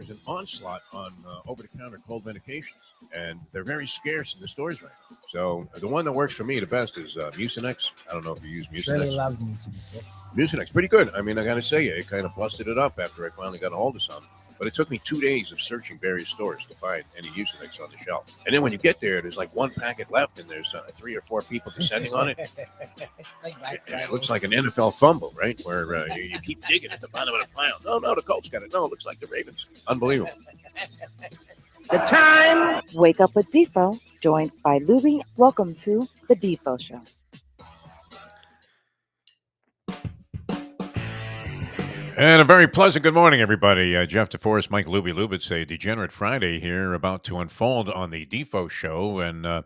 there's an onslaught on over-the-counter cold medications, and they're very scarce in the stores right now. So the one that works for me the best is Mucinex. I don't know if you use Mucinex. Shirley loves Mucinex. Mucinex, pretty good. I mean, I got to say, it kind of busted it up after I finally got a hold of some. But it took me 2 days of searching various stores to find any Mucinex on the shelf. And then when you get there, there's like one packet left, and there's 3 or 4 people descending on it. It looks like an NFL fumble, right? Where you keep digging at the bottom of the pile. No, the Colts got it. No, it looks like the Ravens. Unbelievable. The time. Wake up with Defo, joined by Lubie. Welcome to the Defo Show. And a very pleasant good morning, everybody. Jeff DeForest, Mike Lubie. It's a Degenerate Friday here about to unfold on the Defo Show. And a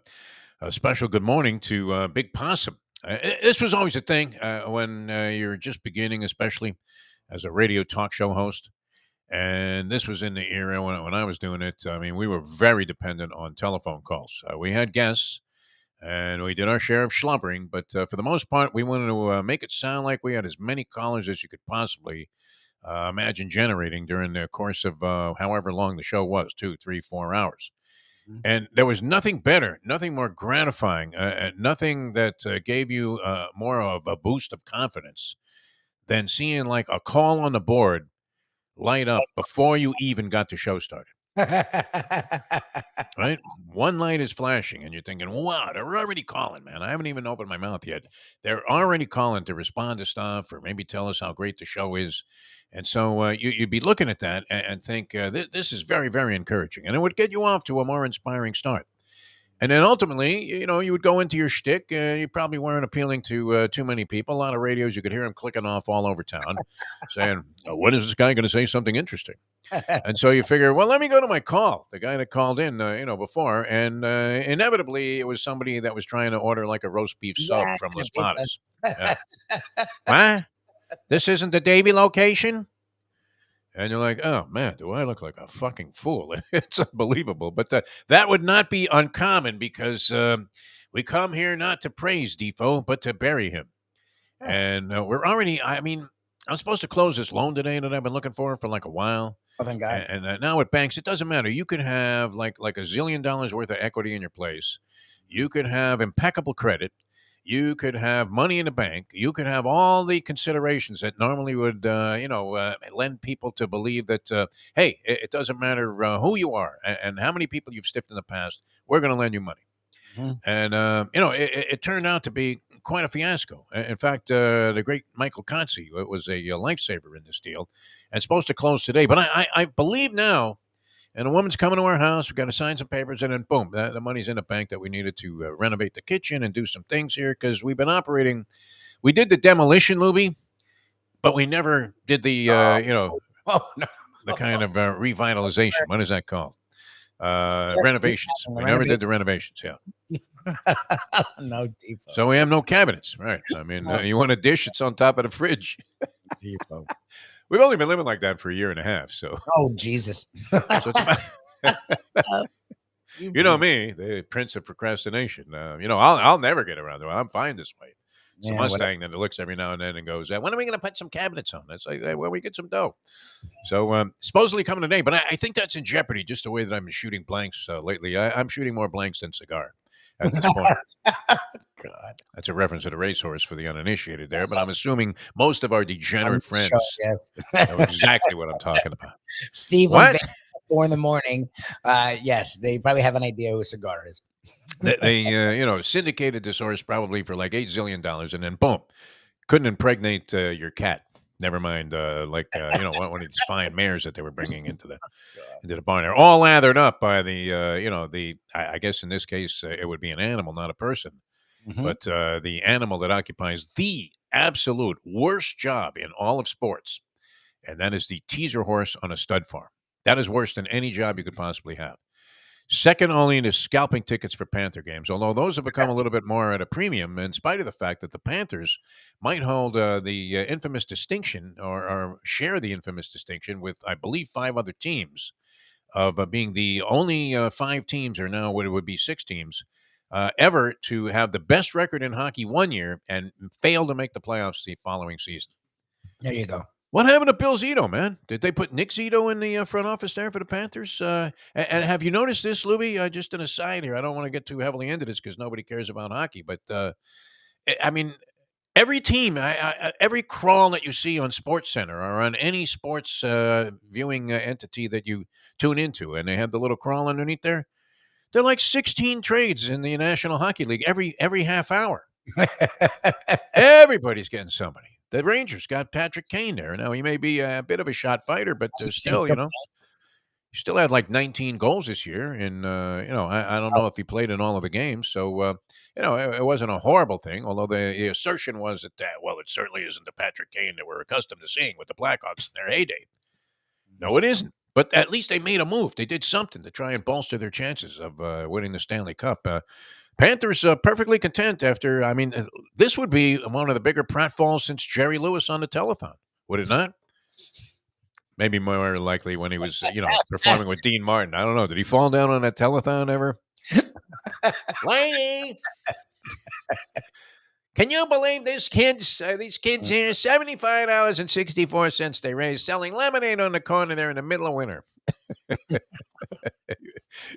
special good morning to Big Possum. This was always a thing when you're just beginning, especially as a radio talk show host. And this was in the era when I was doing it. I mean, we were very dependent on telephone calls. We had guests, and we did our share of schlubbering. But for the most part, we wanted to make it sound like we had as many callers as you could possibly imagine generating during the course of however long the show was, 2, 3, 4 hours. Mm-hmm. And there was nothing better, nothing more gratifying, nothing that gave you more of a boost of confidence than seeing like a call on the board light up before you even got the show started. Right? One light is flashing, and you're thinking, wow, they're already calling, man. I haven't even opened my mouth yet. They're already calling to respond to stuff or maybe tell us how great the show is. And so you'd be looking at that and think, this is very, very encouraging. And it would get you off to a more inspiring start. And then ultimately, you would go into your shtick. You probably weren't appealing to too many people. A lot of radios, you could hear them clicking off all over town saying, when is this guy going to say something interesting? And so you figure, well, let me go to my call. The guy that called in, before. And inevitably, it was somebody that was trying to order like a roast beef sub from Las Patas. What? This isn't the Davie location? And you're like, oh, man, do I look like a fucking fool? It's unbelievable. But that would not be uncommon because we come here not to praise Defo, but to bury him. Oh. And we're already, I'm supposed to close this loan today that I've been looking for like a while. Oh, thank God. And now with banks, it doesn't matter. You could have like $1 zillion worth of equity in your place. You could have impeccable credit. You could have money in the bank. You could have all the considerations that normally would, lend people to believe that, hey, it doesn't matter who you are and how many people you've stiffed in the past. We're going to lend you money. Mm-hmm. And, it turned out to be quite a fiasco. In fact, the great Michael Kotze was a lifesaver in this deal and supposed to close today. But I believe now, and a woman's coming to our house. We've got to sign some papers, and then boom, the money's in the bank that we needed to renovate the kitchen and do some things here because we've been operating. We did the demolition, Lubie, but we never did the, the kind of revitalization. What is that called? Renovations. We never did the renovations, yeah. No, Defo. So we have no cabinets, right? I mean, you want a dish, it's on top of the fridge. Defo. We've only been living like that for 1.5 years, so. Oh, Jesus. You know me, the prince of procrastination. I'll never get around to it. I'm fine this way. It's a Mustang that looks every now and then and goes, when are we going to put some cabinets on? That's like, when we get some dough. So supposedly coming today, but I think that's in jeopardy just the way that I'm shooting blanks lately. I'm shooting more blanks than cigar at this point. God. That's a reference to the racehorse for the uninitiated there, but I'm assuming most of our degenerate friends know exactly what I'm talking about. Steve, what? 4 a.m. Yes, they probably have an idea who a cigar is. They syndicated this horse probably for like $8 zillion, and then boom, couldn't impregnate your cat. Never mind, one of these fine mares that they were bringing into the barn. They're all lathered up by I guess in this case it would be an animal, not a person, but the animal that occupies the absolute worst job in all of sports, and that is the teaser horse on a stud farm. That is worse than any job you could possibly have. Second only to scalping tickets for Panther games, although those have become a little bit more at a premium in spite of the fact that the Panthers might hold the infamous distinction or share the infamous distinction with, I believe, 5 other teams of being the only 5 teams, or now what it would be 6 teams, ever to have the best record in hockey one year and fail to make the playoffs the following season. There you go. What happened to Bill Zito, man? Did they put Nick Zito in the front office there for the Panthers? And have you noticed this, Lubie? Just an aside here. I don't want to get too heavily into this because nobody cares about hockey. But, I mean, every team, every crawl that you see on Sports Center or on any sports viewing entity that you tune into, and they have the little crawl underneath there, they're like 16 trades in the National Hockey League every half hour. Everybody's getting somebody. The Rangers got Patrick Kane there. Now, he may be a bit of a shot fighter, but still, he still had like 19 goals this year. And, I don't know if he played in all of the games. So, it wasn't a horrible thing, although the assertion was that, it certainly isn't the Patrick Kane that we're accustomed to seeing with the Blackhawks in their heyday. No, it isn't. But at least they made a move. They did something to try and bolster their chances of winning the Stanley Cup. Panthers perfectly content after, this would be one of the bigger pratfalls since Jerry Lewis on the telethon, would it not? Maybe more likely when he was, performing with Dean Martin. I don't know. Did he fall down on that telethon ever? Lady, can you believe this kids? These kids here, $75.64 they raised selling lemonade on the corner there in the middle of winter.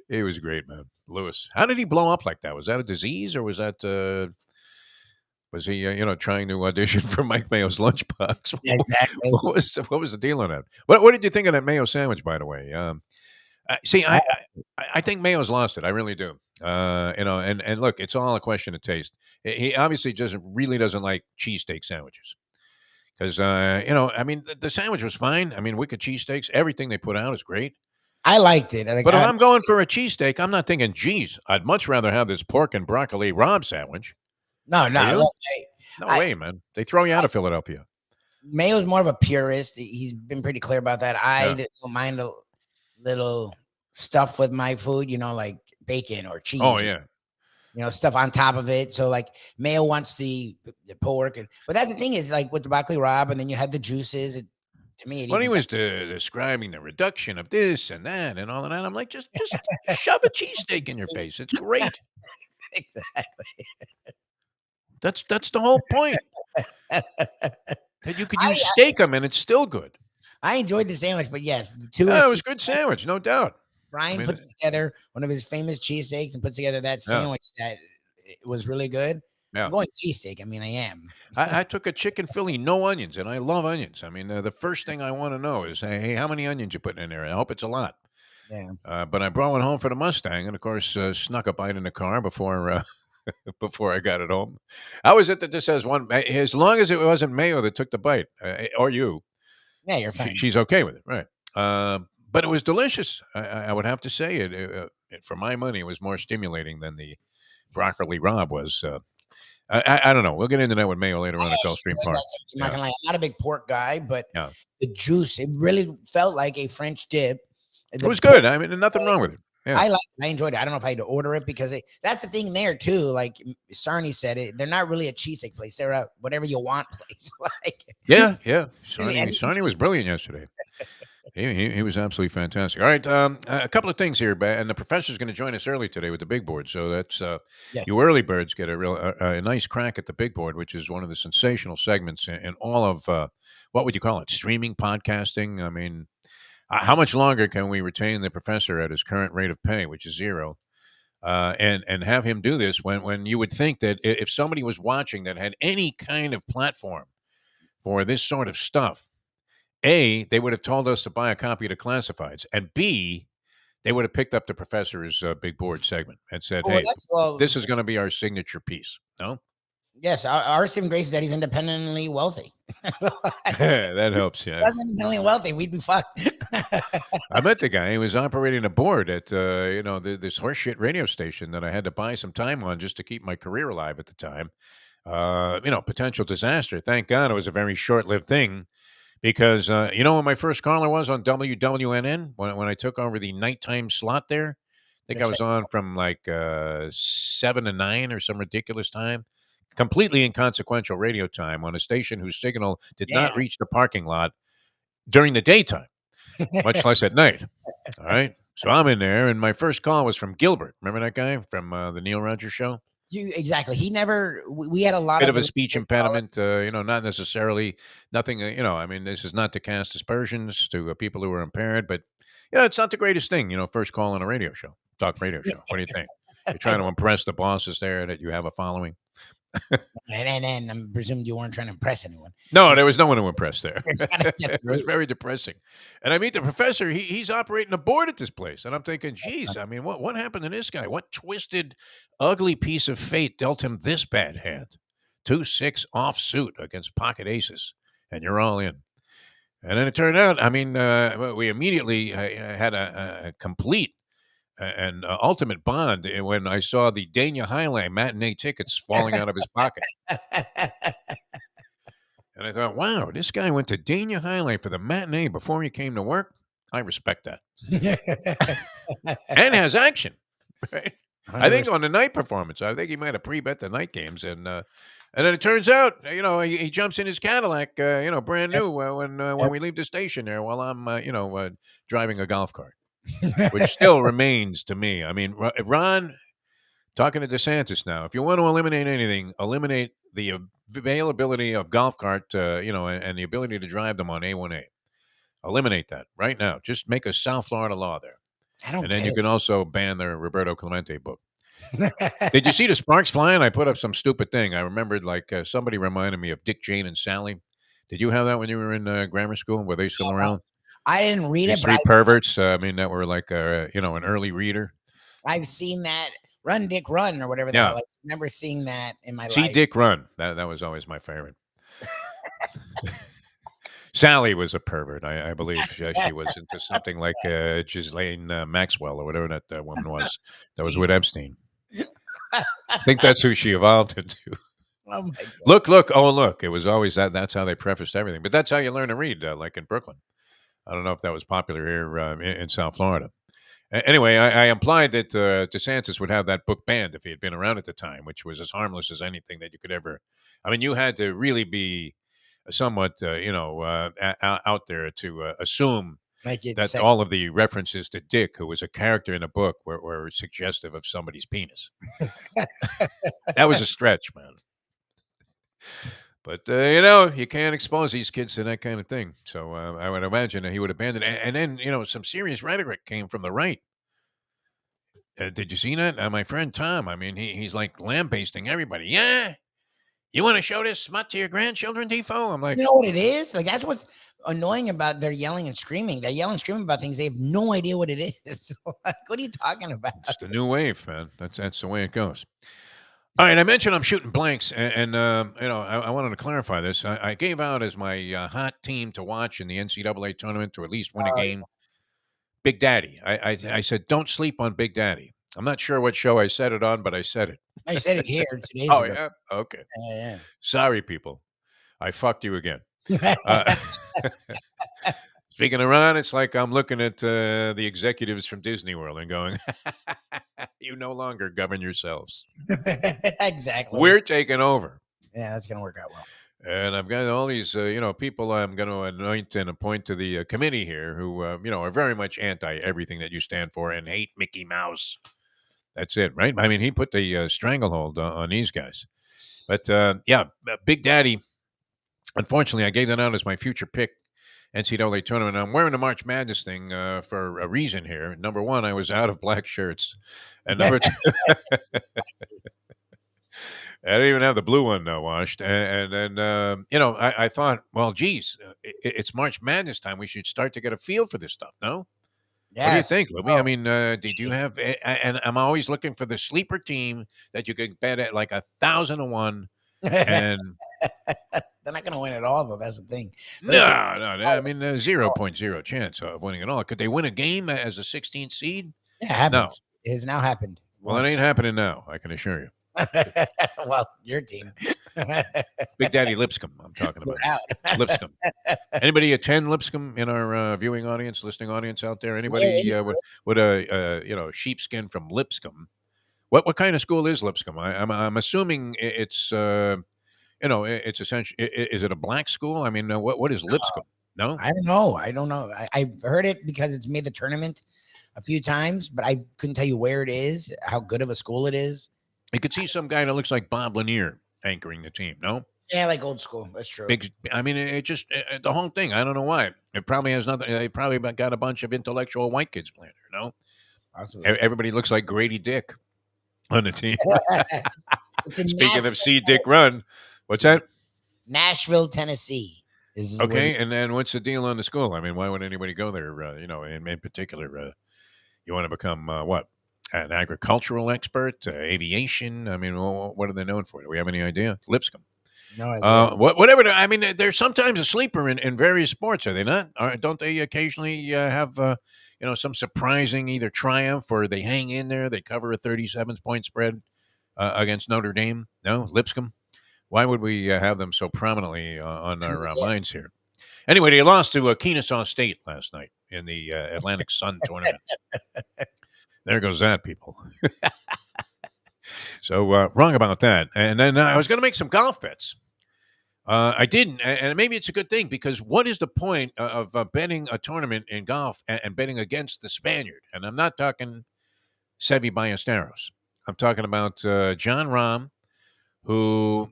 It was great, man. Lewis, how did he blow up like that? Was that a disease, or was that was he trying to audition for Mike Mayo's lunchbox? Yeah, exactly. What was the deal on that? What did you think of that Mayo sandwich, by the way? I think Mayo's lost it. I really do. And look, it's all a question of taste. He obviously really doesn't like cheesesteak sandwiches. Because, the sandwich was fine. Wicked cheesesteaks, everything they put out is great. I liked it. But if I'm going for a cheesesteak, I'm not thinking, geez, I'd much rather have this pork and broccoli Rob sandwich. No. Look, no way, man. They throw you out of Philadelphia. Mayo's more of a purist. He's been pretty clear about that. I don't mind a little stuff with my food, like bacon or cheese. Oh, yeah. Stuff on top of it. So like Mayo wants the pork, but that's the thing is like with the broccoli Rob, and then you had the juices. To me, when he was describing the reduction of this and that and all of that, I'm like, just shove a cheesesteak in your face. It's great. Exactly. That's the whole point. That you could use steak them and it's still good. I enjoyed the sandwich, but yes, it was a good sandwich, no doubt. Brian puts together one of his famous cheesesteaks and puts together that sandwich that was really good. Yeah. I'm going cheesesteak. I am. I took a chicken Philly, no onions, and I love onions. The first thing I want to know is, hey, how many onions you putting in there? I hope it's a lot. Yeah. But I brought one home for the Mustang, and of course, snuck a bite in the car before before I got it home. I was at this as one, as long as it wasn't Mayo that took the bite, or you. Yeah, you're fine. She's okay with it, right? But it was delicious. I would have to say it. For my money, it was more stimulating than the broccoli Rob was. I don't know. We'll get into that with Mayo later on at Gulfstream Park. I'm not gonna lie. I'm not a big pork guy, but the juice, it really felt like a French dip. It was good. Nothing wrong with it. Yeah. I liked it. I enjoyed it. I don't know if I had to order it because that's the thing there too. Like Sarnie said it, they're not really a cheesesteak place. They're a whatever you want place. Yeah. Sarnie was brilliant yesterday. He was absolutely fantastic. All right, a couple of things here, and the professor's going to join us early today with the big board. So that's yes. You early birds get a nice crack at the big board, which is one of the sensational segments in all of what would you call it? Streaming, podcasting. How much longer can we retain the professor at his current rate of pay, which is zero, and have him do this when you would think that if somebody was watching that had any kind of platform for this sort of stuff, A, they would have told us to buy a copy of the classifieds, and B, they would have picked up the professor's big board segment and said, hey, this is going to be our signature piece. No? Yes, our saving grace is that he's independently wealthy. That helps, yeah. If he wasn't independently wealthy, we'd be fucked. I met the guy. He was operating a board at, this horseshit radio station that I had to buy some time on just to keep my career alive at the time. Potential disaster. Thank God it was a very short-lived thing. Because, when my first caller was on WWNN, when I took over the nighttime slot there, I think I was on from 7 to 9 or some ridiculous time. Completely inconsequential radio time on a station whose signal did not reach the parking lot during the daytime, much less at night. All right. So I'm in there, and my first call was from Gilbert. Remember that guy from the Neil Rogers show? Exactly. He never. We had a lot Bit of of a speech impediment, not necessarily nothing. I mean, this is not to cast aspersions to people who are impaired, but it's not the greatest thing. First call on a radio show, talk radio show. What do you think? You're trying to impress the bosses there that you have a following. And I'm presumed you weren't trying to impress anyone. No, there was no one to impress there. You're trying to get It was through. very depressing. And I meet the professor. He's operating a board at this place, and I'm thinking, geez, I mean, what happened to this guy? What twisted, ugly piece of fate dealt him this bad hand? 2-6 offsuit against pocket aces, and you're all in. And then it turned out, I mean, we immediately had a complete and ultimate bond when I saw the Dania Highline matinee tickets falling out of his pocket. And I thought, wow, this guy went to Dania Highline for the matinee before he came to work. I respect that. And has action, right? I think on the night performance, I think he might have pre-bet the night games. And then it turns out, he jumps in his Cadillac, brand new when we leave the station there while I'm, driving a golf cart, which still remains to me. I mean, Ron, talking to DeSantis now, if you want to eliminate anything, eliminate the availability of golf cart, and the ability to drive them on A1A. Eliminate that right now. Just make a South Florida law there. And then you can also ban the Roberto Clemente book. Did you see the sparks flying? I put up some stupid thing. I remembered somebody reminded me of Dick, Jane, and Sally. Did you have that when you were in grammar school? Were they still around? I didn't read These it. Three perverts. That were like an early reader. I've seen that. Run, Dick, Run, or whatever. Yeah. I remember seeing that in my life. See Dick Run. That was always my favorite. Sally was a pervert. I believe she was into something like Ghislaine Maxwell or whatever that woman was. That was with Epstein. I think that's who she evolved into. Oh my God. Look. Oh, look. It was always that. That's how they prefaced everything. But that's how you learn to read, like in Brooklyn. I don't know if that was popular here in South Florida. Anyway, I implied that DeSantis would have that book banned if he had been around at the time, which was as harmless as anything that you could ever. I mean, you had to really be somewhat, out there to assume that all of the references to Dick, who was a character in a book, were suggestive of somebody's penis. That was a stretch, man. But, you can't expose these kids to that kind of thing. So I would imagine that he would abandon it. And then, some serious rhetoric came from the right. Did you see that? My friend Tom, I mean, he's like lambasting everybody. Yeah. You want to show this smut to your grandchildren, Defo? I'm like, you know what it is? Like, that's what's annoying about their yelling and screaming. They're yelling and screaming about things. They have no idea what it is. Like, what are you talking about? It's the new wave, man. That's the way it goes. All right, I mentioned I'm shooting blanks, and I wanted to clarify this. I gave out as my hot team to watch in the NCAA tournament to at least win a game. Big Daddy. I said, don't sleep on Big Daddy. I'm not sure what show I said it on, but I said it. I said it here 2 days Oh, ago. yeah? Okay. Yeah. Sorry, people. I fucked you again. Speaking of Ron, it's like I'm looking at the executives from Disney World and going, you no longer govern yourselves. Exactly. We're taking over. Yeah, that's going to work out well. And I've got all these, people I'm going to anoint and appoint to the committee here who, are very much anti everything that you stand for and hate Mickey Mouse. That's it, right? I mean, he put the stranglehold on these guys. But, Big Daddy, unfortunately, I gave that out as my future pick NCAA tournament. I'm wearing the March Madness thing for a reason here. Number one, I was out of black shirts. And number two, I didn't even have the blue one washed. And then, I thought, well, geez, it's March Madness time. We should start to get a feel for this stuff, no? Yes. What do you think, Lubie? I mean, did you have, and I'm always looking for the sleeper team that you could bet at like 1,000-1. And they're not going to win it all, though. That's the thing. No. I mean, 0.0 chance of winning it all. Could they win a game as a 16th seed? Yeah, it happens. No. It has now happened. Well, it ain't happening now, I can assure you. Well, your team. Big Daddy Lipscomb, I'm talking about. Lipscomb. Anybody attend Lipscomb in our viewing audience, listening audience out there? Anybody with a sheepskin from Lipscomb? What kind of school is Lipscomb? I'm assuming it's it's essentially. Is it a black school? I mean, what is Lipscomb? No, I don't know. I've heard it because it's made the tournament a few times, but I couldn't tell you where it is, how good of a school it is. You could see some guy that looks like Bob Lanier anchoring the team. No, Yeah, like old school. That's true. big. I mean, it just the whole thing. I don't know why. It probably has nothing. They probably got a bunch of intellectual white kids playing there. No, Possibly. everybody looks like Grady Dick on the team. It's in Speaking of Nashville, C. Dick Tennessee. Run, what's that? Nashville, Tennessee. Is Okay, and then what's the deal on the school? I mean, why would anybody go there? In particular, you want to become what? An agricultural expert, aviation. I mean, what are they known for? Do we have any idea? Lipscomb. No idea. Whatever. I mean, they're sometimes a sleeper in various sports, are they not? Don't they occasionally have some surprising either triumph or they hang in there? They cover a 37-point spread against Notre Dame. No, Lipscomb. Why would we have them so prominently on our minds here? Anyway, they lost to Kennesaw State last night in the Atlantic Sun tournament. There goes that, people. So wrong about that. And then I was going to make some golf bets. I didn't, and maybe it's a good thing because what is the point of betting a tournament in golf and betting against the Spaniard? And I'm not talking Seve Ballesteros. I'm talking about John Rahm, who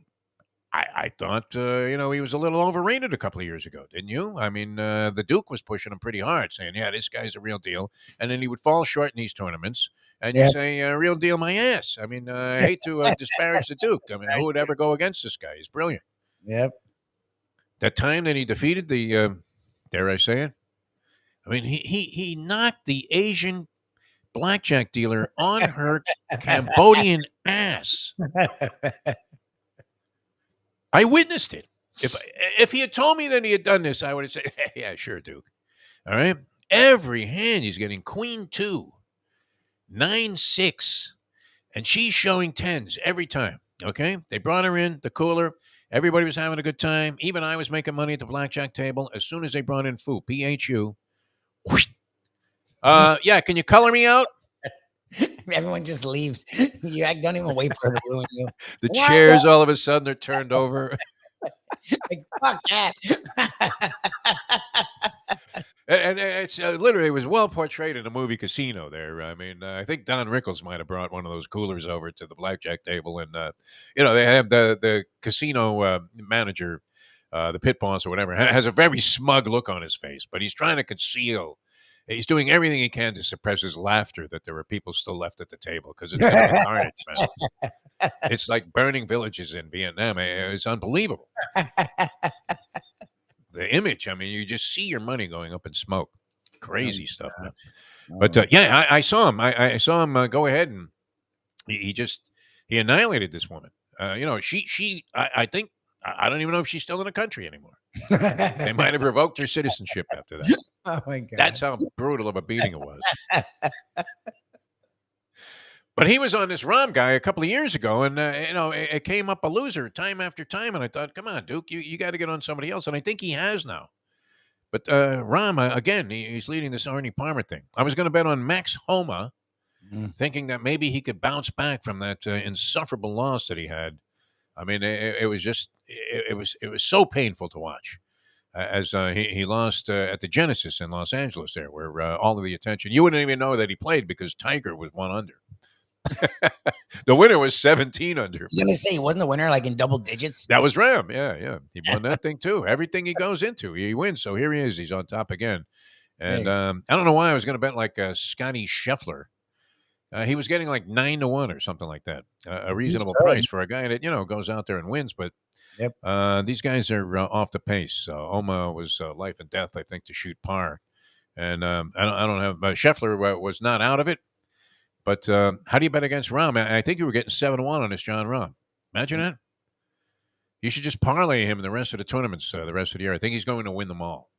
I thought, he was a little overrated a couple of years ago, didn't you? I mean, the Duke was pushing him pretty hard, saying, yeah, this guy's a real deal. And then he would fall short in these tournaments. And you say, real deal my ass. I mean, I hate to disparage the Duke. I mean, who would ever go against this guy? He's brilliant. Yep. That time that he defeated the, dare I say it? I mean, he knocked the Asian blackjack dealer on her Cambodian ass. I witnessed it. If he had told me that he had done this, I would have said, hey, yeah, sure, Duke. All right. Every hand he's getting queen 2, 9-6, and she's showing 10s every time. Okay. They brought her in, the cooler. Everybody was having a good time. Even I was making money at the blackjack table. As soon as they brought in Fu, Phu. Yeah, can you color me out? Everyone just leaves. You don't even wait for her to ruin you. The chairs all of a sudden are turned over. Like, fuck that. And it's literally, it was well portrayed in the movie Casino there. I mean, I think Don Rickles might have brought one of those coolers over to the blackjack table. And, they have the casino manager, the pit boss or whatever, has a very smug look on his face, but he's trying to conceal. He's doing everything he can to suppress his laughter that there are people still left at the table because it's going to be carnage, man. It's like burning villages in Vietnam. It's unbelievable. The image, I mean, you just see your money going up in smoke. Crazy stuff, man. But I saw him. I saw him go ahead and he annihilated this woman. I think I don't even know if she's still in the country anymore. They might have revoked her citizenship after that. Oh my God. That's how brutal of a beating it was. But he was on this Rahm guy a couple of years ago, and it came up a loser time after time. And I thought, come on, Duke, you got to get on somebody else. And I think he has now. But Rahm, again, he's leading this Arnie Palmer thing. I was going to bet on Max Homa, thinking that maybe he could bounce back from that insufferable loss that he had. I mean, it was just it was so painful to watch as he lost at the Genesis in Los Angeles there, where all of the attention, you wouldn't even know that he played because Tiger was 1 under. The winner was 17 under. I was going to say, wasn't the winner like in double digits? That was Ram. Yeah. He won that thing too. Everything he goes into, he wins. So here he is. He's on top again. And I don't know why I was going to bet like Scotty Scheffler. He was getting like 9-1 or something like that. A reasonable price for a guy that, goes out there and wins. But these guys are off the pace. Oma was life and death, I think, to shoot par. And I don't have Scheffler was not out of it. But how do you bet against Rahm? I think you were getting 7-1 on this John Rahm. Imagine that. You should just parlay him in the rest of the tournaments the rest of the year. I think he's going to win them all.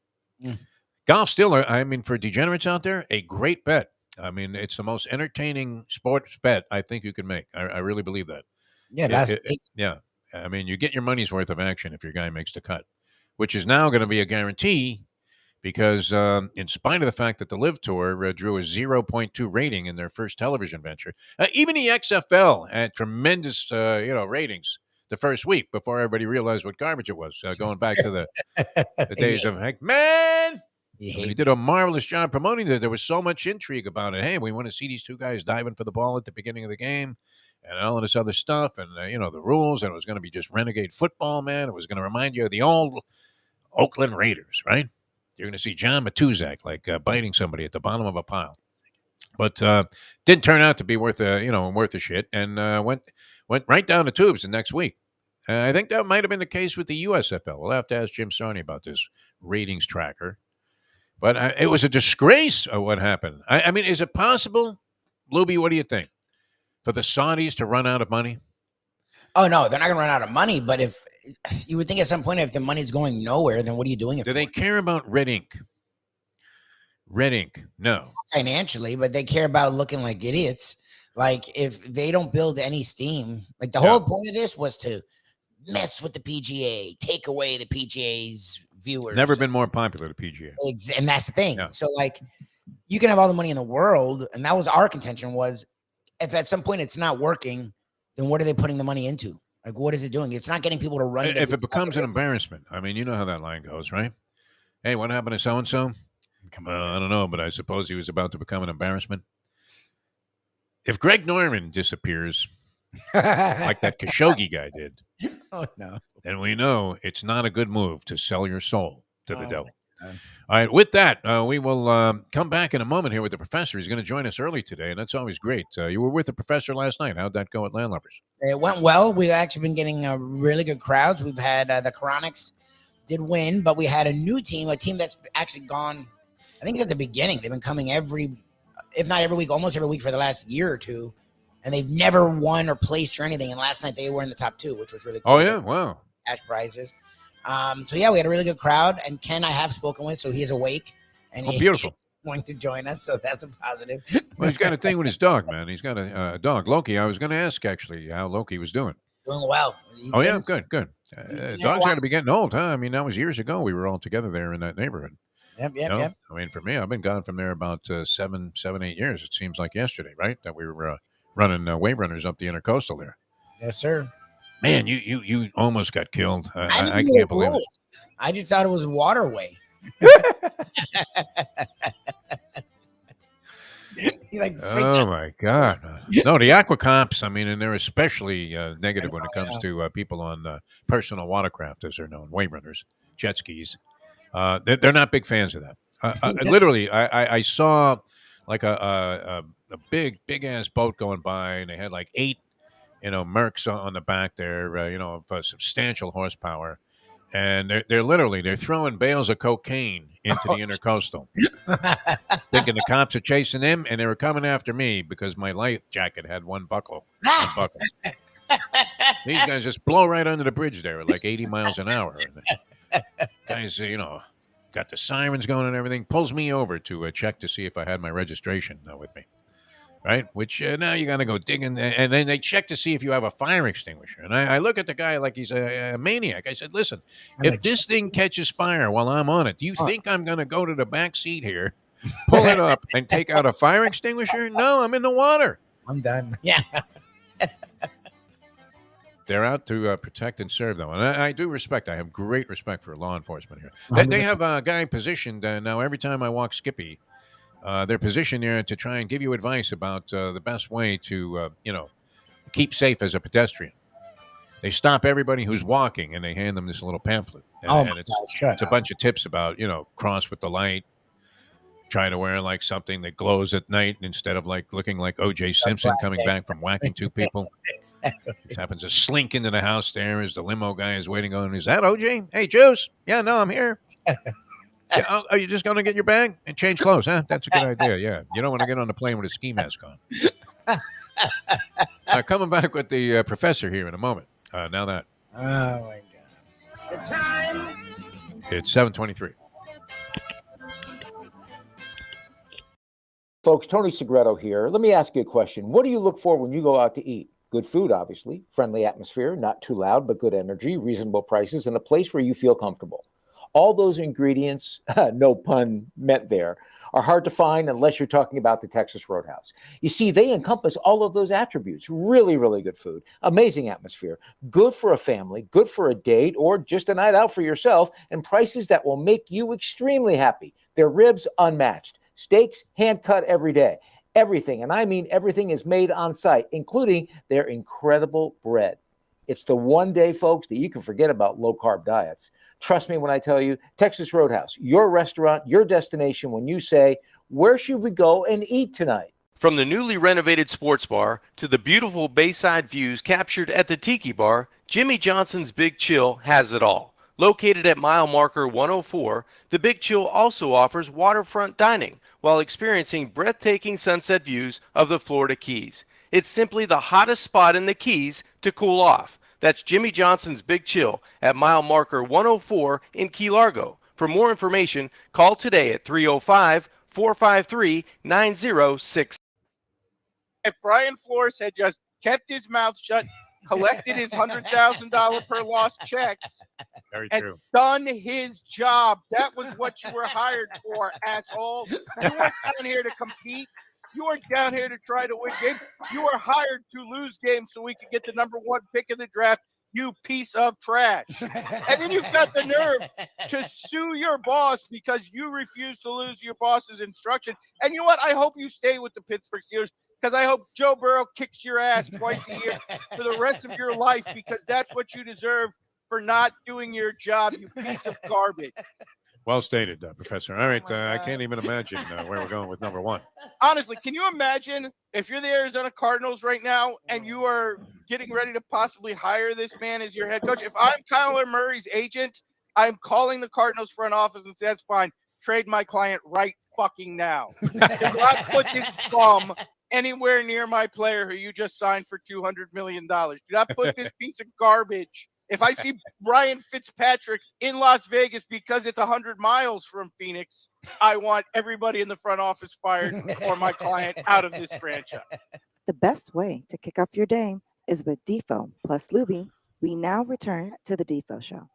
Golf still, for degenerates out there, a great bet. I mean, it's the most entertaining sports bet I think you can make. I really believe that. Yeah, yeah. I mean, you get your money's worth of action if your guy makes the cut, which is now going to be a guarantee because in spite of the fact that the Live Tour drew a 0.2 rating in their first television venture, even the XFL had tremendous, ratings the first week before everybody realized what garbage it was, going back to the days of, like, man, I mean, he did a marvelous job promoting it. There was so much intrigue about it. Hey, we want to see these two guys diving for the ball at the beginning of the game and all of this other stuff and, the rules. And it was going to be just renegade football, man. It was going to remind you of the old Oakland Raiders, right? You're going to see John Matuzak, biting somebody at the bottom of a pile. But didn't turn out to be worth a shit and went right down the tubes the next week. I think that might have been the case with the USFL. We'll have to ask Jim Sarney about this ratings tracker. But it was a disgrace of what happened. I mean, is it possible, Lubie, what do you think, for the Saudis to run out of money? Oh, no, they're not going to run out of money. But if you would think at some point, if the money's going nowhere, then what are you doing it for? Do they care about red ink? Red ink, no. Not financially, but they care about looking like idiots. Like, if they don't build any steam, like the whole point of this was to mess with the PGA, take away the PGA's viewers. Never been more popular, the PGA. And that's the thing. Yeah. So, like, you can have all the money in the world, and that was our contention was, if at some point it's not working, then what are they putting the money into? Like, what is it doing? It's not getting people to run. If it becomes an embarrassment, I mean, you know how that line goes, right? Hey, what happened to so-and-so? I don't know, but I suppose he was about to become an embarrassment. If Greg Norman disappears, like that Khashoggi guy did, then we know it's not a good move to sell your soul to the devil. All right, with that, we will come back in a moment here with the professor. He's going to join us early today, and that's always great. You were with the professor last night. How'd that go at Landlubbers? It went well. We've actually been getting really good crowds. We've had the Chronics did win, but we had a new team, a team that's actually gone, I think at the beginning. They've been coming if not every week, almost every week for the last year or two, and they've never won or placed or anything. And last night they were in the top 2, which was really cool. Oh, yeah? Wow. Cash prizes. So, yeah, we had a really good crowd, and Ken I have spoken with, so he is awake. And beautiful. He's going to join us, so that's a positive. Well, he's got a thing with his dog, man. He's got a dog. Loki, I was going to ask, actually, how Loki was doing. Doing well. Yeah, good. Dogs got to be getting old, huh? I mean, that was years ago. We were all together there in that neighborhood. Yep. I mean, for me, I've been gone from there about 7, 8 years. It seems like yesterday, right? That we were running wave runners up the intercoastal there. Yes, sir. Man, you almost got killed. I can't believe it. I just thought it was a waterway. Oh my God! No, the aquacops. I mean, and they're especially negative when it comes to people on personal watercraft, as they're known, wave runners, jet skis. They're not big fans of that. Literally, I saw like a big ass boat going by, and they had like 8, Mercs on the back there, of substantial horsepower, and they're throwing bales of cocaine into the intercoastal, thinking the cops are chasing them, and they were coming after me because my life jacket had one buckle. These guys just blow right under the bridge there at like 80 miles an hour. And guys, got the sirens going and everything. Pulls me over to check to see if I had my registration with me. Right? Which now you got to go digging. And then they check to see if you have a fire extinguisher. And I look at the guy like he's a maniac. I said, listen, if this thing catches fire while I'm on it, do you think I'm going to go to the back seat here, pull it up, and take out a fire extinguisher? No, I'm in the water. I'm done. Yeah. They're out to protect and serve, though. And I do respect. I have great respect for law enforcement here. They have a guy positioned now every time I walk Skippy. They're positioned there to try and give you advice about the best way to, keep safe as a pedestrian. They stop everybody who's walking, and they hand them this little pamphlet. And it's a bunch of tips about, cross with the light, try to wear like something that glows at night instead of like looking like O.J. Simpson coming back from whacking 2 people. Exactly. Just happens to slink into the house there as the limo guy is waiting on. Is that O.J.? Hey, Juice. Yeah, no, I'm here. Yeah, are you just going to get your bag and change clothes, huh? That's a good idea, yeah. You don't want to get on the plane with a ski mask on. Coming back with the professor here in a moment. Now that. Oh, my God. The time. It's 7:23. Folks, Tony Segreto here. Let me ask you a question. What do you look for when you go out to eat? Good food, obviously. Friendly atmosphere, not too loud, but good energy, reasonable prices, and a place where you feel comfortable. All those ingredients, no pun meant there, are hard to find unless you're talking about the Texas Roadhouse. You see, they encompass all of those attributes. Really, really good food, amazing atmosphere, good for a family, good for a date, or just a night out for yourself, and prices that will make you extremely happy. Their ribs, unmatched. Steaks, hand-cut every day. Everything, and I mean everything, is made on site, including their incredible bread. It's the one day, folks, that you can forget about low-carb diets. Trust me when I tell you, Texas Roadhouse, your restaurant, your destination when you say, where should we go and eat tonight? From the newly renovated sports bar to the beautiful bayside views captured at the Tiki Bar, Jimmy Johnson's Big Chill has it all. Located at mile marker 104, the Big Chill also offers waterfront dining while experiencing breathtaking sunset views of the Florida Keys. It's simply the hottest spot in the Keys to cool off. That's Jimmy Johnson's Big Chill at mile marker 104 in Key Largo. For more information, call today at 305-453-9066. If Brian Flores had just kept his mouth shut, collected his $100,000 per loss checks, and done his job. That was what you were hired for, asshole. You weren't down here to compete. You weren't down here to try to win games. You were hired to lose games so we could get the number 1 pick in the draft, you piece of trash. And then you've got the nerve to sue your boss because you refused to lose your boss's instruction. And you know what? I hope you stay with the Pittsburgh Steelers, because I hope Joe Burrow kicks your ass twice a year for the rest of your life, because that's what you deserve for not doing your job, you piece of garbage. Well stated, Professor. All right, I can't even imagine where we're going with number 1. Honestly, can you imagine if you're the Arizona Cardinals right now and you are getting ready to possibly hire this man as your head coach? If I'm Kyler Murray's agent, I'm calling the Cardinals front office and say, that's fine. Trade my client right fucking now. Do not put this bum anywhere near my player who you just signed for $200 million. Do not put this piece of garbage. If I see Ryan Fitzpatrick in Las Vegas because it's 100 miles from Phoenix, I want everybody in the front office fired or my client out of this franchise. The best way to kick off your day is with Defo plus Lubie. We now return to the Defo Show.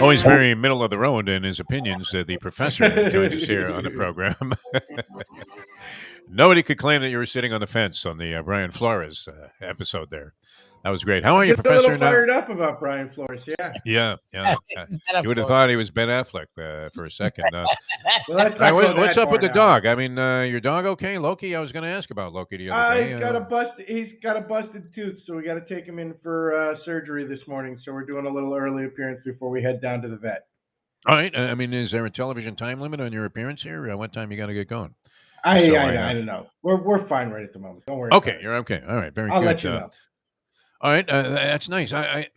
Always very middle of the road in his opinions. The professor joins us here on the program. Nobody could claim that you were sitting on the fence on the Brian Flores episode there. That was great. How are you, Just Professor? A little fired up about Brian Flores, yeah. Yeah. You would have thought he was Ben Affleck for a second. Well, what's up with the dog? I mean, your dog okay? Loki? I was going to ask about Loki the other day. He's got a busted tooth, so we got to take him in for surgery this morning. So we're doing a little early appearance before we head down to the vet. All right. I mean, is there a television time limit on your appearance here? What time you got to get going? I don't know. We're fine right at the moment. Don't worry. Okay, you're okay. All right, very good. I'll let you know. All right, that's nice. I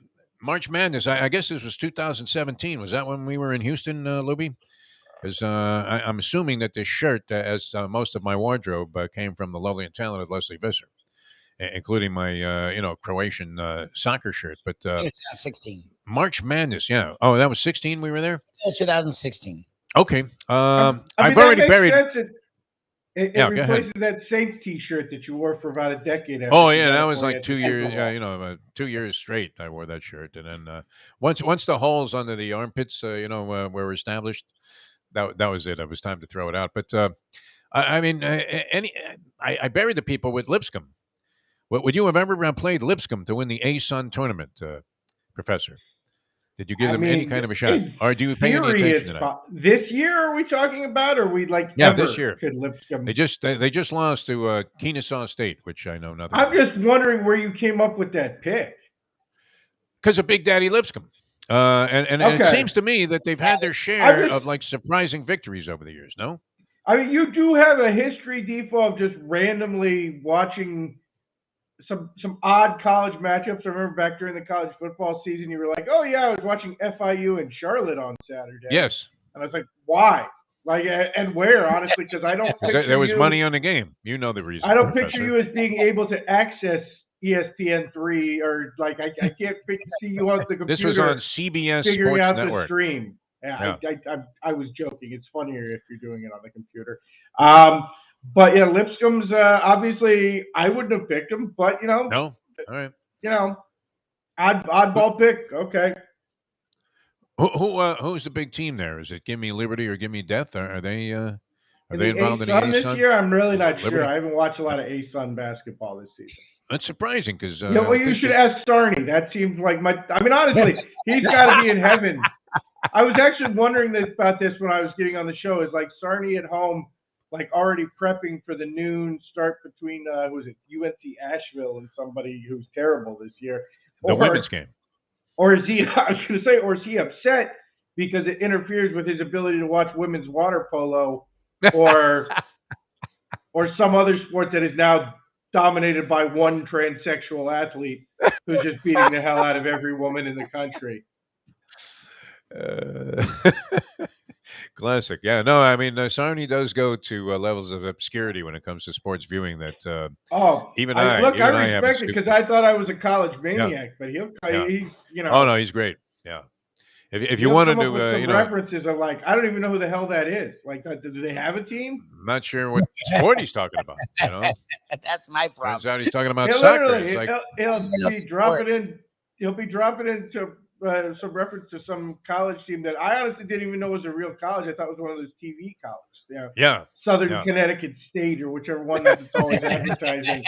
March Madness. I guess this was 2017. Was that when we were in Houston, Lubie? Because I'm assuming that this shirt, as most of my wardrobe, came from the lovely and talented Leslie Visser, including my Croatian soccer shirt. But 2016. March Madness, yeah. Oh, that was 16. We were there. 2016. Okay. I've already buried. It replaces that Saints T-shirt that you wore for about a decade. Oh yeah, that was like 2 years. Yeah, 2 years straight. I wore that shirt, and then once the holes under the armpits, were established, that was it. It was time to throw it out. But I buried the people with Lipscomb. Would you have ever played Lipscomb to win the ASUN tournament, Professor? Did you give them any kind of a shot, or do you pay any attention to that? This year, are we talking about, or are we this year? They just lost to Kennesaw State, which I know nothing. I'm just wondering where you came up with that pick. Because of Big Daddy Lipscomb, and it seems to me that they've had their share of surprising victories over the years. No, I mean you do have a history, Defo, of just randomly watching some odd college matchups. I remember back during the college football season, you were like, "Oh yeah, I was watching FIU and Charlotte on Saturday." Yes, and I was like, "Why? And where?" Honestly, because I don't. There was money on the game. You know the reason. I don't picture you as being able to access ESPN3 or I can't see you on the computer. This was on CBS figuring Sports out Network. The stream. Yeah. I was joking. It's funnier if you're doing it on the computer. But yeah, Lipscomb's obviously I wouldn't have picked him, but no, all right, oddball pick. Okay. Who's the big team there? Is it Give Me Liberty or Give Me Death? Are they involved in the ASUN this ASUN? year? I'm really not Liberty? sure. I haven't watched a lot of ASUN basketball this season. That's surprising because you should ask Sarney. That seems like honestly, he's got to be in heaven I was actually wondering about this when I was getting on the show. Is like Sarny at home, like already prepping for the noon start between was it UNC Asheville and somebody who's terrible this year, The women's game. Or is he? I was going to say, or is he upset because it interferes with his ability to watch women's water polo, or some other sport that is now dominated by one transsexual athlete who's just beating the hell out of every woman in the country. Classic. Yeah, no, I mean, Sarny does go to levels of obscurity when it comes to sports viewing that I respect it because I thought I was a college maniac, but he's, you know. Oh, no, he's great. Yeah. If you wanted to, references are like, I don't even know who the hell that is. Like, do they have a team? I'm not sure what sport he's talking about. You know, that's my problem. Turns out he's talking about soccer. He'll be dropping into some reference to some college team that I honestly didn't even know was a real college. I thought it was one of those TV colleges. Yeah. Southern Connecticut State or whichever one that's always advertising.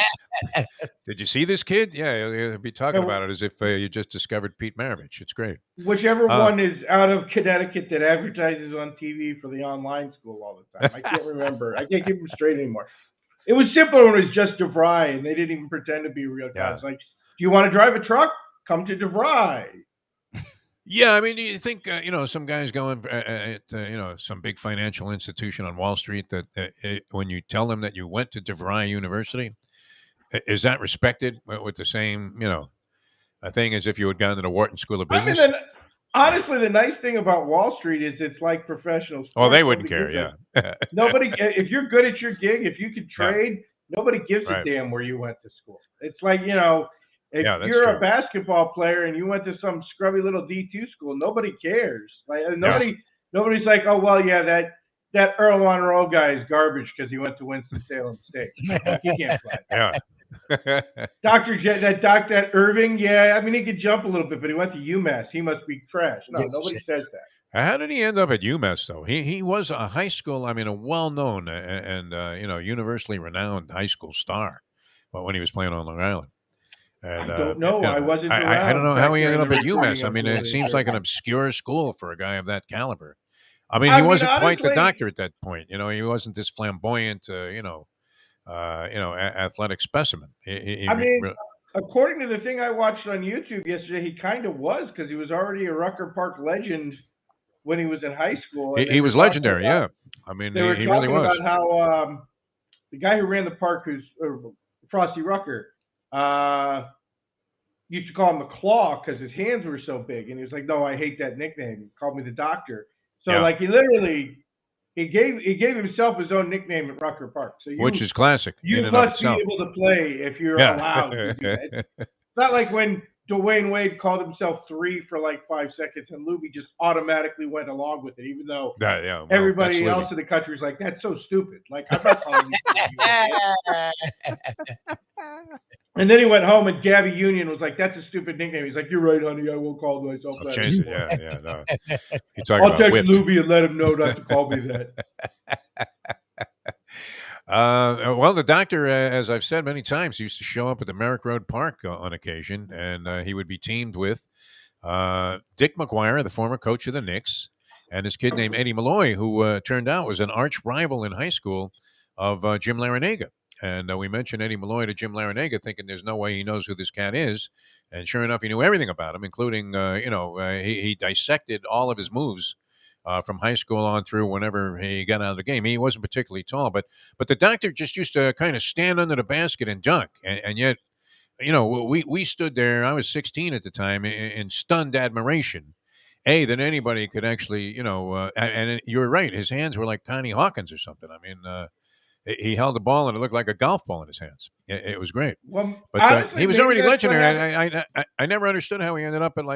Did you see this kid? Yeah, he'll be talking about it as if you just discovered Pete Maravich. It's great. Whichever one is out of Connecticut that advertises on TV for the online school all the time. I can't remember. I can't keep them straight anymore. It was simple when it was just DeVry, and they didn't even pretend to be real college. Like, do you want to drive a truck? Come to DeVry. Yeah, I mean, do you think some guys going at some big financial institution on Wall Street that when you tell them that you went to DeVry University, is that respected with the same thing as if you had gone to the Wharton School of Business? I mean, honestly, the nice thing about Wall Street is it's like professional sports. Oh, they wouldn't care. Yeah, nobody. If you're good at your gig, if you could trade, nobody gives a damn where you went to school. It's like If you're true. A basketball player and you went to some scrubby little D2 school, nobody cares. Like nobody's like, oh well, yeah, that Earl on Roll guy is garbage because he went to Winston-Salem State. Like, he can't play. Yeah. That Irving, yeah, I mean he could jump a little bit, but he went to UMass. He must be trash. No, nobody says that. How did he end up at UMass though? He was a high school, I mean, a well-known and universally renowned high school star, when he was playing on Long Island. And, I don't know. I wasn't. I don't know how he ended up at UMass. I mean, it seems like an obscure school for a guy of that caliber. I mean, he wasn't quite the doctor at that point. He wasn't this flamboyant, athletic specimen. According to the thing I watched on YouTube yesterday, he kind of was because he was already a Rucker Park legend when he was in high school. He was legendary. Yeah, I mean, he really was. About how the guy who ran the park, who's Frosty Rucker. Used to call him the Claw because his hands were so big, and he was like, "No, I hate that nickname." He called me the Doctor. So like he literally he gave himself his own nickname at Rucker Park. So which is classic. You must be able to play if you're allowed to do that. It's not like when Dwayne Wade called himself 3 for like 5 seconds, and Lubie just automatically went along with it, even though everybody else in the country is like, "That's so stupid." Like, I'm not calling you. And then he went home, and Gabby Union was like, "That's a stupid nickname." He's like, "You're right, honey. I won't call myself that." Change it. Yeah. No. I'll text Lubie and let him know not to call me that. Well, the doctor, as I've said many times, used to show up at the Merrick Road Park on occasion, and he would be teamed with Dick McGuire, the former coach of the Knicks, and his kid named Eddie Malloy, who turned out was an arch rival in high school of Jim Larinaga. And we mentioned Eddie Malloy to Jim Larinaga, thinking there's no way he knows who this cat is. And sure enough, he knew everything about him, including, he dissected all of his moves from high school on through whenever he got out of the game. He wasn't particularly tall, but the doctor just used to kind of stand under the basket and dunk. And yet, we stood there. I was 16 at the time in stunned admiration. That anybody could actually, and you're right. His hands were like Connie Hawkins or something. I mean, he held the ball and it looked like a golf ball in his hands. It was great. Well, but he was already legendary. I never understood how he ended up at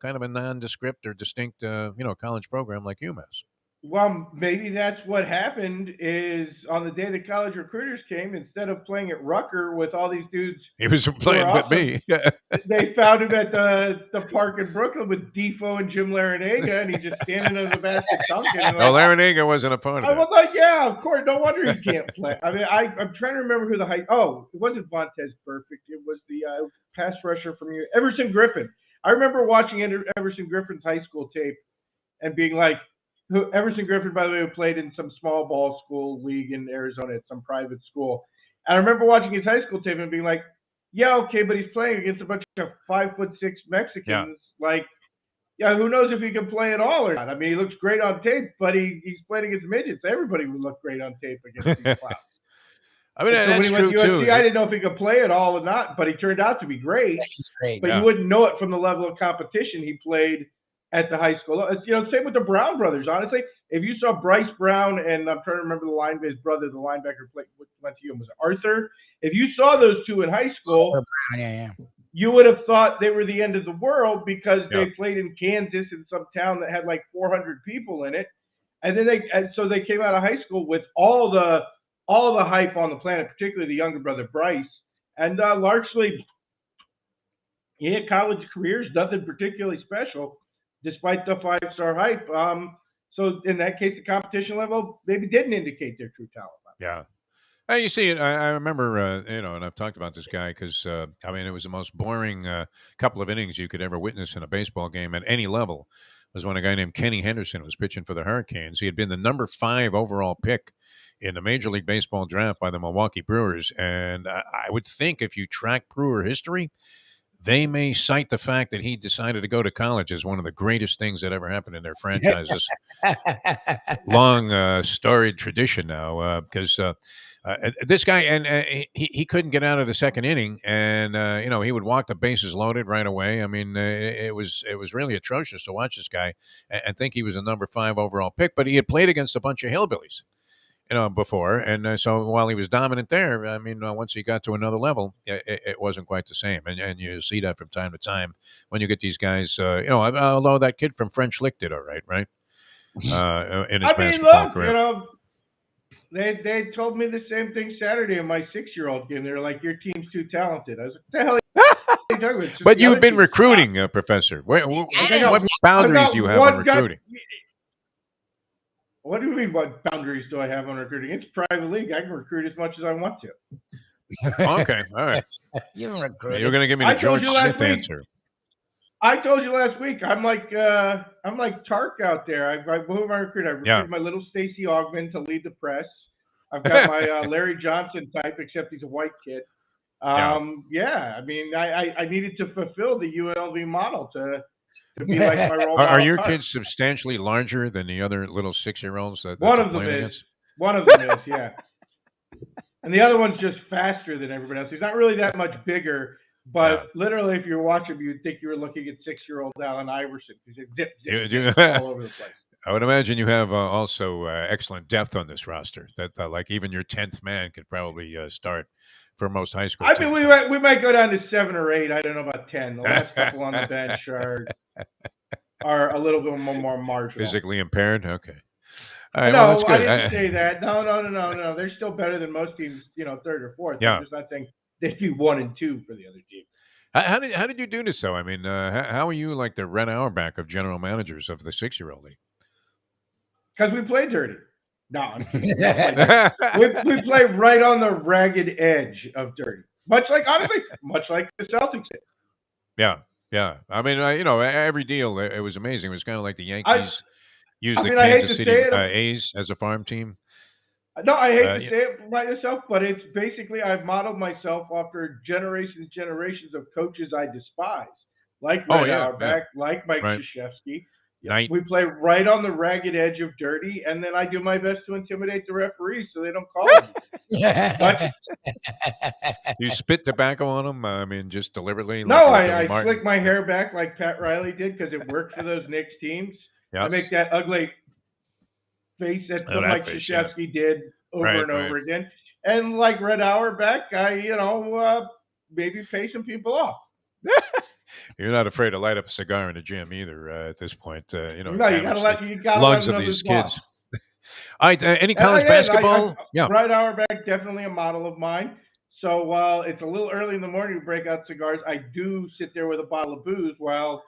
kind of a nondescript or distinct, college program like UMass. Well, maybe that's what happened is on the day the college recruiters came, instead of playing at Rucker with all these dudes. He was playing with me. They found him at the park in Brooklyn with Defo and Jim Larinaga, and he's just standing under the basket dunking. No, Larinaga wasn't a part of it. I was like, yeah, of course. No wonder he can't play. I mean, I'm trying to remember who it wasn't Vontez Perfect. It was the pass rusher from Everson Griffin. I remember watching Everson Griffin's high school tape. and being like, Everson Griffin, by the way, who played in some small ball school league in Arizona at some private school. And I remember watching his high school tape and being like, yeah, okay, but he's playing against a bunch of 5'6" Mexicans. Yeah. Like, yeah, who knows if he can play at all or not? I mean, he looks great on tape, but he's playing against midgets. Everybody would look great on tape against these clowns. I mean, so that's when he true went to USC, too. I didn't know if he could play at all or not, but he turned out to be great. He's great. But you wouldn't know it from the level of competition he played at the high school. Same with the Brown brothers. Honestly, if you saw Bryce Brown and I'm trying to remember his brother, the linebacker went to you, was it Arthur? If you saw those two in high school, Brown, you would have thought they were the end of the world because they played in Kansas in some town that had like 400 people in it, and then so they came out of high school with all the hype on the planet, particularly the younger brother Bryce, and largely he had college careers, nothing particularly special, despite the 5-star hype. So in that case, the competition level maybe didn't indicate their true talent. Yeah. You see it. I remember, and I've talked about this guy because, it was the most boring couple of innings you could ever witness in a baseball game at any level. It was when a guy named Kenny Henderson was pitching for the Hurricanes. He had been the number 5 overall pick in the Major League Baseball draft by the Milwaukee Brewers. And I would think if you track Brewer history, they may cite the fact that he decided to go to college as one of the greatest things that ever happened in their franchise's long storied tradition now. Because this guy, and he couldn't get out of the second inning, and he would walk the bases loaded right away. I mean, it was really atrocious to watch this guy and think he was a number 5 overall pick, but he had played against a bunch of hillbillies, before, and so while he was dominant there, I mean, once he got to another level, it wasn't quite the same, and you see that from time to time when you get these guys. Although that kid from French Lick did all right, in his basketball career. They told me the same thing Saturday in my 6-year-old game. They're like, your team's too talented. I was like, what the hell are you talking about? But you've been recruiting, Professor. What boundaries do you have on recruiting? What do you mean, what boundaries do I have on recruiting? It's a private league. I can recruit as much as I want to. Okay, all right. You're recruiting. You're going to give me the George Smith answer. I told you last week, I'm like Tark out there. Who am I recruiting? I recruited my little Stacey Augman to lead the press. I've got my Larry Johnson type, except he's a white kid. I mean, I needed to fulfill the UNLV model to be like my role model. Are your kids substantially larger than the other little 6-year-olds that one of them is? Against? One of them is, yeah. And the other one's just faster than everybody else. He's not really that much bigger. But literally, if you watch him, you'd think you were looking at 6-year-old Allen Iverson because it zip all over the place. I would imagine you have also excellent depth on this roster. That like even your 10th man could probably start for most high school. I mean, we might go down to 7 or 8. I don't know about 10. The last couple on the bench are a little bit more marginal. Physically impaired. Okay. All right. No, well, that's good. I didn't say that. No. They're still better than most teams. 3rd or 4th. Yeah. I'm just not saying they'd be 1 and 2 for the other team. How did you do this though? I mean, how are you like the Red Auerbach of general managers of the 6-year-old league? Because we play dirty. No, I'm kidding. we play right on the ragged edge of dirty. Much like the Celtics did. Yeah. I mean, every deal, it was amazing. It was kind of like the Yankees used the I Kansas City A's as a farm team. No, I hate to say it by myself, but it's basically I've modeled myself after generations of coaches I despise, like Red Auerbach, like Mike Krzyzewski. We play right on the ragged edge of dirty, and then I do my best to intimidate the referees so they don't call them. You spit tobacco on them? I mean, just deliberately? No, I flick my hair back like Pat Riley did because it worked for those Knicks teams. Yes. I make that ugly face that Mike Krzyzewski did over and over again. And like Red Auerbach, I, maybe pay some people off. You're not afraid to light up a cigar in the gym either at this point. No, you gotta lungs of these kids. All right, any college basketball? Red Auerbach, definitely a model of mine. So while it's a little early in the morning to break out cigars, I do sit there with a bottle of booze while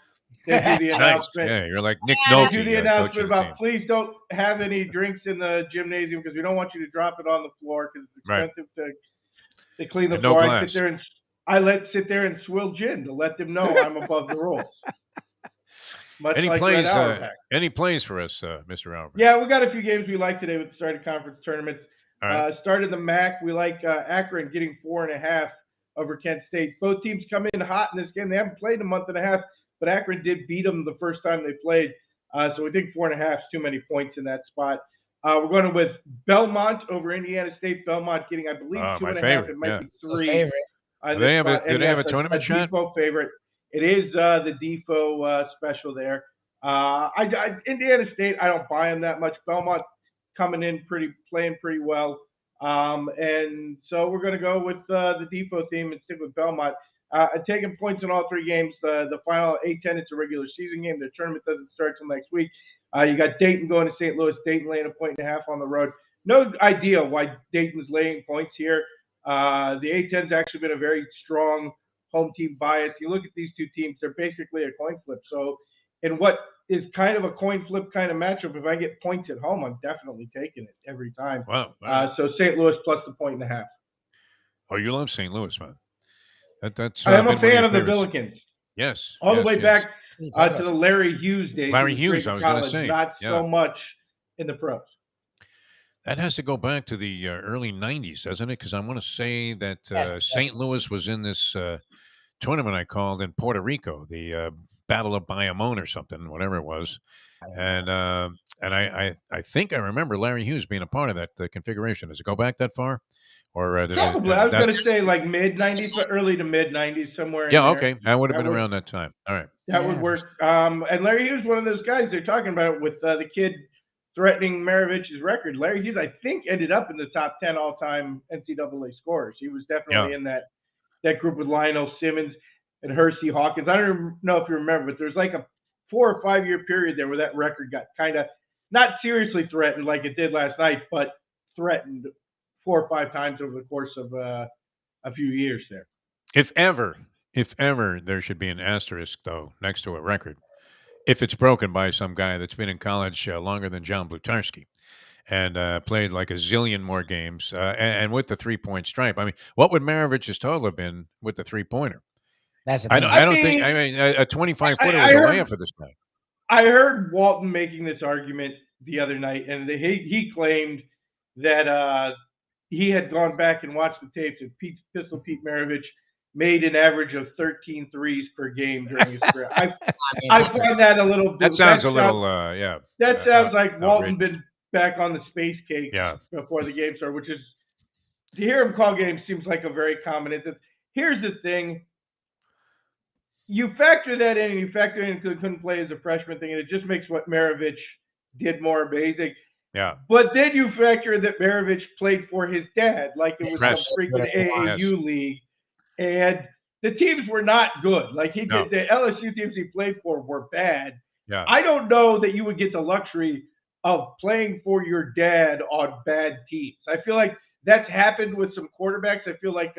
they do the announcement. Yeah, you're like Nick Nolte. They do the announcement about please don't have any drinks in the gymnasium because we don't want you to drop it on the floor because it's expensive to clean the floor. I sit there and swill gin to let them know I'm above the rules. much Any like plays? Red Auerbach. Any plays for us, Mr. Auerbach? Yeah, we got a few games we like today with the start of conference tournaments. All right. Started the MAC. We like Akron getting 4.5 over Kent State. Both teams come in hot in this game. They haven't played in a month and a half, but Akron did beat them the first time they played. So we think 4.5 is too many points in that spot. We're going with Belmont over Indiana State. Belmont getting, I believe, 2.5. It might be 3. Favorite. Do they have a tournament shot? Defo favorite. It is the Defo special there. Indiana State, I don't buy them that much. Belmont coming in playing pretty well. And so we're going to go with the Defo team and stick with Belmont. Taking points in all 3 games. The final A-10, it's a regular season game. The tournament doesn't start till next week. You got Dayton going to St. Louis. Dayton laying 1.5 on the road. No idea why Dayton's laying points here. The A-10's actually been a very strong home team bias. You look at these 2 teams, they're basically a coin flip. So in what is kind of a coin flip kind of matchup, if I get points at home, I'm definitely taking it every time. Wow. So St. Louis plus the 1.5. Oh, you love St. Louis, man. That's. I am a fan of the Billikens. Yes. All the way back to the Larry Hughes days. Larry Hughes, I was going to say. Not so much in the pros. That has to go back to the early 90s, doesn't it? Because I want to say that St. Louis was in this tournament I called in Puerto Rico, the Battle of Bayamon or something, whatever it was. And I think I remember Larry Hughes being a part of that configuration. Does it go back that far? Or probably. I was going to say like mid-90s, but early to mid-90s, somewhere. Yeah, okay. That would have been around that time. All right. That would work. And Larry Hughes, one of those guys they're talking about with the kid threatening Maravich's record. Larry Hughes, I think, ended up in the top 10 all-time NCAA scorers. He was definitely in that group with Lionel Simmons and Hersey Hawkins. I don't know if you remember, but there's like a 4 or 5 year period there where that record got kind of not seriously threatened like it did last night, but threatened 4 or 5 times over the course of a few years there. If ever there should be an asterisk, though, next to a record, if it's broken by some guy that's been in college longer than John Blutarski and played like a zillion more games and with the 3-point stripe. I mean, what would Maravich's total have been with the 3-pointer? That's the thing. I don't think. I mean, a 25-footer was a layup for this guy. I heard Walton making this argument the other night, and he claimed that he had gone back and watched the tapes, and Pistol Pete Maravich made an average of 13 threes per game during his career. I find that a little. That sounds a little. That sounds like Walton been back on the space cake before the game started, which is to hear him call games seems like a very common instance. Here's the thing. You factor that in, and you factor in because he couldn't play as a freshman thing, and it just makes what Maravich did more amazing. Yeah. But then you factor that Maravich played for his dad, like it was some freaking AAU league, and the teams were not good. Like the LSU teams he played for were bad. Yeah. I don't know that you would get the luxury of playing for your dad on bad teams. I feel like that's happened with some quarterbacks. I feel like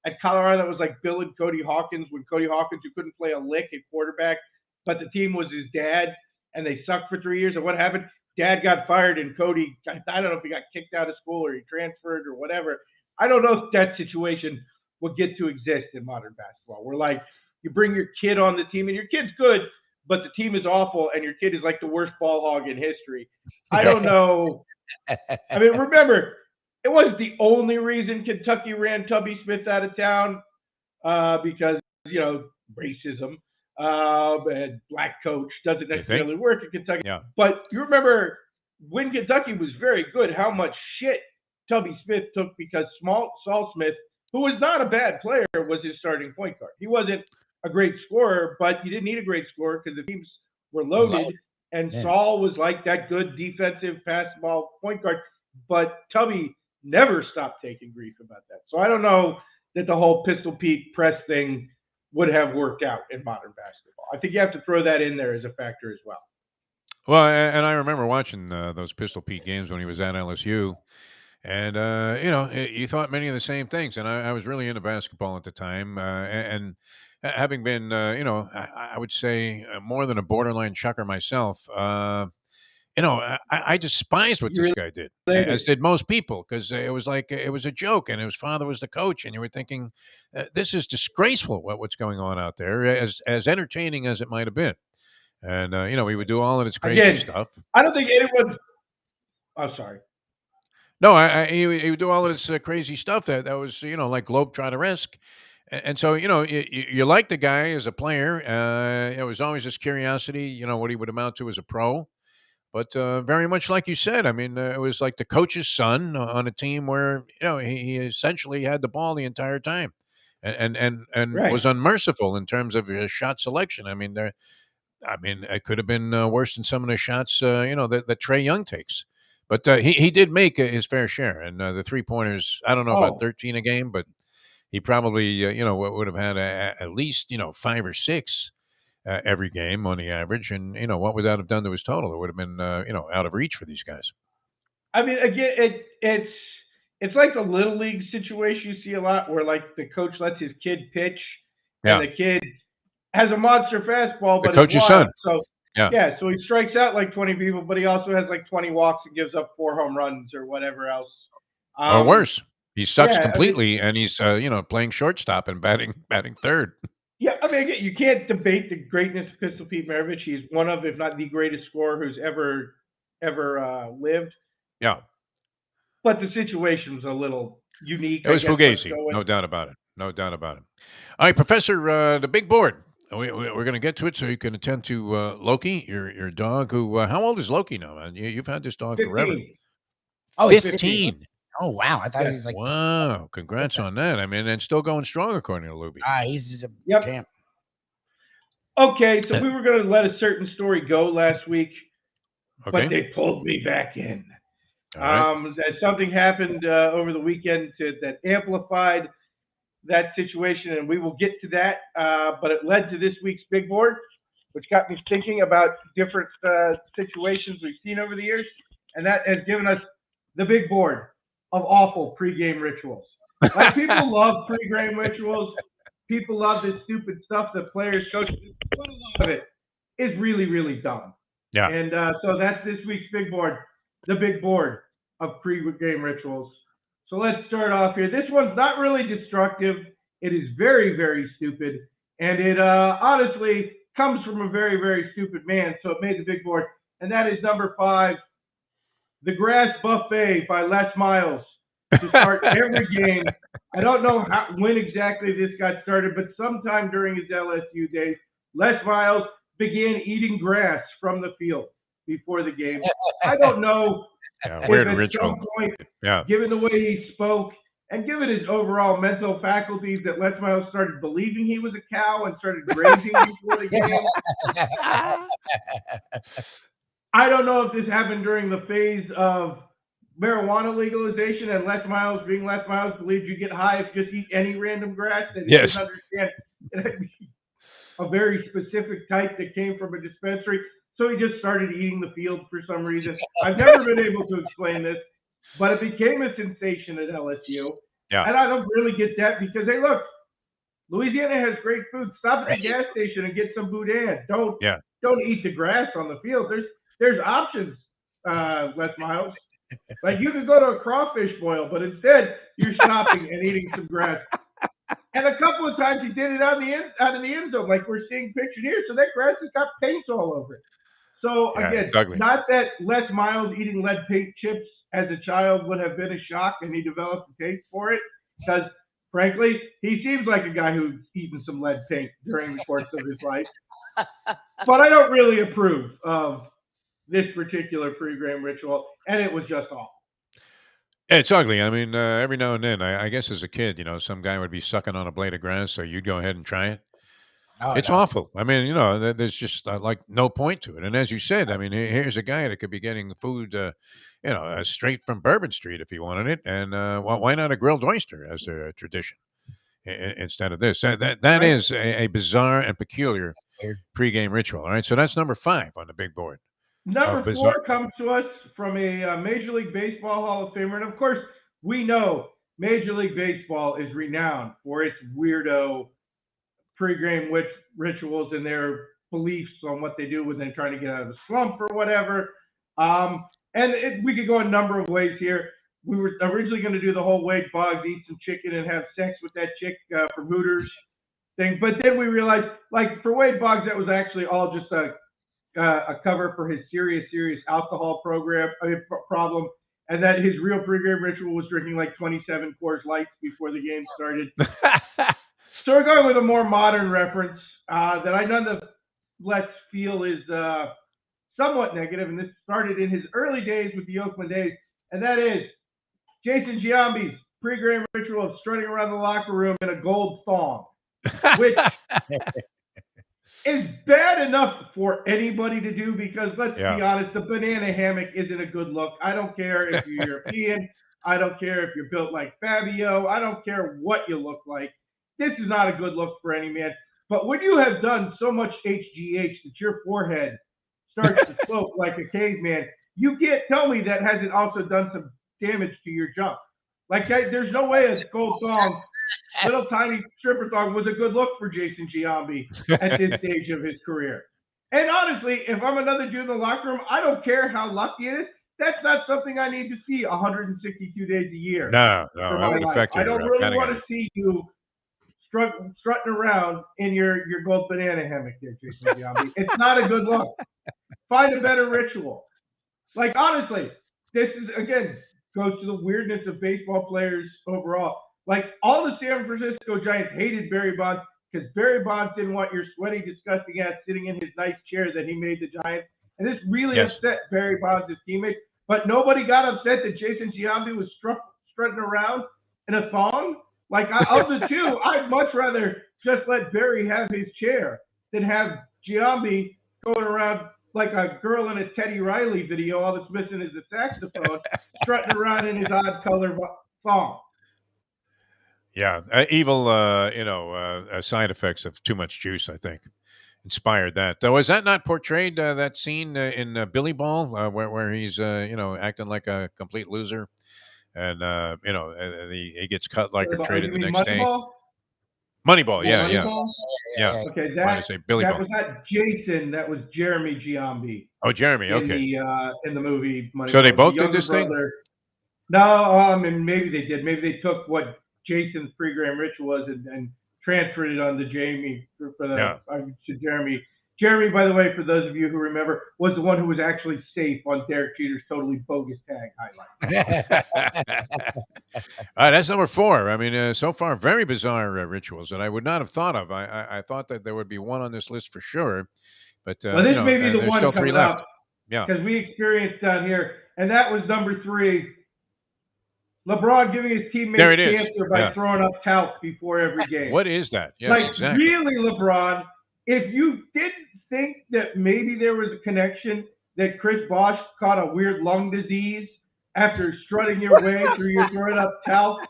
at Colorado, that was like Bill and Cody Hawkins, when Cody Hawkins, who couldn't play a lick at quarterback, but the team was his dad, and they sucked for 3 years. And what happened? Dad got fired, and Cody, I don't know if he got kicked out of school or he transferred or whatever. I don't know if that situation will get to exist in modern basketball, where like you bring your kid on the team, and your kid's good, but the team is awful, and your kid is like the worst ball hog in history. I don't know. I mean, remember, it wasn't the only reason Kentucky ran Tubby Smith out of town because, racism and black coach doesn't necessarily work in Kentucky. Yeah. But you remember when Kentucky was very good, how much shit Tubby Smith took because Saul Smith, who was not a bad player, was his starting point guard. He wasn't a great scorer, but you didn't need a great scorer because the teams were loaded, and Saul was like that good defensive pass ball point guard. But Tubby never stopped taking grief about that. So I don't know that the whole Pistol Pete press thing would have worked out in modern basketball. I think you have to throw that in there as a factor as well. Well, and I remember watching those Pistol Pete games when he was at LSU. And, you thought many of the same things. And I was really into basketball at the time. And having been, I would say more than a borderline chucker myself, I despised what this guy did, as did most people, because it was like it was a joke, and his father was the coach, and you were thinking, this is disgraceful. What's going on out there, as entertaining as it might have been. And he would do all of this crazy stuff. I don't think anyone's. Oh, sorry. No, he would do all of this crazy stuff that was, like Globetrotter-esque. And so, you like the guy as a player. It was always this curiosity, what he would amount to as a pro. But very much like you said, I mean, it was like the coach's son on a team where, he essentially had the ball the entire time and Right. was unmerciful in terms of shot selection. I mean, it could have been worse than some of the shots, that Trae Young takes. But he did make his fair share. And the three-pointers, I don't know about 13 a game, but he probably, would have had at least, 5 or 6 every game on the average. And, what would that have done to his total? It would have been, out of reach for these guys. I mean, again, it's like the little league situation you see a lot where, like, the coach lets his kid pitch and the kid has a monster fastball, but the coach's son. So so he strikes out like 20 people, but he also has like 20 walks and gives up 4 home runs or whatever else. Or worse, he sucks completely, and he's playing shortstop and batting third. Yeah, I mean, again, you can't debate the greatness of Pistol Pete Maravich. He's one of, if not the greatest scorer who's ever lived. Yeah, but the situation was a little unique. It was fugazi, no doubt about it. No doubt about it. All right, Professor, the big board. We're going to get to it so you can attend to Loki, your dog. Who? How old is Loki now, man? You've had this dog 15. Forever. Oh, 15. Oh, wow. I thought he was like. Wow. Congrats on that. I mean, and still going strong, according to Lubie. He's a champ. Okay, so we were going to let a certain story go last week, Okay. but they pulled me back in. All right. That something happened over the weekend that amplified that situation, and we will get to that. But it led to this week's big board, which got me thinking about different situations we've seen over the years, and that has given us the big board of awful pregame rituals. Like, people love pregame rituals. People love this stupid stuff that players, coaches, but a lot of it is really, really dumb. Yeah. And so that's this week's big board, the big board of pregame rituals. So let's start off here. This one's not really destructive. It is very, very stupid. And it honestly comes from a very, very stupid man. So it made the big board. And that is number 5, the Grass Buffet by Les Miles to start every game. I don't know when exactly this got started, but sometime during his LSU days, Les Miles began eating grass from the field before the game. I don't know. Weird ritual. Some point, given the way he spoke and given his overall mental faculties, that Les Miles started believing he was a cow and started grazing before the game. I don't know if this happened during the phase of marijuana legalization and Les Miles, being Les Miles, believed you get high if you just eat any random grass. And he didn't understand a very specific type that came from a dispensary. So he just started eating the field for some reason. I've never been able to explain this, but it became a sensation at LSU. Yeah. And I don't really get that because, hey, look, Louisiana has great food. Stop at the gas station and get some boudin. Don't eat the grass on the field. There's options, Les Miles. Like, you could go to a crawfish boil, but instead you're stopping and eating some grass. And a couple of times he did it out of the end zone, like we're seeing pictured here. So that grass has got paint all over it. So again, not that Les Miles eating lead paint chips as a child would have been a shock, and he developed a taste for it, because frankly, he seems like a guy who's eaten some lead paint during the course of his life. But I don't really approve of this particular pregame ritual, and it was just awful. It's ugly. I mean, every now and then, I guess as a kid, some guy would be sucking on a blade of grass, so you'd go ahead and try it. It's awful. I mean, there's just like no point to it. And as you said, I mean, here's a guy that could be getting food, straight from Bourbon Street if he wanted it. And why not a grilled oyster as a tradition instead of this? That is a bizarre and peculiar pregame ritual. All right, so that's number 5 on the big board. Number 4 comes to us from a Major League Baseball Hall of Famer. And of course, we know Major League Baseball is renowned for its weirdo pregame rituals and their beliefs on what they do when they're trying to get out of the slump or whatever. We could go a number of ways here. We were originally going to do the whole Wade Boggs eat some chicken and have sex with that chick from Hooters thing. But then we realized, like, for Wade Boggs, that was actually all just a a cover for his serious alcohol problem, and that his real pregame ritual was drinking like 27 Coors Lights before the game started. So we're going with a more modern reference that I nonetheless feel is somewhat negative, and this started in his early days with the Oakland A's, and that is Jason Giambi's pregame ritual of strutting around the locker room in a gold thong, which is bad enough for anybody to do because, let's be honest, the banana hammock isn't a good look. I don't care if you're European. I don't care if you're built like Fabio. I don't care what you look like. This is not a good look for any man. But when you have done so much HGH that your forehead starts to slope like a caveman, you can't tell me that hasn't also done some damage to your jump. Like, there's no way a gold thong, little tiny stripper thong, was a good look for Jason Giambi at this stage of his career. And honestly, if I'm another dude in the locker room, I don't care how lucky it is. That's not something I need to see 162 days a year. No, that would affect you. I don't really want to see you strutting around in your gold banana hammock there, Jason Giambi. It's not a good look. Find a better ritual. Like, honestly, this is, again, goes to the weirdness of baseball players overall. Like, all the San Francisco Giants hated Barry Bonds because Barry Bonds didn't want your sweaty, disgusting ass sitting in his nice chair that he made the Giants. And this really upset Barry Bonds' teammates. But nobody got upset that Jason Giambi was strutting around in a thong. Like, of the two, I'd much rather just let Barry have his chair than have Giambi going around like a girl in a Teddy Riley video. All that's missing is a saxophone, strutting around in his odd color thong. Yeah, evil, side effects of too much juice, I think, inspired that. Though, is that not portrayed, that scene in Billy Ball, where he's, acting like a complete loser? And, he gets cut like or traded the next day. Moneyball, yeah. Okay, Billy that Ball. was not Jason. That was Jeremy Giambi. Oh, Jeremy. Okay. In the movie Moneyball. So they both did this thing? No, and maybe they did. Maybe they took what Jason's pregame ritual was and transferred it on to Jamie to Jeremy. Jeremy, by the way, for those of you who remember, was the one who was actually safe on Derek Jeter's totally bogus tag highlight. All right, that's number 4. I mean, so far, very bizarre rituals that I would not have thought of. I thought that there would be one on this list for sure, but well, this may be the there's one still 3 left. Up, yeah, because we experienced down here, and that was number 3. LeBron giving his teammates cancer by throwing up talc before every game. What is that? Yes, like, exactly. Really, LeBron, if you didn't think that maybe there was a connection that Chris Bosh caught a weird lung disease after strutting your way through your throwing up talc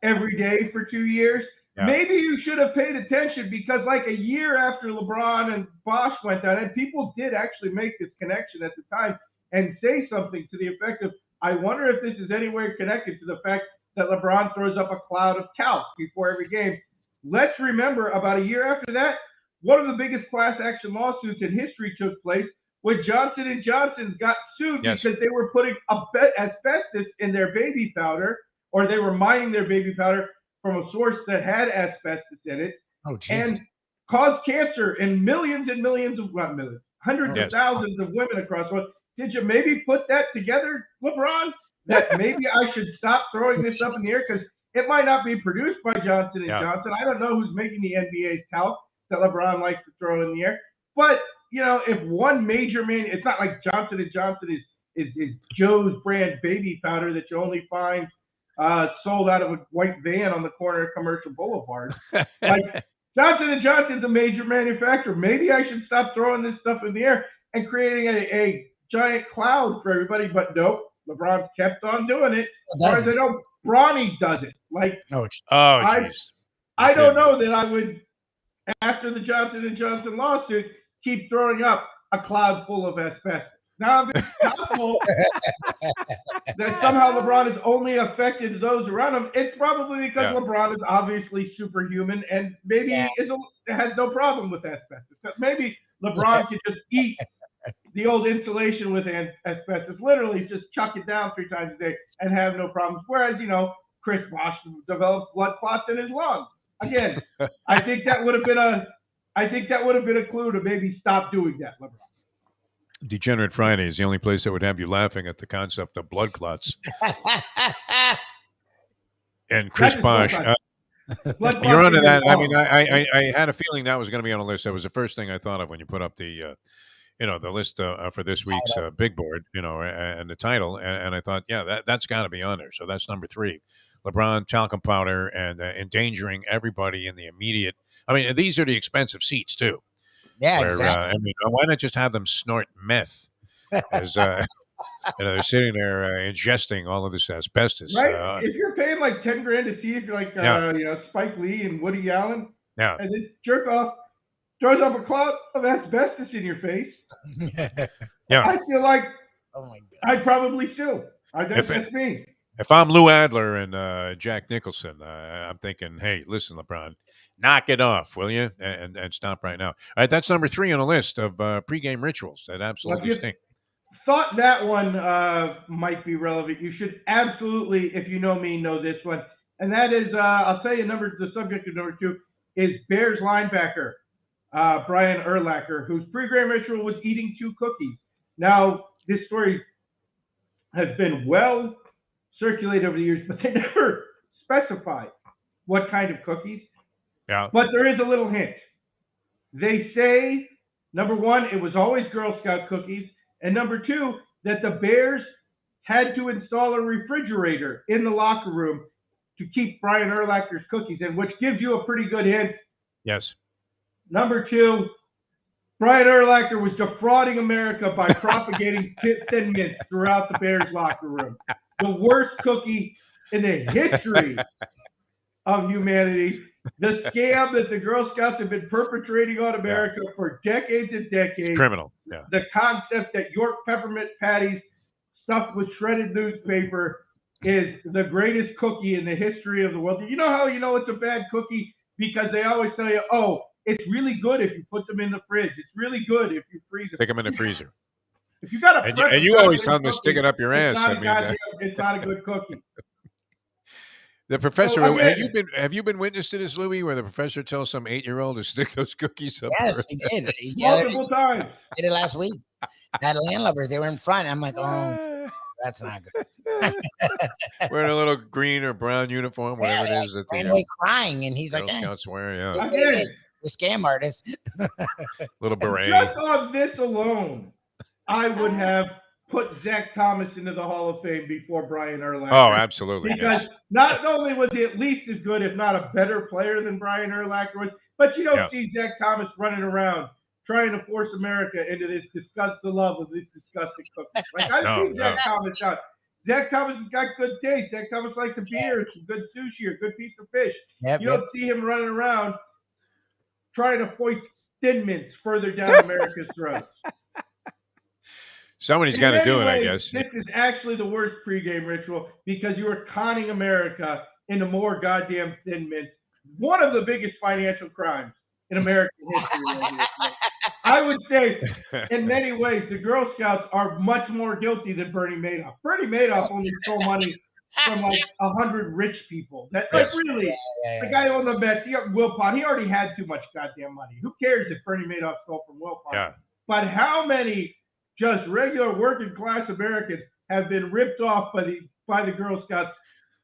every day for 2 years, maybe you should have paid attention, because like a year after LeBron and Bosh went down, and people did actually make this connection at the time and say something to the effect of, I wonder if this is anywhere connected to the fact that LeBron throws up a cloud of talc before every game. Let's remember, about a year after that, one of the biggest class action lawsuits in history took place when Johnson & Johnson got sued because they were putting asbestos in their baby powder, or they were mining their baby powder from a source that had asbestos in it, and caused cancer in millions and millions of, not millions, hundreds of thousands of women across the world. Did you maybe put that together, LeBron? That maybe I should stop throwing this up in the air, because it might not be produced by Johnson & Johnson. I don't know who's making the NBA's talc that LeBron likes to throw in the air. But, if one major man, it's not like Johnson & Johnson is Joe's brand baby powder that you only find sold out of a white van on the corner of Commercial Boulevard. Like, Johnson & Johnson's a major manufacturer. Maybe I should stop throwing this stuff in the air and creating a giant cloud for everybody. But nope, LeBron kept on doing it. As far as I know, Bronny does it. Like, I don't know that I would, after the Johnson & Johnson lawsuit, keep throwing up a cloud full of asbestos. Now, if it's possible that somehow LeBron has only affected those around him, it's probably because LeBron is obviously superhuman and maybe has no problem with asbestos. But maybe LeBron can just eat the old insulation with asbestos, literally just chuck it down 3 times a day and have no problems. Whereas, Chris Bosh developed blood clots in his lungs. Again, I think that would have been a clue to maybe stop doing that, LeBron. Degenerate Friday is the only place that would have you laughing at the concept of blood clots. And Chris Bosch. You're onto that. I mean, I had a feeling that was going to be on the list. That was the first thing I thought of when you put up the, the list for this week's big board, and the title. And I thought, yeah, that's got to be on there. So that's number 3. LeBron, talcum powder, and endangering everybody in the immediate. I mean, these are the expensive seats, too. Yeah, exactly. I mean, why not just have them snort meth as they're sitting there ingesting all of this asbestos? Right. If you're paying like $10,000 to see if you're like Spike Lee and Woody Allen, and then jerk off, throws up a cloud of asbestos in your face. I feel like I'd probably sue. That's me. If I'm Lou Adler and Jack Nicholson, I'm thinking, hey, listen, LeBron, knock it off, will you? And stop right now. All right, that's number 3 on the list of pregame rituals that absolutely stink. Thought that one might be relevant. You should absolutely, if you know me, know this one. And that is, I'll tell you, the subject of number 2 is Bears linebacker Brian Urlacher, whose pregame ritual was eating 2 cookies. Now, this story has been well circulated over the years, but they never specify what kind of cookies. Yeah. But there is a little hint. They say, number 1, it was always Girl Scout cookies. And number 2, that the Bears had to install a refrigerator in the locker room to keep Brian Urlacher's cookies in, which gives you a pretty good hint. Yes. Number 2, Brian Urlacher was defrauding America by propagating Thin Mints throughout the Bears locker room. The worst cookie in the history of humanity. The scam that the Girl Scouts have been perpetrating on America for decades and decades. It's criminal. Yeah. The concept that York peppermint patties stuffed with shredded newspaper is the greatest cookie in the history of the world. You know how you know it's a bad cookie? Because they always tell you, oh, it's really good if you put them in the fridge. It's really good if you freeze them. Stick them in the freezer. If you got and you always tell them to stick it up your ass. It's not a good cookie. The professor, have you been witness to this, Louie, where the professor tells some 8-year-old to stick those cookies up? Yes, he did. Multiple times. He did it last week. Had landlubbers. They were in front. I'm like, oh, that's not good. Wearing a little green or brown uniform, whatever it is. That crying, and he's like, Scouts wear, the scam artist. Little beret. Just on this alone, I would have put Zach Thomas into the Hall of Fame before Brian Urlacher. Oh, absolutely. Because not only was he at least as good, if not a better player than Brian Urlacher was, but you don't see Zach Thomas running around trying to force America into this the love of this disgusting cookie. Like, I've seen Zach Thomas out. Zach Thomas has got good taste. Zach Thomas likes a beer, some good sushi, or good piece of fish. You don't see him running around trying to foist Thin Mints further down America's throats. Somebody's got to do it, I guess. This is actually the worst pregame ritual because you are conning America into more goddamn Thin Mints. One of the biggest financial crimes in American history. I would say, in many ways, the Girl Scouts are much more guilty than Bernie Madoff. Bernie Madoff only stole money from like 100 rich people. The guy on the Mets, Wilpon, he already had too much goddamn money. Who cares if Bernie Madoff stole from Wilpon? Yeah. But how many just regular working class Americans have been ripped off by the Girl Scouts,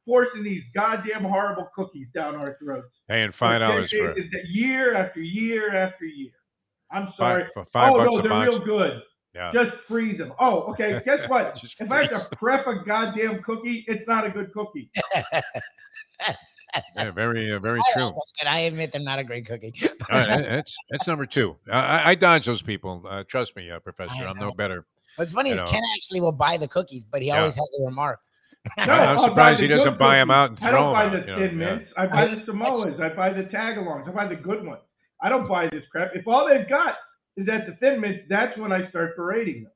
forcing these goddamn horrible cookies down our throats? Paying $5 for year after year after year. I'm sorry. For $5 they're real good. Yeah. Just freeze them. Oh, okay. Guess what? If I have to prep a goddamn cookie, it's not a good cookie. Yeah, very true. And I admit they're not a great cookie. All right, that's number 2. I dodge those people. Trust me, Professor. I'm no better. What's funny is Ken actually will buy the cookies, but he always has a remark. I'm surprised he doesn't buy them out and throw them out. I don't buy the Thin Mints. I buy the Samoas. I buy the Tagalongs. I buy the good ones. I don't buy this crap. If all they've got is that the Thin Mints, that's when I start parading them.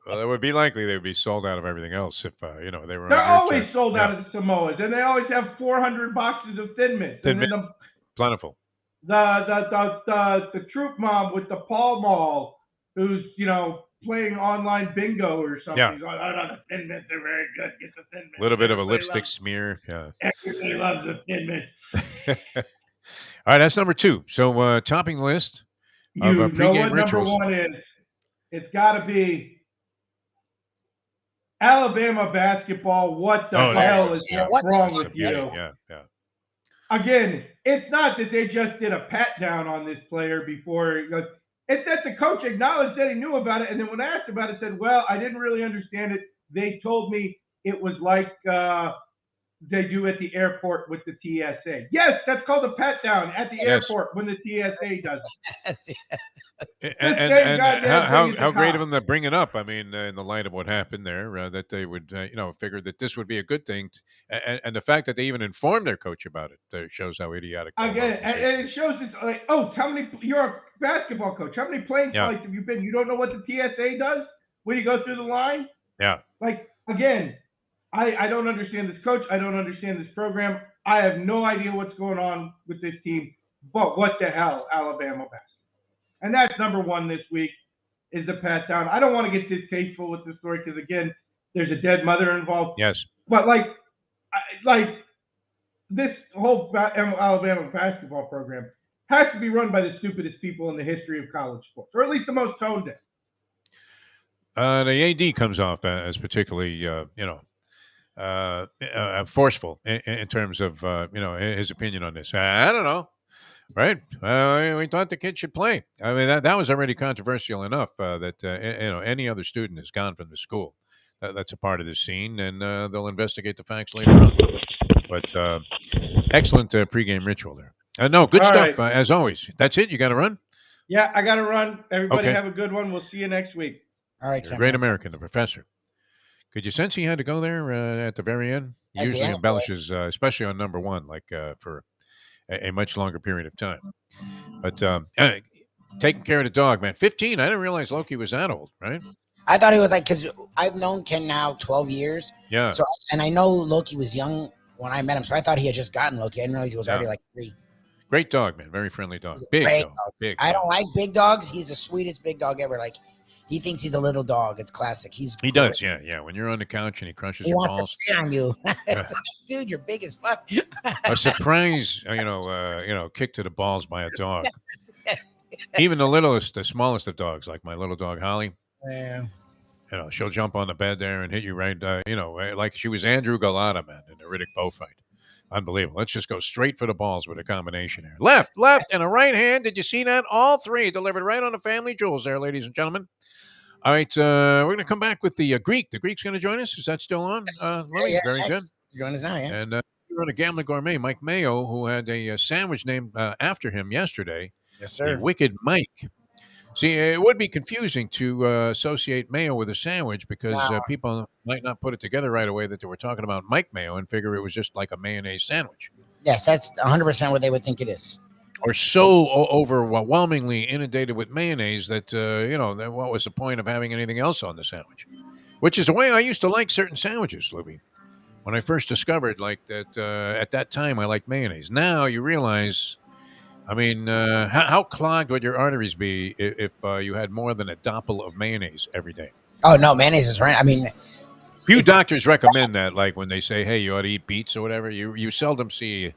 Well, it would be likely they would be sold out of everything else if they were. They're always sold out of the Samoas, and they always have 400 boxes of Thin Mints. Plentiful. The troop mom with the Pall Mall, who's playing online bingo or something. Yeah. He's like, the Thin Mints are very good. Get the Thin Mints. A little bit of a lipstick smear. Yeah. Everybody loves the Thin Mints. All right, that's number 2. So topping the list. You know pregame what rituals. number one is? It's got to be Alabama basketball. What the hell is wrong with you? Yeah. Again, it's not that they just did a pat down on this player before. It's that the coach acknowledged that he knew about it, and then when asked about it, said, "Well, I didn't really understand it. They told me it was like they do at the airport with the TSA." Yes, that's called a pat down at the airport when the TSA does it. And how great of them to bring it up. I mean, in the light of what happened there, that they would, figure that this would be a good thing. And the fact that they even informed their coach about it shows how idiotic. Again, and it shows it's like, oh, you're a basketball coach. How many plane flights have you been? You don't know what the TSA does when you go through the line? Yeah. Like, again, I don't understand this coach. I don't understand this program. I have no idea what's going on with this team. But what the hell, Alabama basketball? And that's number one this week is the pat down. I don't want to get distasteful with the story because, again, there's a dead mother involved. Yes. But, this whole Alabama basketball program has to be run by the stupidest people in the history of college sports, or at least the most tone deaf. The AD comes off as particularly, forceful in terms of, his opinion on this. I don't know. Right. We thought the kid should play. I mean, that was already controversial enough that, any other student has gone from the school. That's a part of the scene, and they'll investigate the facts later on. But excellent pregame ritual there. No, good stuff, right. As always. That's it? You got to run? Yeah, I got to run. Everybody have a good one. We'll see you next week. All right. Great American, the professor. Could you sense he had to go there at the very end? He usually embellishes, especially on number one, for a much longer period of time. But taking care of the dog, man. 15. I didn't realize Loki was that old, right? I thought he was because I've known Ken now 12 years. Yeah. So, and I know Loki was young when I met him. So I thought he had just gotten Loki. I didn't realize he was already 3. Great dog, man. Very friendly dog. Big dog. Big I don't like big dogs. He's the sweetest big dog ever. He thinks he's a little dog. It's classic. He does, yeah. When you're on the couch and he crunches your balls. He wants to sit on you. It's dude, you're big as fuck. A surprise, kick to the balls by a dog. Even the smallest of dogs, like my little dog Holly. Yeah. She'll jump on the bed there and hit you right, like she was Andrew Galata, man, in the Riddick Bowe fight. Unbelievable. Let's just go straight for the balls with a combination here. Left, and a right hand. Did you see that? All three delivered right on the family jewels there, ladies and gentlemen. All right, we're going to come back with the Greek. The Greek's going to join us. Is that still on? Yeah, very good. Join us now, yeah. And we're on a Gambling Gourmet, Mike Mayo, who had a sandwich named after him yesterday. Yes, sir. The Wicked Mike. See, it would be confusing to associate mayo with a sandwich because people might not put it together right away that they were talking about Mike Mayo and figure it was just like a mayonnaise sandwich. Yes, that's 100% what they would think it is. Or so overwhelmingly inundated with mayonnaise that, what was the point of having anything else on the sandwich? Which is the way I used to like certain sandwiches, Lubie. When I first discovered that at that time I liked mayonnaise. Now you realize... I mean, how clogged would your arteries be if you had more than a doppel of mayonnaise every day? Oh, no, mayonnaise is right. I mean, few doctors recommend that, like when they say, hey, you ought to eat beets or whatever. You seldom see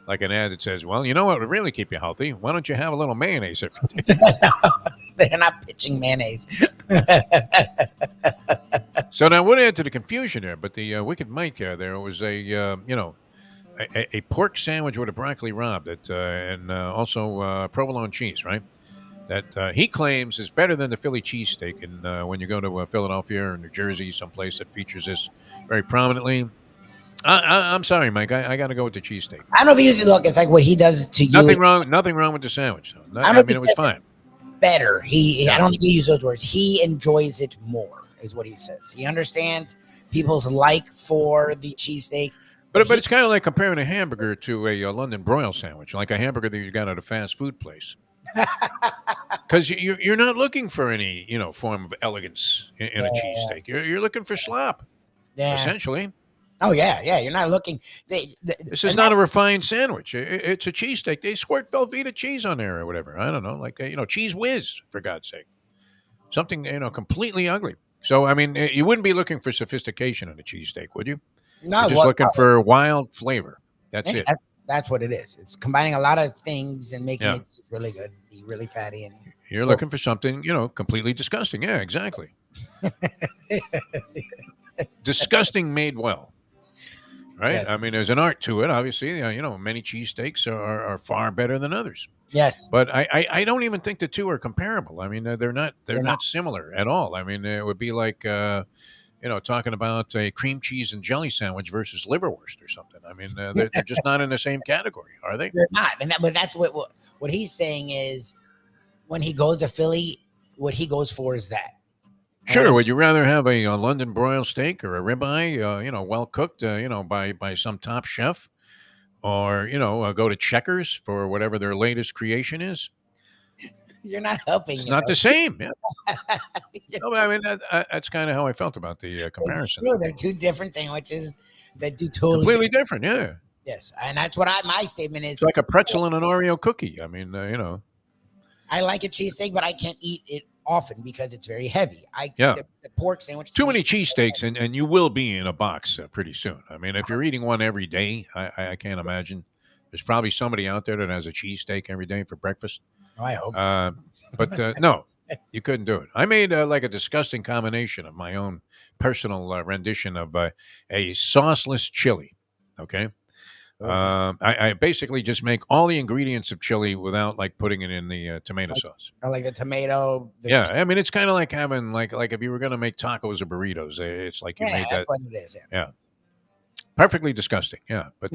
like an ad that says, well, you know what would really keep you healthy? Why don't you have a little mayonnaise every day? They're not pitching mayonnaise. So now we'll add to the confusion there, but the Wicked Mike there was a pork sandwich with a broccoli rabe and also provolone cheese, right? That he claims is better than the Philly cheesesteak. And when you go to Philadelphia or New Jersey, someplace that features this very prominently, I'm sorry, Mike. I got to go with the cheesesteak. I don't know if he usually it's like what he does to you. Nothing wrong with the sandwich. I don't know if it was fine. Better. I don't think he used those words. He enjoys it more, is what he says. He understands people's like for the cheesesteak. But it's kind of like comparing a hamburger to a London broil sandwich, like a hamburger that you got at a fast food place. Because you're not looking for any form of elegance in a cheesesteak. You're looking for slop, essentially. Oh yeah. You're not looking. This is not a refined sandwich. It's a cheesesteak. They squirt Velveeta cheese on there or whatever. I don't know, like Cheese Whiz, for God's sake. Something completely ugly. So I mean, you wouldn't be looking for sophistication in a cheesesteak, would you? No, you're just looking for wild flavor. That's it. That's what it is. It's combining a lot of things and making it really good, be really fatty. And You're looking for something, completely disgusting. Yeah, exactly. Disgusting made well. Right? Yes. I mean, there's an art to it, obviously. Many cheesesteaks are far better than others. Yes. But I don't even think the two are comparable. I mean, they're not They're not. similar at all. I mean, it would be like talking about a cream cheese and jelly sandwich versus liverwurst or something. I mean, they're just not in the same category, are they? They're not. But that's what he's saying is when he goes to Philly, what he goes for is that. Sure. Would you rather have a London broil steak or a ribeye, well cooked, by some top chef, or go to Checkers for whatever their latest creation is? You're not helping. It's not the same. Yeah. No, I mean, that's kind of how I felt about the comparison. It's true. They're two different sandwiches that do totally completely different. Yeah. Yes, and that's what my statement is. It's like a pretzel and an Oreo cookie. I mean, I like a cheesesteak, but I can't eat it often because it's very heavy. The pork sandwich. Too many cheesesteaks, and you will be in a box pretty soon. I mean, if you're eating one every day, I can't imagine. There's probably somebody out there that has a cheesesteak every day for breakfast. Oh, I hope. But no, you couldn't do it. I made like a disgusting combination of my own personal rendition of a sauceless chili. Okay. I basically just make all the ingredients of chili without like putting it in the tomato sauce. I like the tomato. Yeah, I mean it's kind of like having like if you were going to make tacos or burritos, it's like you made that. That's what it is. Yeah, perfectly disgusting. Yeah, but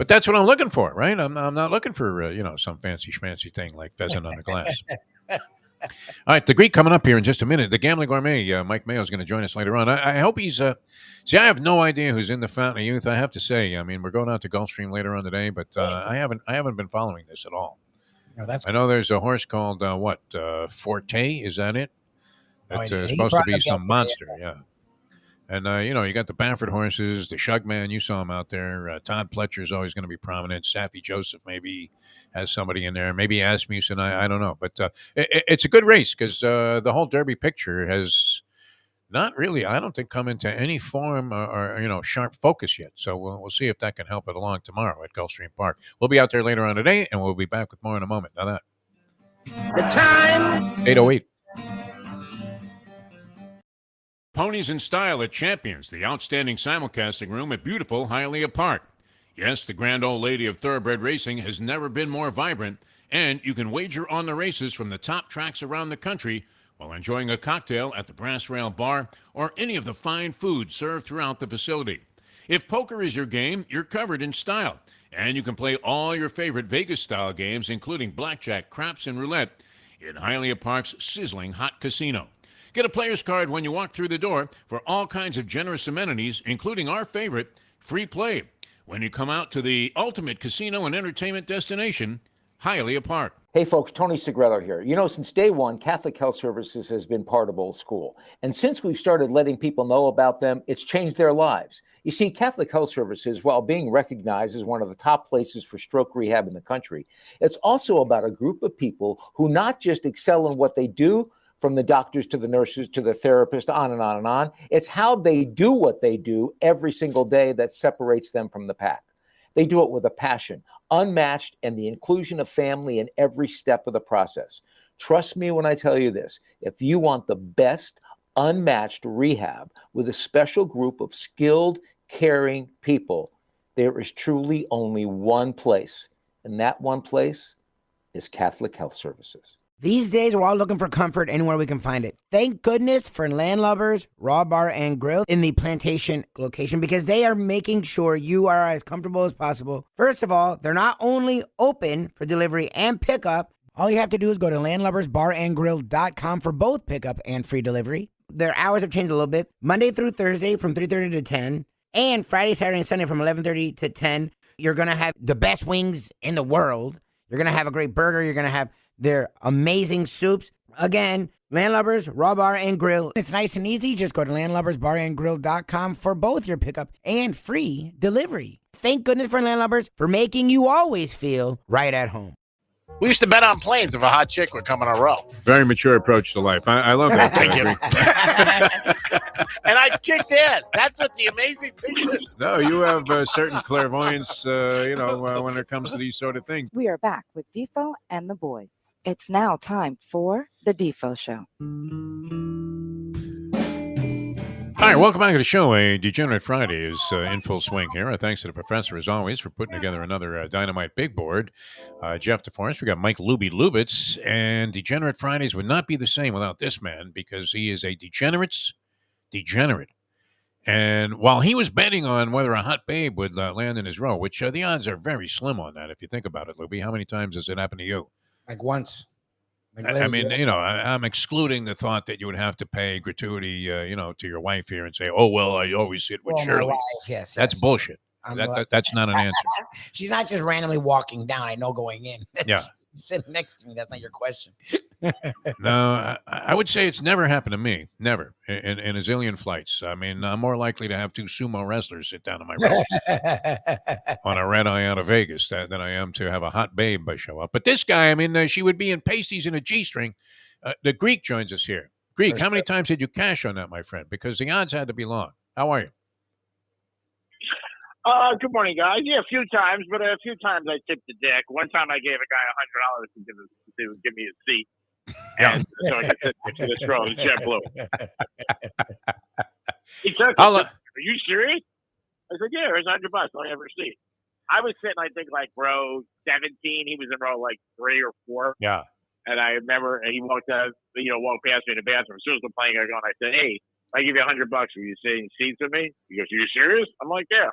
that's what I'm looking for, right? I'm not looking for some fancy schmancy thing like pheasant on the glass. All right, the Greek coming up here in just a minute. The Gambling Gourmet, Mike Mayo is going to join us later on. I hope he's. See, I have no idea who's in the Fountain of Youth. I have to say, I mean, we're going out to Gulfstream later on today, but I haven't been following this at all. No, that's. I know there's a horse called Forte. Is that it? That's supposed to be some monster. Yeah. And, you got the Baffert horses, the Shugman, you saw him out there. Todd Pletcher is always going to be prominent. Saffy Joseph maybe has somebody in there. Maybe Asmussen, I don't know. But it's a good race because the whole Derby picture has not really, I don't think, come into any form or sharp focus yet. So we'll see if that can help it along tomorrow at Gulfstream Park. We'll be out there later on today, and we'll be back with more in a moment. Now that. The time. 8:08. Ponies in Style at Champions, the outstanding simulcasting room at beautiful Hialeah Park. Yes, the grand old lady of thoroughbred racing has never been more vibrant, and you can wager on the races from the top tracks around the country while enjoying a cocktail at the Brass Rail Bar or any of the fine food served throughout the facility. If poker is your game, you're covered in style, and you can play all your favorite Vegas-style games, including blackjack, craps, and roulette, in Hialeah Park's sizzling hot casino. Get a player's card when you walk through the door for all kinds of generous amenities, including our favorite, free play, when you come out to the ultimate casino and entertainment destination, Hialeah Park. Hey folks, Tony Segreto here. Since day one, Catholic Health Services has been part of Old School. And since we've started letting people know about them, it's changed their lives. You see, Catholic Health Services, while being recognized as one of the top places for stroke rehab in the country, it's also about a group of people who not just excel in what they do, from the doctors to the nurses to the therapist, on and on and on. It's how they do what they do every single day that separates them from the pack. They do it with a passion, unmatched, and the inclusion of family in every step of the process. Trust me when I tell you this. If you want the best, unmatched rehab with a special group of skilled, caring people, there is truly only one place, and that one place is Catholic Health Services. These days, we're all looking for comfort anywhere we can find it. Thank goodness for Landlubbers Raw Bar and Grill in the Plantation location because they are making sure you are as comfortable as possible. First of all, they're not only open for delivery and pickup. All you have to do is go to landlubbersbarandgrill.com for both pickup and free delivery. Their hours have changed a little bit. Monday through Thursday from 3:30 to 10, and Friday, Saturday, and Sunday from 11:30 to 10. You're going to have the best wings in the world. You're going to have a great burger. You're going to have their amazing soups. Again, Landlubbers, Raw Bar, and Grill. It's nice and easy. Just go to landlubbersbarandgrill.com for both your pickup and free delivery. Thank goodness for Landlubbers for making you always feel right at home. We used to bet on planes if a hot chick would come in a row. Very mature approach to life. I love that. Thank you. And I've kicked ass. That's what the amazing thing is. No, you have certain clairvoyance, when it comes to these sort of things. We are back with Defo and the boys. It's now time for the Defo Show. All right, welcome back to the show. A Degenerate Friday is in full swing here. Thanks to the professor, as always, for putting together another dynamite big board. Jeff DeForest, we got Mike Lubie Lubitz, and Degenerate Fridays would not be the same without this man because he is a degenerate. And while he was betting on whether a hot babe would land in his row, which the odds are very slim on that if you think about it, Lubie, how many times has it happened to you? Like once. I mean, I'm excluding the thought that you would have to pay gratuity, to your wife here and say, "Oh, well, I always sit with Shirley." My wife, yes, that's bullshit. That's not an answer. She's not just randomly walking down. I know going in. Yeah, she's sitting next to me. That's not your question. No, I would say it's never happened to me. Never in a zillion flights. I mean, I'm more likely to have two sumo wrestlers sit down in my row on a red eye out of Vegas than I am to have a hot babe show up. But this guy, I mean, she would be in pasties and a G-string. The Greek joins us here. Greek, how many times did you cash on that, my friend? Because the odds had to be long. How are you? Good morning, guys. Yeah, a few times, but a few times I tipped the deck. One time I gave a guy $100 to give me a seat. And so I could sit to this row in JetBlue. He took it. Are you serious? I said, yeah, it's $100. I'll have a seat. I was sitting, I think, like row 17. He was in row like 3 or 4. Yeah. And I remember he walked past me in the bathroom. As soon as we're playing, I go and I said, hey, I give you $100. Will you sit in seats with me? He goes, are you serious? I'm like, yeah.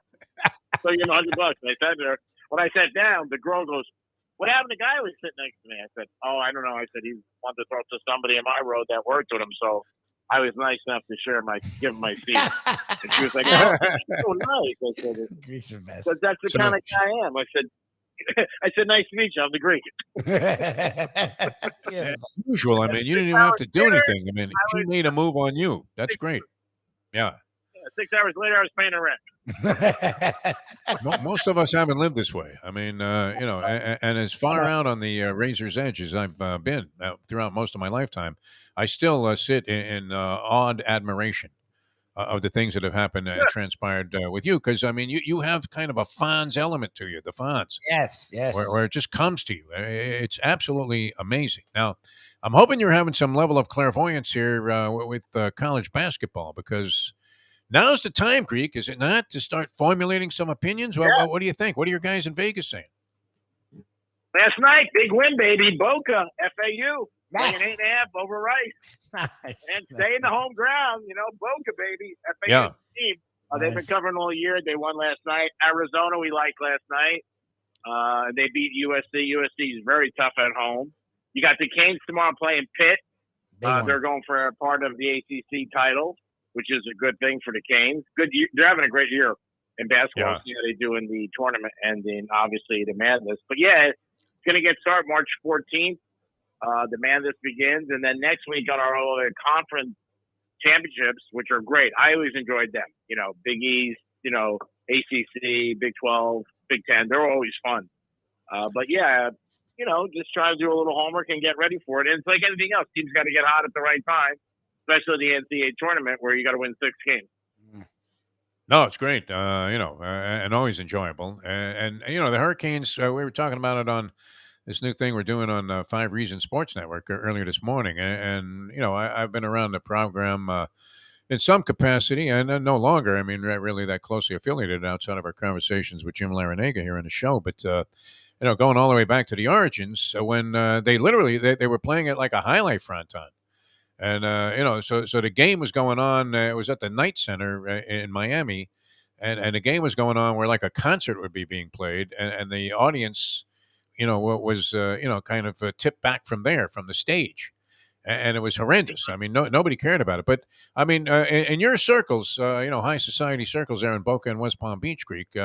So you give him $100. And I sat there. When I sat down, the girl goes, what happened to the guy who was sitting next to me? I said, oh, I don't know. I said, he wanted to throw it to somebody in my row that worked with him. So I was nice enough to give him my seat. And she was like, oh, that's so nice. I said, that's the kind of guy I am. I said, nice to meet you. I'm the Greek. Usual. I mean, you didn't even have to do anything. I mean, she made a move on you. That's great. Yeah. 6 hours later, I was paying the rent. Most of us haven't lived this way. I mean, and as far out on the razor's edge as I've been throughout most of my lifetime, I still sit in awed admiration of the things that have happened and transpired with you. Because, I mean, you have kind of a Fonz element to you, the Fonz. Yes. Where it just comes to you. It's absolutely amazing. Now, I'm hoping you're having some level of clairvoyance here with college basketball because now's the time, Greek, is it not, to start formulating some opinions? What do you think? What are your guys in Vegas saying? Last night, big win, baby. Boca, FAU, laying 8.5 over Rice. And stay in the home ground, Boca, baby. FAU team. They've been covering all year. They won last night. Arizona, we liked last night. They beat USC. USC is very tough at home. You got the Canes tomorrow playing Pitt. They're going for a part of the ACC title, which is a good thing for the Canes. Good year. They're having a great year in basketball. Yeah. See how they do in the tournament and then obviously the Madness. But yeah, it's going to get started March 14th. The Madness begins, and then next week got our other conference championships, which are great. I always enjoyed them. Big East, ACC, Big 12, Big 10. They're always fun. But yeah, just try to do a little homework and get ready for it. And it's like anything else. Teams got to get hot at the right time, especially the NCAA tournament where you got to win 6 games. No, it's great, and always enjoyable. And the Hurricanes, we were talking about it on this new thing we're doing on 5 Reasons Sports Network earlier this morning. And I've been around the program in some capacity, and no longer, I mean, really that closely affiliated outside of our conversations with Jim Larinaga here on the show. But, going all the way back to the origins, when they were playing it like a highlight fronton. And, so the game was going on. It was at the Knight Center in Miami. And the game was going on where like a concert would be being played. And the audience, was, kind of tipped back from the stage. And it was horrendous. I mean, nobody cared about it. But, I mean, in your circles, high society circles there in Boca and West Palm Beach, Creek,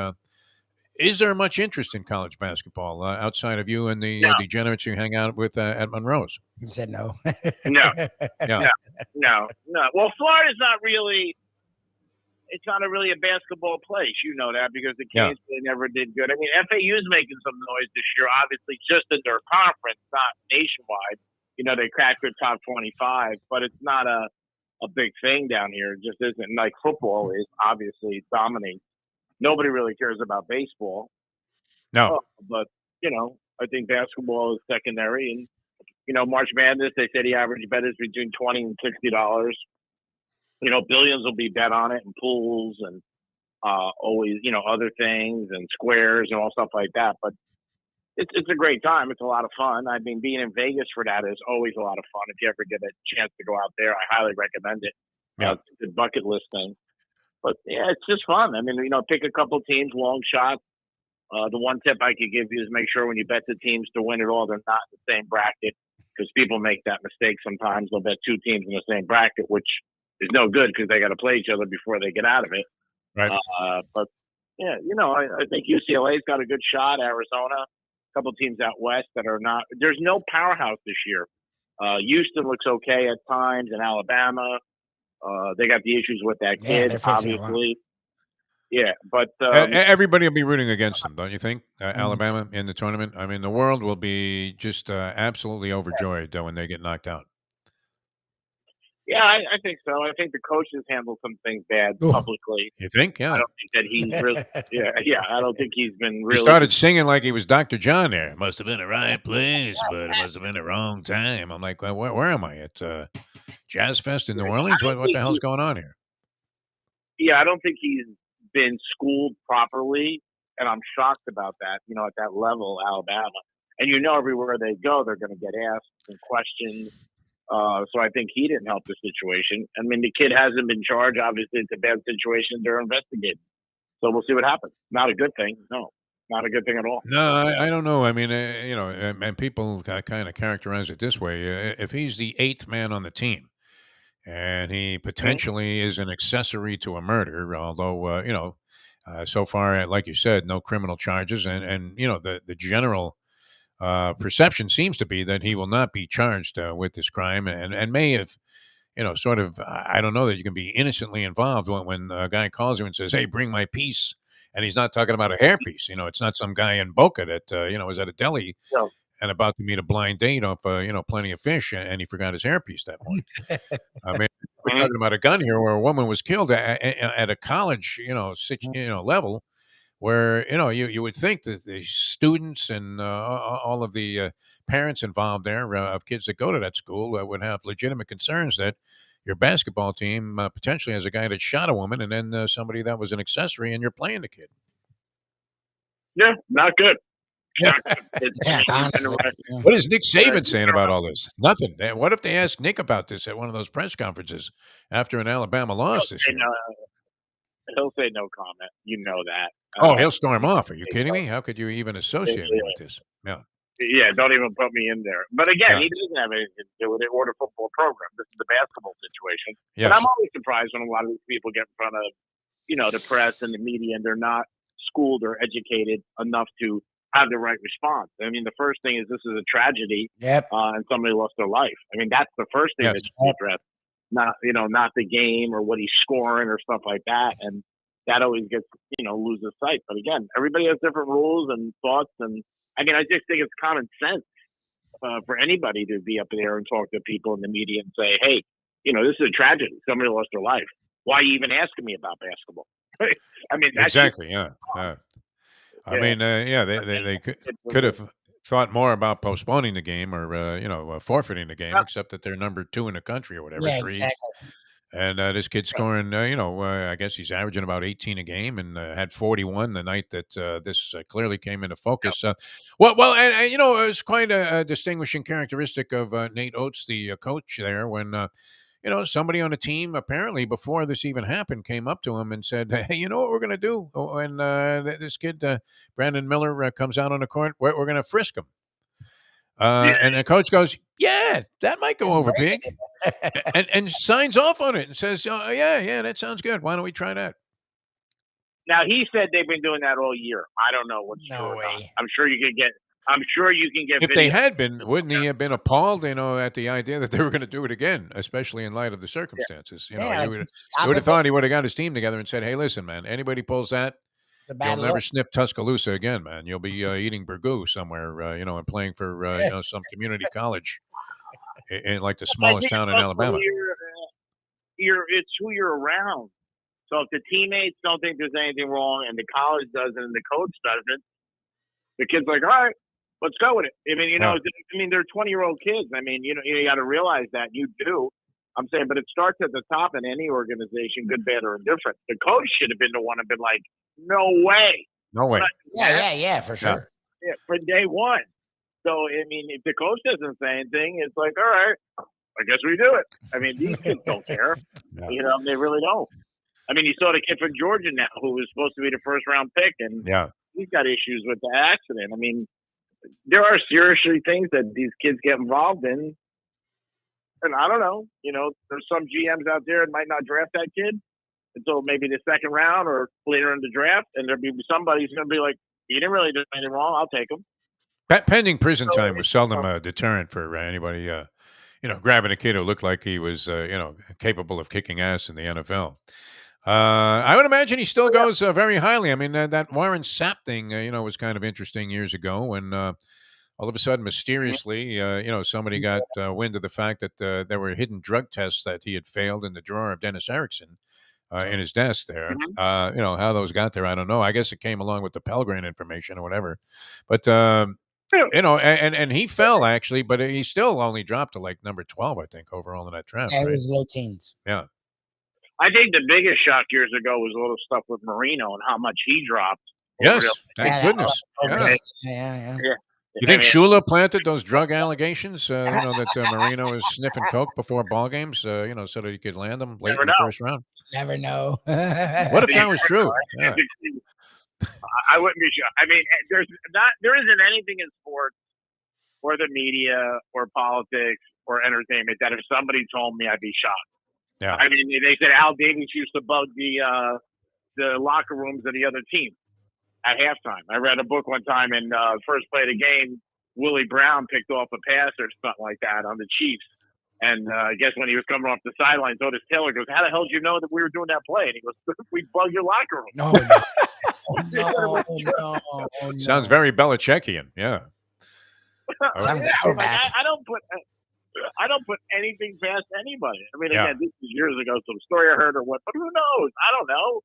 is there much interest in college basketball outside of you and the degenerates you hang out with at Monroe's? He said no. No. Yeah. No. Well, Florida's not really. It's not really a basketball place, that, because the Canes they never did good. I mean, FAU's making some noise this year, obviously, just in their conference, not nationwide. They cracked their top 25, but it's not a big thing down here. It just isn't. Like football is obviously dominates. Nobody really cares about baseball. No. But, I think basketball is secondary, and March Madness, they said the average bet is between $20 and $60. Billions will be bet on it, and pools and always, other things and squares and all stuff like that. But it's a great time. It's a lot of fun. I mean, being in Vegas for that is always a lot of fun. If you ever get a chance to go out there, I highly recommend it. Yeah. It's a bucket list thing. But yeah, it's just fun. I mean, pick a couple teams, long shots. The one tip I could give you is make sure when you bet the teams to win it all, they're not in the same bracket, because people make that mistake sometimes. They'll bet two teams in the same bracket, which is no good because they got to play each other before they get out of it. Right. But yeah, I think UCLA's got a good shot. Arizona, a couple teams out west that are not. There's no powerhouse this year. Houston looks okay at times, and Alabama. They got the issues with that kid, obviously. Yeah, but everybody will be rooting against them, don't you think? Alabama in the tournament. I mean, the world will be just absolutely overjoyed when they get knocked out. Yeah, I think so. I think the coaches handled some things bad publicly. You think? Yeah. I don't think that he's really. Yeah. I don't think he's been really. He started singing like he was Dr. John there. It must have been the right place, but it must have been the wrong time. I'm like, well, where am I? At Jazz Fest in New Orleans? What the hell's going on here? Yeah, I don't think he's been schooled properly, and I'm shocked about that. At that level, Alabama, and everywhere they go, they're going to get asked and questioned. So I think he didn't help the situation. I mean, the kid hasn't been charged. Obviously, it's a bad situation. They're investigating. So we'll see what happens. Not a good thing. No, not a good thing at all. No, I don't know. I mean, and people kind of characterize it this way. If he's the eighth man on the team and he potentially is an accessory to a murder, although, so far, like you said, no criminal charges. And the general perception seems to be that he will not be charged with this crime and may have, sort of, I don't know that you can be innocently involved when a guy calls you and says, hey, bring my piece. And he's not talking about a hairpiece. It's not some guy in Boca that, was at a deli and about to meet a blind date off, Plenty of Fish, and he forgot his hairpiece that morning. I mean, we're talking about a gun here where a woman was killed at a college, level, where you would think that the students and all of the parents involved there of kids that go to that school would have legitimate concerns that your basketball team potentially has a guy that shot a woman and then somebody that was an accessory, and you're playing the kid. Yeah, not good. Yeah. What is Nick Saban saying about all this? Nothing. What if they ask Nick about this at one of those press conferences after an Alabama loss this year? He'll say no comment. You know that. He'll storm off. Are you kidding me? How could you even associate me with this? Yeah. Yeah, don't even put me in there. But again, he doesn't have anything to do with it or the football program. This is a basketball situation. Yes. But I'm always surprised when a lot of these people get in front of, the press and the media, and they're not schooled or educated enough to have the right response. I mean, the first thing is this is a tragedy, and somebody lost their life. I mean, that's the first thing that should be addressed. Not the game or what he's scoring or stuff like that. And that always gets, loses sight. But again, everybody has different rules and thoughts. And I mean, I just think it's common sense for anybody to be up there and talk to people in the media and say, hey, this is a tragedy. Somebody lost their life. Why are you even asking me about basketball? I mean, that's exactly. I mean, they could have thought more about postponing the game or, forfeiting the game, except that they're number 2 in the country or whatever. 3. Exactly. And this kid's scoring, I guess he's averaging about 18 a game and had 41 the night that this clearly came into focus. And it was quite a distinguishing characteristic of Nate Oates, the coach there, when, somebody on the team, apparently before this even happened, came up to him and said, hey, you know what we're going to do when this kid, Brandon Miller, comes out on the court? We're going to frisk him. And the coach goes, yeah, that might go over big, and signs off on it and says, oh, yeah, that sounds good. Why don't we try that? Now, he said they've been doing that all year. I don't know what's no way. On. I'm sure you can get. If they had been, wouldn't he have been appalled, at the idea that they were going to do it again, especially in light of the circumstances? He would have thought he would have got his team together and said, hey, listen, man, anybody pulls that, you'll never sniff Tuscaloosa again, man. You'll be eating burgoo somewhere, and playing for, some community college in like the smallest town in Alabama. It's who you're around. So if the teammates don't think there's anything wrong and the college doesn't and the coach doesn't, the kid's like, all right, let's go with it. I mean, they're 20-year-old kids. I mean, you got to realize that. You do. I'm saying, but it starts at the top in any organization, good, bad, or indifferent. The coach should have been the one to be like, no way. No way. Yeah, for sure. Yeah, for day one. So, I mean, if the coach doesn't say anything, it's like, all right, I guess we do it. I mean, these kids don't care. They really don't. I mean, you saw the kid from Georgia now who was supposed to be the first-round pick, and he's got issues with the accident. I mean, there are seriously things that these kids get involved in. And I don't know, there's some GMs out there that might not draft that kid until maybe the second round or later in the draft. And there'll be somebody who's going to be like, he didn't really do anything wrong. I'll take him. Pending prison time was seldom a deterrent for anybody, grabbing a kid who looked like he was, capable of kicking ass in the NFL. I would imagine he still goes very highly. I mean, that Warren Sapp thing, was kind of interesting years ago when all of a sudden, mysteriously, somebody got wind of the fact that there were hidden drug tests that he had failed in the drawer of Dennis Erickson in his desk there. How those got there, I don't know. I guess it came along with the Pelgrin information or whatever. But, and he fell, actually, but he still only dropped to like number 12, I think, overall in that draft. Yeah, it was low teens. Yeah. I think the biggest shock years ago was all the stuff with Marino and how much he dropped. Yes, thank goodness. Yeah. You think Shula planted those drug allegations? That Marino was sniffing coke before ball games, so that he could land them late in the first round. Never know. What if that was true? Yeah. I wouldn't be sure. I mean, there isn't anything in sports or the media or politics or entertainment that if somebody told me, I'd be shocked. Yeah. I mean, they said Al Davies used to bug the locker rooms of the other team at halftime. I read a book one time, and first play of the game, Willie Brown picked off a pass or something like that on the Chiefs. And I guess when he was coming off the sideline, Otis Taylor goes, "How the hell did you know that we were doing that play?" And he goes, "We bugged your locker room." No. Sounds very Belichickian. Yeah. I don't put anything past anybody. I mean, again, this is years ago, some story I heard or what, but who knows? I don't know.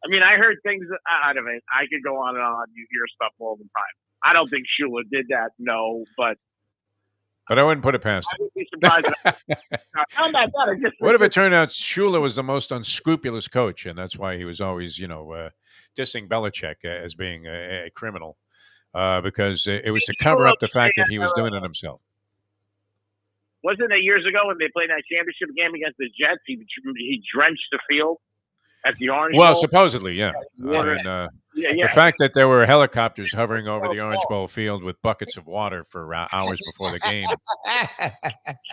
I mean, I heard things out of it. I could go on and on. You hear stuff all the time. I don't think Shula did that, no, but I wouldn't put it past him. I would be surprised. What if it turned out Shula was the most unscrupulous coach, and that's why he was always, dissing Belichick as being a criminal, because it was to cover up the fact that he was doing it himself. Wasn't it years ago when they played that championship game against the Jets? He drenched the field at the Orange Bowl? Well, supposedly, yeah. The fact that there were helicopters hovering over the Orange Bowl field with buckets of water for hours before the game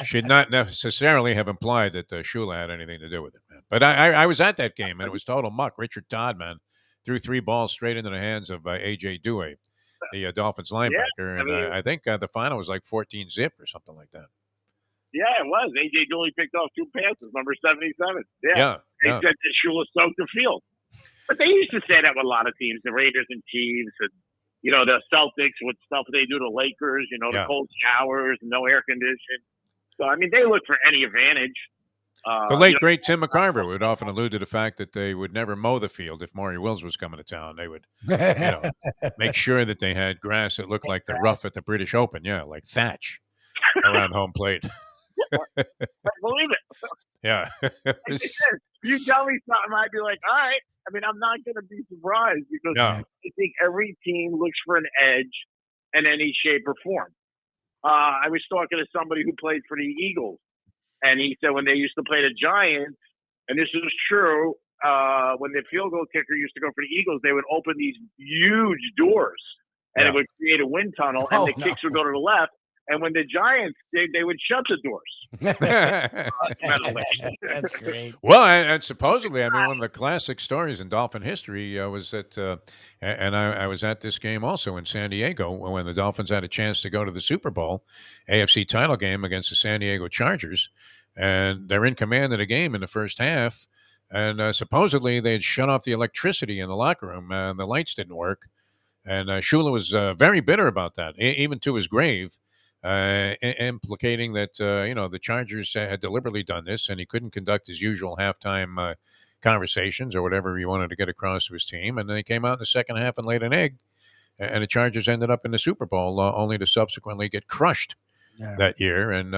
should not necessarily have implied that Shula had anything to do with it, man. But I was at that game, and it was total muck. Richard Todd, man, threw 3 balls straight into the hands of A.J. Dewey, the Dolphins linebacker, and I think the final was like 14-0 or something like that. Yeah, it was. A.J. Dooley picked off 2 passes, number 77. Yeah. They said that Shula soaked the field. But they used to say that with a lot of teams, the Raiders and Chiefs, and, the Celtics with stuff they do to Lakers, the cold showers and no air conditioning. So, I mean, they look for any advantage. The late, great Tim McCarver would often allude to the fact that they would never mow the field if Maury Wills was coming to town. They would make sure that they had grass that looked like the rough at the British Open, like thatch around home plate. I believe it. Yeah. You tell me something, I'd be like, all right. I mean, I'm not going to be surprised because I think every team looks for an edge in any shape or form. I was talking to somebody who played for the Eagles, and he said when they used to play the Giants, and this is true, when the field goal kicker used to go for the Eagles, they would open these huge doors, and it would create a wind tunnel, and the kicks would go to the left. And when the Giants did, they would shut the doors. That's great. Well, and supposedly, I mean, one of the classic stories in Dolphin history was that, and I was at this game also in San Diego when the Dolphins had a chance to go to the Super Bowl, AFC title game against the San Diego Chargers, and they're in command of the game in the first half, and supposedly they had shut off the electricity in the locker room, and the lights didn't work, and Shula was very bitter about that, even to his grave. Implicating that, the Chargers had deliberately done this and he couldn't conduct his usual halftime conversations or whatever he wanted to get across to his team. And then he came out in the second half and laid an egg and the Chargers ended up in the Super Bowl, only to subsequently get crushed that year, and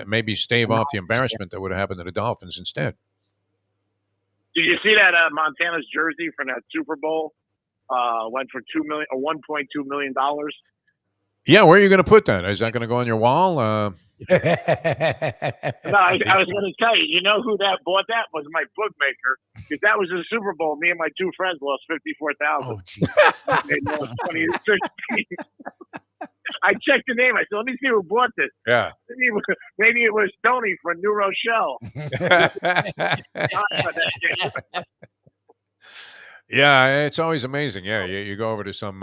maybe stave off the embarrassment that would have happened to the Dolphins instead. Did you see that Montana's jersey from that Super Bowl went for $1.2 million? Yeah, where are you going to put that? Is that going to go on your wall? No, I was going to tell you. You know who that bought that was my bookmaker, because that was the Super Bowl. Me and my two friends lost $54,000. Oh, jeez. I checked the name. I said, "Let me see who bought this." Yeah. Maybe it was Tony from New Rochelle. Yeah, it's always amazing. Yeah, you go over to some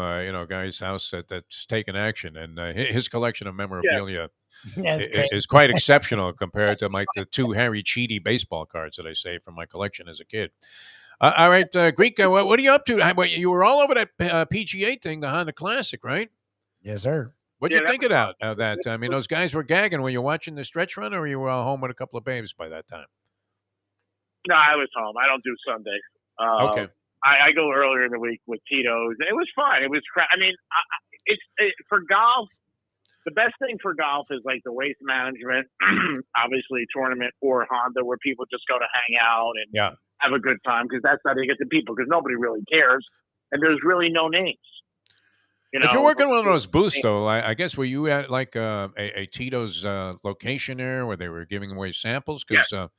guy's house that's taken action, and his collection of memorabilia is quite exceptional compared to the two Harry Cheedy baseball cards that I saved from my collection as a kid. All right, Greek, what are you up to? You were all over that PGA thing, the Honda Classic, right? Yes, sir. What'd you think of that? I mean, those guys were gagging. Were you watching the stretch run, or were you home with a couple of babes by that time? No, I was home. I don't do Sundays. Okay. I go earlier in the week with Tito's. It was fun. It was. I mean, for golf. The best thing for golf is like the waste management, obviously tournament or Honda, where people just go to hang out and have a good time, because that's how they get the people, because nobody really cares, and there's really no names. If you're working one of those booths, though, I guess were you at like a Tito's location there where they were giving away samples? Because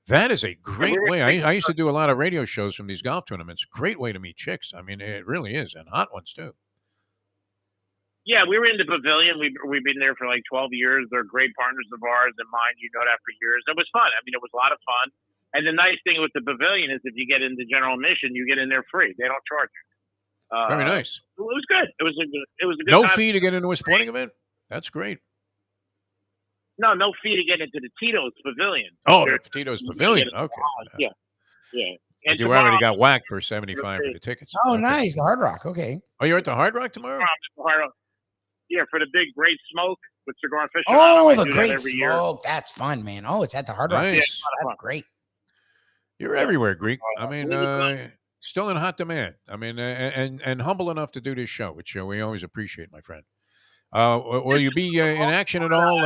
that is a great way. I used to do a lot of radio shows from these golf tournaments. Great way to meet chicks. I mean, it really is, and hot ones too. Yeah, we were in the pavilion. We've been there for like 12 years. They're great partners of ours and mine. You know that for years. It was fun. I mean, it was a lot of fun. And the nice thing with the pavilion is if you get into general admission, you get in there free. They don't charge you. Very nice. It was good. It was a good No time. fee to get into a sporting event? That's great. No fee to get into the Tito's Pavilion. Oh, the Tito's Pavilion. Okay. Yeah. And you already got whacked for $75 for the tickets. Oh, okay. Nice. The Hard Rock. Okay. Oh, you're at the Hard Rock tomorrow? Yeah, for the big Great Smoke with Cigar Fish. Oh, the Great Smoke. That's fun, man. Oh, it's at the Hard Rock. Nice. Yeah, that's great. You're everywhere, Greek. I mean, still in hot demand. I mean, and humble enough to do this show, which we always appreciate, my friend. Will you be in action at all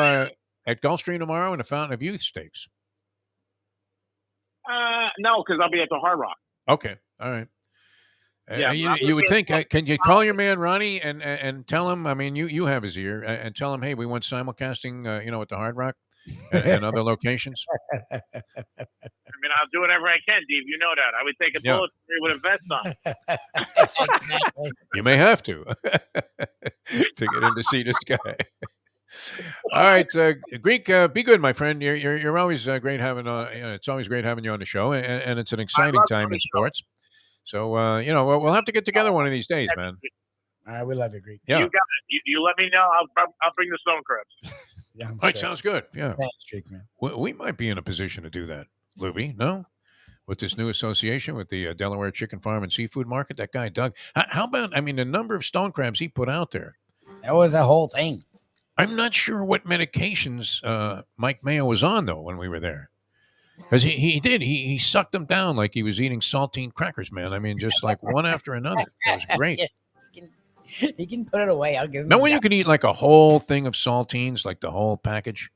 at Gulfstream tomorrow in the Fountain of Youth Stakes? No, because I'll be at the Hard Rock. Okay. All right. Yeah, you would think, can you call your man Ronnie and tell him, I mean, you have his ear, and tell him, hey, we want simulcasting, at the Hard Rock and other locations? I mean, I'll do whatever I can, Dave. You know that. I would take a bullet with a vest on. Exactly. You may have to get in to see this guy. All right, Greek, be good, my friend. You're always great having. It's always great having you on the show, and it's an exciting time in sports. So we'll have to get together one of these days, man. All right, we love you, Greek. Yeah, you got it. You let me know. I'll bring the stone crabs. Yeah, all right, sounds good. Yeah, thanks, Greek, man. We might be in a position to do that, Lubie. No, with this new association with the Delaware Chicken Farm and Seafood Market, that guy Doug. How about? I mean, the number of stone crabs he put out there. That was a whole thing. I'm not sure what medications Mike Mayo was on, though, when we were there. Because he sucked them down like he was eating saltine crackers, man. I mean, just like one after another. It was great. He can put it away. I'll give him. Now, when you could eat like a whole thing of saltines, like the whole package,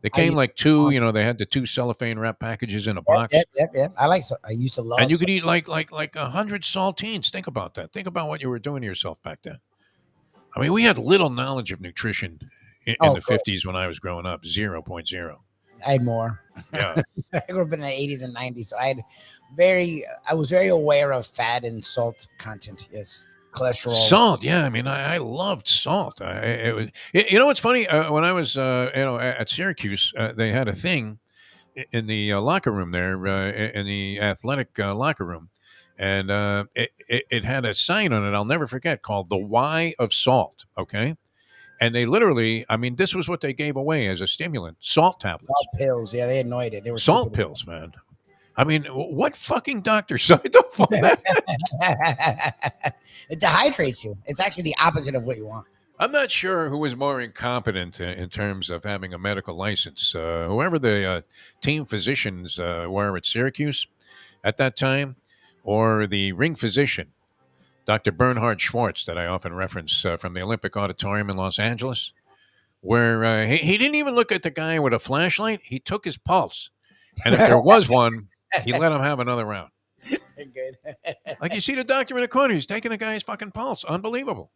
they came like two. They had the two cellophane wrap packages in a box. Yep. I used to love. And you could eat like 100 saltines. Think about that. Think about what you were doing to yourself back then. I mean, we had little knowledge of nutrition in the 50s when I was growing up. 0.0. I had more. Yeah. I grew up in the 80s and 90s, so I was very aware of fat and salt content. Yes, cholesterol. Salt, yeah. I mean, I loved salt. What's funny? When I was, at Syracuse, they had a thing in the locker room there, in the athletic locker room, and it had a sign on it I'll never forget called "The Why of Salt." Okay. And they literally, I mean, this was what they gave away as a stimulant: salt tablets, salt pills. Yeah, they had no idea. They were salt pills, man. I mean, what fucking doctor signed up for that? It dehydrates you. It's actually the opposite of what you want. I'm not sure who was more incompetent in terms of having a medical license. Whoever the team physicians were at Syracuse at that time, or the ring physician, Dr. Bernhard Schwartz, that I often reference from the Olympic Auditorium in Los Angeles, where he didn't even look at the guy with a flashlight. He took his pulse. And if there was one, he let him have another round. Good. Like you see the doctor in the corner, he's taking a guy's fucking pulse. Unbelievable.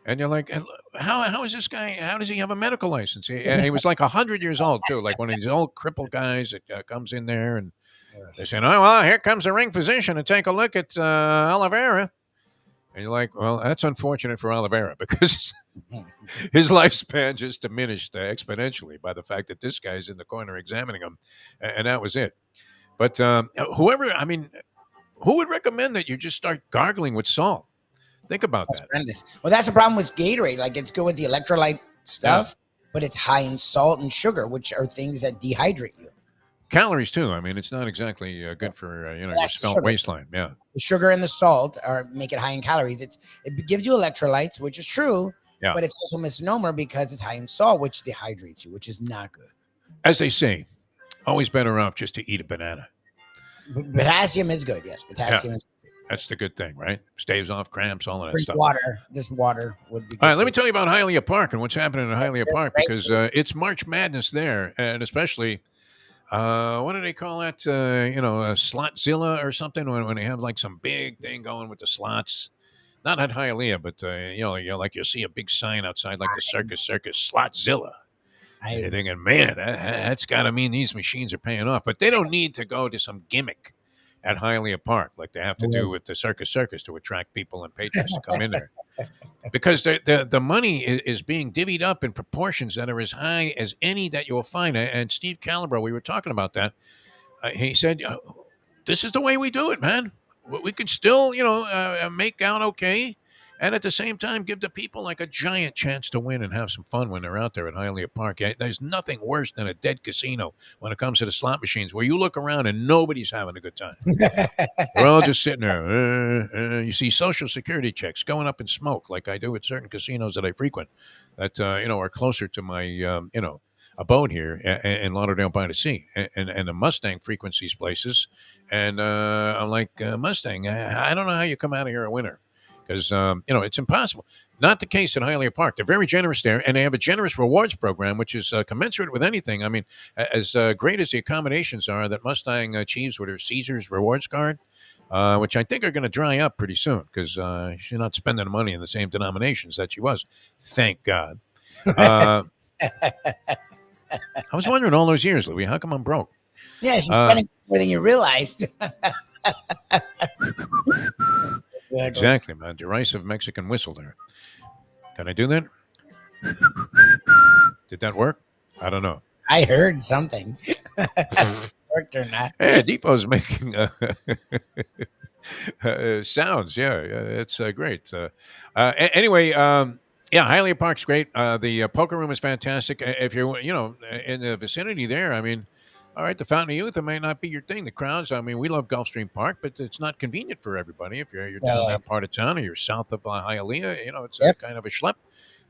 And you're like, how is this guy? How does he have a medical license? He was like 100 years old too, like one of these old crippled guys that comes in there and they say, "Oh well, here comes a ring physician to take a look at Oliveira." And you're like, well, that's unfortunate for Oliveira because his lifespan just diminished exponentially by the fact that this guy's in the corner examining him, and that was it. But who would recommend that you just start gargling with salt? Think about that. Horrendous. Well, that's the problem with Gatorade. Like, it's good with the electrolyte stuff, but it's high in salt and sugar, which are things that dehydrate you. Calories too. I mean, it's not exactly good for your svelte waistline. Yeah, the sugar and the salt make it high in calories. It gives you electrolytes, which is true. Yeah. But it's also a misnomer because it's high in salt, which dehydrates you, which is not good. As they say, always better off just to eat a banana. Potassium is good. Yes, potassium is good. That's the good thing, right? Staves off cramps, all of that stuff. Just water would be good. All right, let me tell you about Hialeah Park and what's happening at Hialeah Park because it's March Madness there, and especially. What do they call that? Slotzilla or something when they have like some big thing going with the slots. Not at Hialeah, but you'll see a big sign outside like the Circus Slotzilla. And you're thinking, man, that's got to mean these machines are paying off. But they don't need to go to some gimmick at Hialeah Park like they have to do with the Circus to attract people and patrons to come in there. Because the money is being divvied up in proportions that are as high as any that you'll find. And Steve Calabro, we were talking about that. He said, this is the way we do it, man. We could still, make out okay. And at the same time, give the people like a giant chance to win and have some fun when they're out there at Hialeah Park. There's nothing worse than a dead casino when it comes to the slot machines where you look around and nobody's having a good time. We're all just sitting there. You see social security checks going up in smoke like I do at certain casinos that I frequent that, are closer to my, abode here in Lauderdale by the Sea. And the Mustang frequents these places. And I'm like, Mustang, I don't know how you come out of here a winner. Because, it's impossible. Not the case at Hialeah Park. They're very generous there, and they have a generous rewards program, which is commensurate with anything. I mean, as great as the accommodations are that Mustang achieves with her Caesars rewards card, which I think are going to dry up pretty soon because she's not spending the money in the same denominations that she was. Thank God. I was wondering all those years, Louis, how come I'm broke? Yeah, she's spending more than you realized. Exactly, man. Derisive Mexican whistle there. Can I do that? Did that work? I don't know. I heard something. Worked or not. Yeah, Defo's making sounds. Yeah, it's great. Anyway, Hialeah Park's great. The poker room is fantastic. If you're, in the vicinity there, I mean, all right, the Fountain of Youth, it may not be your thing. The crowds, I mean, we love Gulfstream Park, but it's not convenient for everybody. If you're down that part of town or you're south of Hialeah, it's kind of a schlep.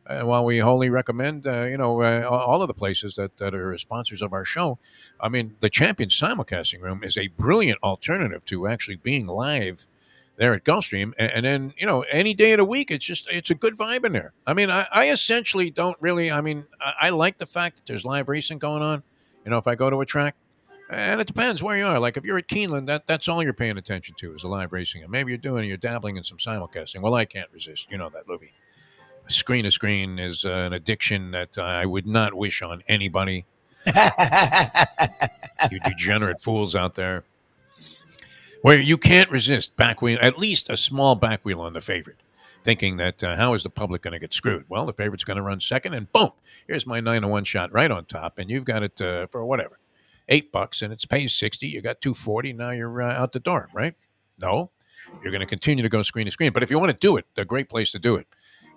While we wholly recommend, all of the places that are sponsors of our show, I mean, the Champions Simulcasting Room is a brilliant alternative to actually being live there at Gulfstream. And then, any day of the week, it's a good vibe in there. I mean, I essentially don't really, I like the fact that there's live racing going on. If I go to a track, and it depends where you are. Like if you're at Keeneland, that's all you're paying attention to is the live racing. And maybe you're dabbling in some simulcasting. Well, I can't resist. You know that, Lubie. Screen to screen is an addiction that I would not wish on anybody. You degenerate fools out there. Where you can't resist back wheel, at least a small back wheel on the favorite. Thinking that how is the public going to get screwed? Well, the favorite's going to run second, and boom, here's my 9-1 shot right on top, and you've got it for whatever, $8, and it's pays $60. You got $240. Now you're out the door, right? No, you're going to continue to go screen to screen. But if you want to do it, the great place to do it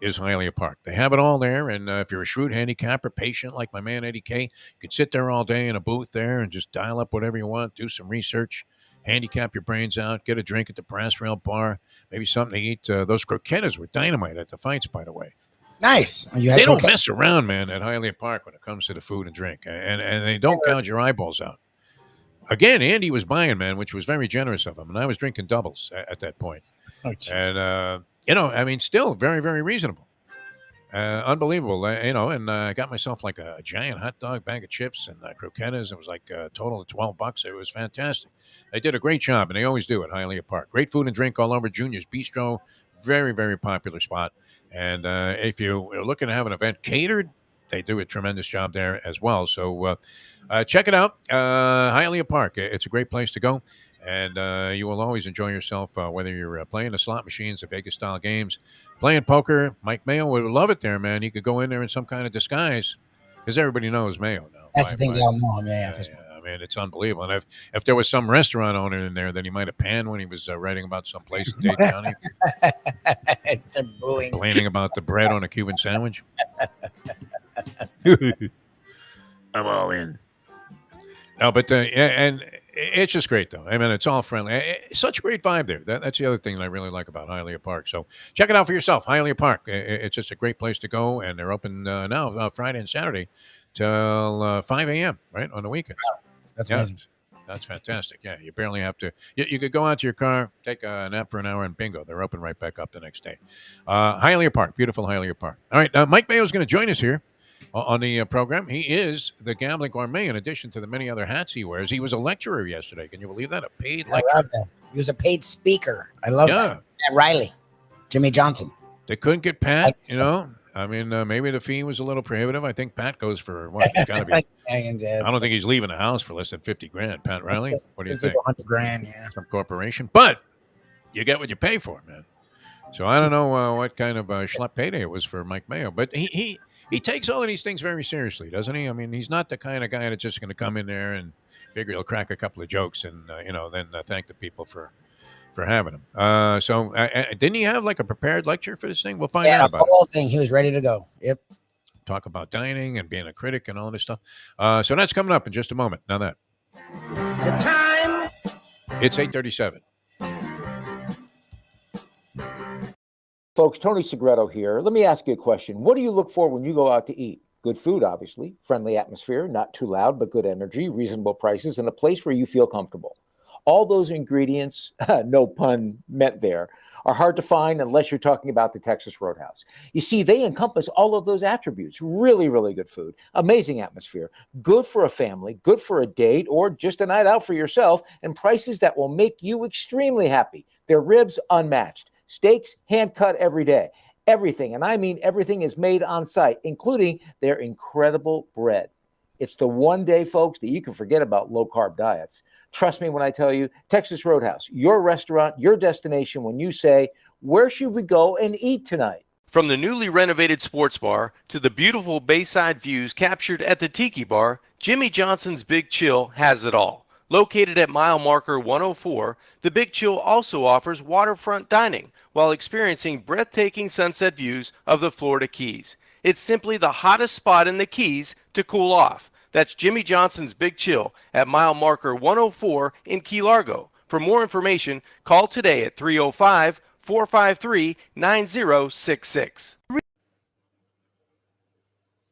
is Hialeah Park. They have it all there, and if you're a shrewd handicapper, patient like my man Eddie K, you can sit there all day in a booth there and just dial up whatever you want, do some research. Handicap your brains out, get a drink at the brass rail bar, maybe something to eat. Those croquetas were dynamite at the fights, by the way. Nice. They don't mess around, man, at Hialeah Park when it comes to the food and drink. And they don't gouge your eyeballs out. again, Andy was buying, man, which was very generous of him, and I was drinking doubles at that point. Oh, Jesus. And I mean, still very, very reasonable. Unbelievable, and I got myself like a giant hot dog, bag of chips, and croquetas. It was like a total of $12. It was fantastic. They did a great job, and they always do at Hialeah Park. Great food and drink all over. Junior's Bistro, very, very popular spot. And if you're looking to have an event catered, they do a tremendous job there as well. So check it out, Hialeah Park. It's a great place to go. And you will always enjoy yourself, whether you're playing the slot machines, the Vegas-style games, playing poker. Mike Mayo would love it there, man. He could go in there in some kind of disguise because everybody knows Mayo now. That's the thing, they all know him. Yeah. I mean, it's unbelievable. And if there was some restaurant owner in there that he might have panned when he was writing about some place in Dade County, complaining about the bread on a Cuban sandwich. I'm all in. No, but and it's just great, though. I mean, it's all friendly. Such a great vibe there. That's the other thing that I really like about Hialeah Park. So check it out for yourself, Hialeah Park. It's just a great place to go, and they're open now Friday and Saturday till 5 a.m., right, on the weekends. Wow. That's amazing. That's fantastic. Yeah, you barely have to. You could go out to your car, take a nap for an hour, and bingo, they're open right back up the next day. Hialeah Park, beautiful Hialeah Park. All right, Mike Mayo is going to join us here on the program. He is the Gambling Gourmet in addition to the many other hats he wears. He was a lecturer yesterday. Can you believe that? A paid lecturer. I love that. He was a paid speaker. I love that. Pat Riley, Jimmy Johnson. They couldn't get Pat, I mean, maybe the fee was a little prohibitive. I think Pat goes for what? It's gotta be. I don't think he's leaving the house for less than $50,000. Pat Riley, what do you think? $100,000, yeah. Some corporation, but you get what you pay for, man. So I don't know what kind of schlep payday it was for Mike Mayo, but he takes all of these things very seriously, doesn't he? I mean, he's not the kind of guy that's just going to come in there and figure he'll crack a couple of jokes and then thank the people for having him. So didn't he have like a prepared lecture for this thing? We'll find out about the whole thing. He was ready to go. Yep. Talk about dining and being a critic and all this stuff. So that's coming up in just a moment. Now that. The time. It's 8:37. Folks, Tony Segreto here. Let me ask you a question. What do you look for when you go out to eat? Good food, obviously. Friendly atmosphere, not too loud, but good energy, reasonable prices, and a place where you feel comfortable. All those ingredients, no pun meant there, are hard to find unless you're talking about the Texas Roadhouse. You see, they encompass all of those attributes. Really, really good food, amazing atmosphere, good for a family, good for a date, or just a night out for yourself, and prices that will make you extremely happy. Their ribs, unmatched. Steaks, hand cut every day. Everything, and I mean everything, is made on site, including their incredible bread. It's the one day, folks, that you can forget about low-carb diets. Trust me when I tell you, Texas Roadhouse, your restaurant, your destination when you say, where should we go and eat tonight? From the newly renovated sports bar to the beautiful bayside views captured at the Tiki Bar, Jimmy Johnson's Big Chill has it all. Located at mile marker 104, the Big Chill also offers waterfront dining while experiencing breathtaking sunset views of the Florida Keys. It's simply the hottest spot in the Keys to cool off. That's Jimmy Johnson's Big Chill at mile marker 104 in Key Largo. For more information, call today at 305-453-9066.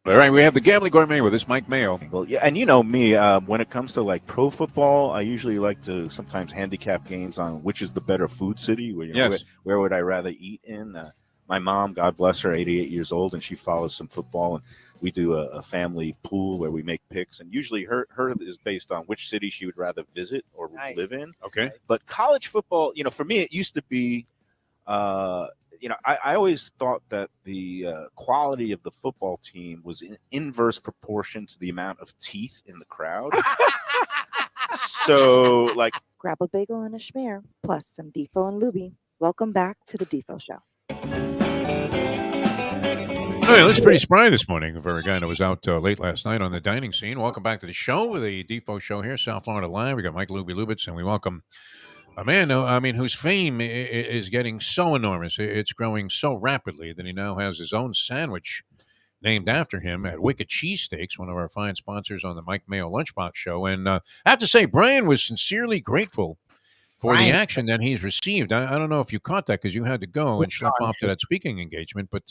All right, we have the Gambling Gourmet with us, Mike Mayo. Well, yeah, and you know me, when it comes to like pro football, I usually like to sometimes handicap games on which is the better food city. Where would I rather eat in? My mom, God bless her, 88 years old, and she follows some football, and we do a family pool where we make picks, and usually her is based on which city she would rather visit or live in. Okay. But college football, for me, it used to be, I always thought that the quality of the football team was in inverse proportion to the amount of teeth in the crowd. So, like, grab a bagel and a schmear, plus some Defo and Lubie. Welcome back to the Defo Show. All right, looks pretty spry this morning for a guy that was out late last night on the dining scene. Welcome back to the show, the Defo Show here, South Florida Live. We got Mike Lubie Lubitz, and we welcome a man, whose fame is getting so enormous. It's growing so rapidly that he now has his own sandwich named after him at Wicked Cheesesteaks, one of our fine sponsors on the Mike Mayo Lunchbox Show. And I have to say, Brian was sincerely grateful for the action that he's received. I don't know if you caught that because you had to go and schlep off to that speaking engagement, but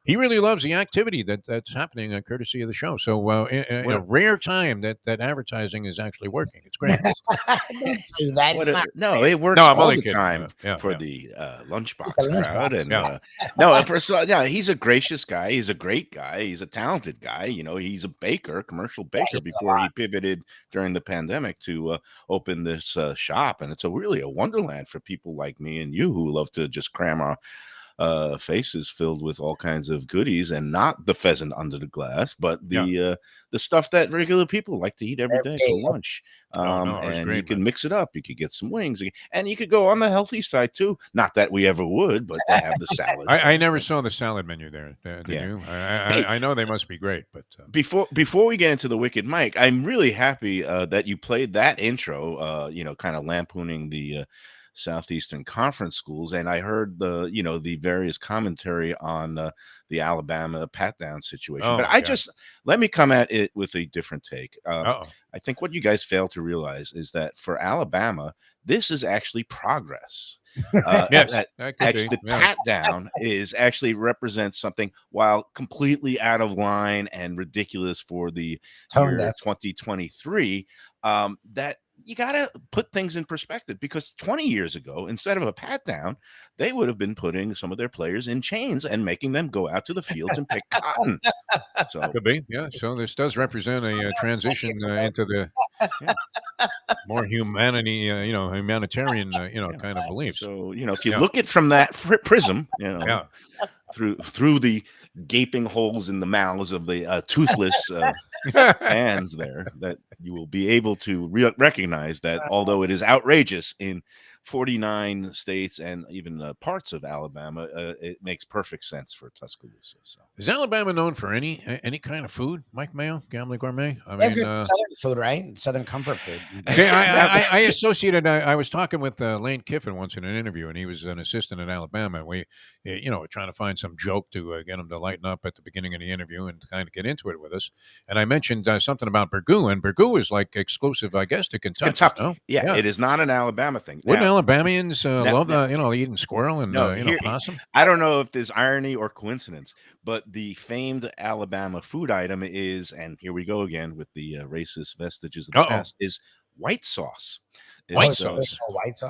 He really loves the activity that's happening, courtesy of the show. So in a rare time that advertising is actually working. It's great. Don't say that. It's not. No, it works No, I'm all only the kidding. time Yeah, for yeah. the lunchbox The crowd. lunchbox. And no, first of all, yeah, he's a gracious guy. He's a great guy. He's a talented guy. You know, he's a baker, commercial baker, before he pivoted during the pandemic to open this shop. And it's really a wonderland for people like me and you who love to just cram our faces filled with all kinds of goodies, and not the pheasant under the glass, but the stuff that regular people like to eat every day for lunch. And you can mix it up. You could get some wings, and you could go on the healthy side too. Not that we ever would, but they have the salad. I never saw the salad menu there. Did you? I know they must be great, but before we get into the Wicked Mike, I'm really happy that you played that intro. Kind of lampooning the Southeastern Conference schools, and I heard the various commentary on the Alabama pat down situation. But let me come at it with a different take. I think what you guys fail to realize is that for Alabama, this is actually progress. Yes, the pat down is actually represents something, while completely out of line and ridiculous for the year 2023. That you got to put things in perspective, because 20 years ago, instead of a pat down, they would have been putting some of their players in chains and making them go out to the fields and pick cotton. So could be, yeah. So this does represent a transition into the more humanitarian, kind of beliefs. So if you look at it from that prism, through the gaping holes in the mouths of the toothless fans there, that you will be able to recognize that although it is outrageous in 49 states and even parts of Alabama, it makes perfect sense for Tuscaloosa. So, is Alabama known for any kind of food, Mike Mayo, Gambling Gourmet? I mean, good Southern food, right? Southern comfort food. Okay, I associated. I was talking with Lane Kiffin once in an interview, and he was an assistant at Alabama. We, trying to find some joke to get him to lighten up at the beginning of the interview and kind of get into it with us. And I mentioned something about burgoo, and burgoo is like exclusive, I guess, to Kentucky. No? Yeah, it is not an Alabama thing. Wouldn't Alabamians love eating squirrel and possum? I don't know if there's irony or coincidence, but the famed Alabama food item is, and here we go again with the racist vestiges of the past, is white sauce. White sauce.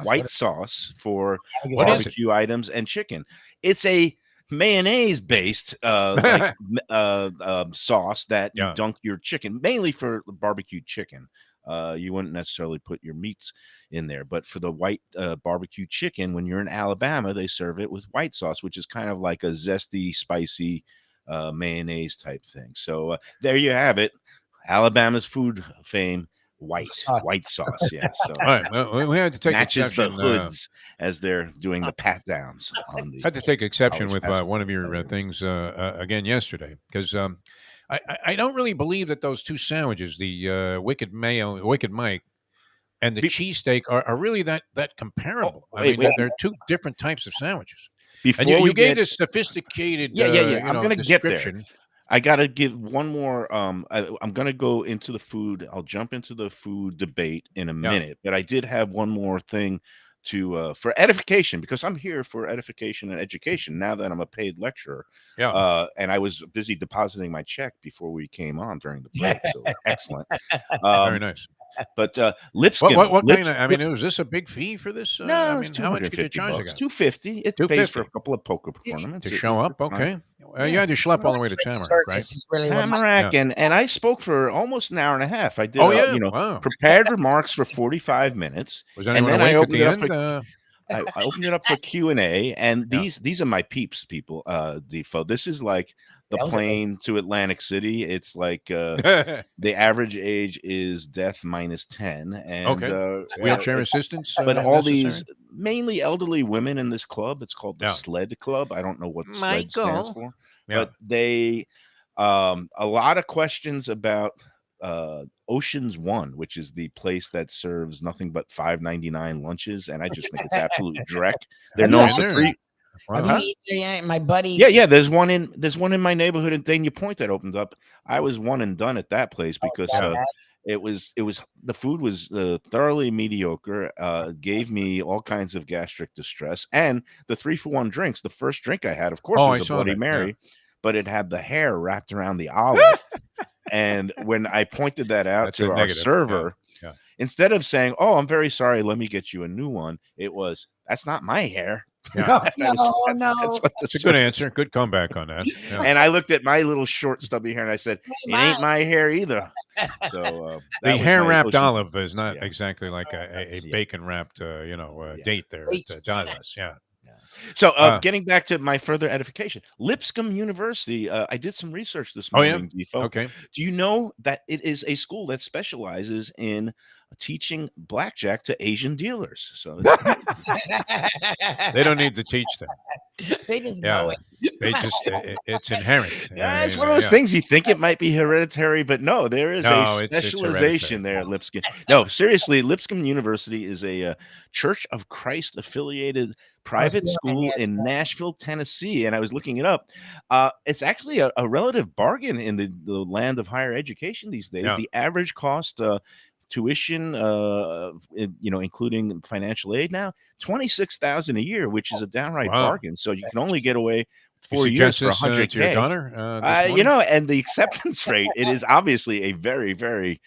White sauce for barbecue items and chicken. It's a mayonnaise-based sauce that you dunk your chicken, mainly for barbecued chicken. You wouldn't necessarily put your meats in there, but for the white barbecue chicken, when you're in Alabama, they serve it with white sauce, which is kind of like a zesty, spicy mayonnaise type thing. So there you have it, Alabama's food fame. White sauce, yeah. So all right, well, we had to take exception the hoods as they're doing the pat downs. On the had to take exception with one of your things again yesterday, because I don't really believe that those two sandwiches, the Wicked Mike, and the cheesesteak are really that comparable. They're two different types of sandwiches. Before and you gave this sophisticated, I'm going to get there. I got to give one more. I'm going to go into the food. I'll jump into the food debate in a minute, but I did have one more thing to for edification, because I'm here for edification and education now that I'm a paid lecturer. And I was busy depositing my check before we came on during the break. So excellent. Very nice. But Lipscomb. What kind of? I mean, was this a big fee for this? No, I mean, how much did you charge? $250. It pays for a couple of poker tournaments to show up. Okay, you had to schlep all the way to Tamarack, right? Really Tamarack, and I spoke for almost an hour and a half. I did, prepared remarks for 45 minutes. Was anyone awake at the end? I opened it up for Q&A, and these are my peeps, people. Defo, this is like the plane to Atlantic City. It's like the average age is death minus 10, and wheelchair assistance. But all these mainly elderly women in this club. It's called the Sled Club. I don't know what Sled stands for, but they a lot of questions about Ocean's One, which is the place that serves nothing but $5.99 lunches, and I just think it's absolute dreck. They're known for free. My buddy. Yeah. There's one in my neighborhood in Dania Point that opened up. I was one and done at that place because it was the food was thoroughly mediocre. Gave me all kinds of gastric distress, and the 3-for-1 drinks. The first drink I had, of course, was a Bloody Mary. but it had the hair wrapped around the olive. And when I pointed that out to our server, instead of saying, "Oh, I'm very sorry, let me get you a new one," it was, "That's not my hair." Yeah. That's what That's a good answer. Good comeback on that. Yeah. And I looked at my little short stubby hair and I said, "It ain't my hair either." So the hair wrapped olive is not exactly like a bacon wrapped, date there at Dallas. Yeah. So getting back to my further edification, Lipscomb University, I did some research this morning. Defo. Okay. Do you know that it is a school that specializes in teaching blackjack to Asian dealers? So they don't need to teach them. They just know it. They just it's inherent. Yeah, it's one of those things you think it might be hereditary, but no, there is a specialization there at Lipscomb. No, seriously, Lipscomb University is a Church of Christ affiliated private school in Nashville, Tennessee, and I was looking it up. It's actually a relative bargain in the land of higher education these days. The average cost tuition, including financial aid now, $26,000 a year, which is a downright bargain. So you can only get away 4 years for $100K. To your daughter, and the acceptance rate, it is obviously a very, very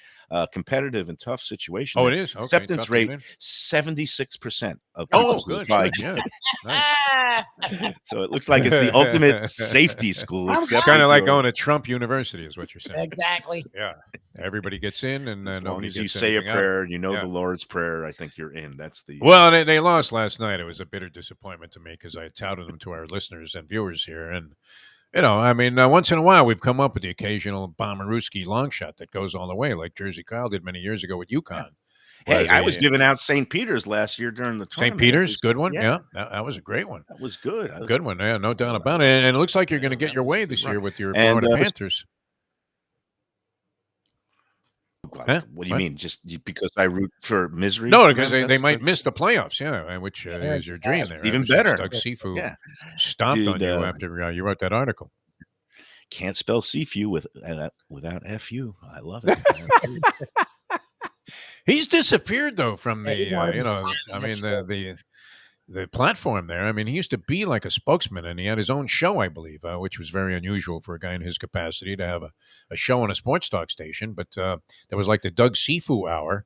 competitive and tough situation. Oh, it is. Okay, acceptance rate 76% of good. Yeah. Nice. So it looks like it's the ultimate safety school. It's kind of like going to Trump University, is what you're saying. Exactly. Yeah. Everybody gets in, and as long as you gets say a prayer, out. the Lord's Prayer, I think you're in. That's the they lost last night. It was a bitter disappointment to me because I touted them to our listeners and viewers here, and once in a while we've come up with the occasional Bomberooski long shot that goes all the way, like Jersey Kyle did many years ago with UConn. Hey, I was giving out St. Peter's last year during the tournament. St. Peter's, good one. Yeah, that was a great one. That was good. Good one. Yeah, no doubt about it. And it looks like you're going to get your way this year with your Florida Panthers. What do you mean? Just because I root for misery? No, because they might miss the playoffs. Yeah, which is your dream there. Even better. Doug Sifu stomped on you after you wrote that article. Can't spell Sifu without FU. I love it. He's disappeared though from the the platform there. I mean, he used to be like a spokesman, and he had his own show, I believe, which was very unusual for a guy in his capacity to have a show on a sports talk station. But there was like the Doug Sifu Hour,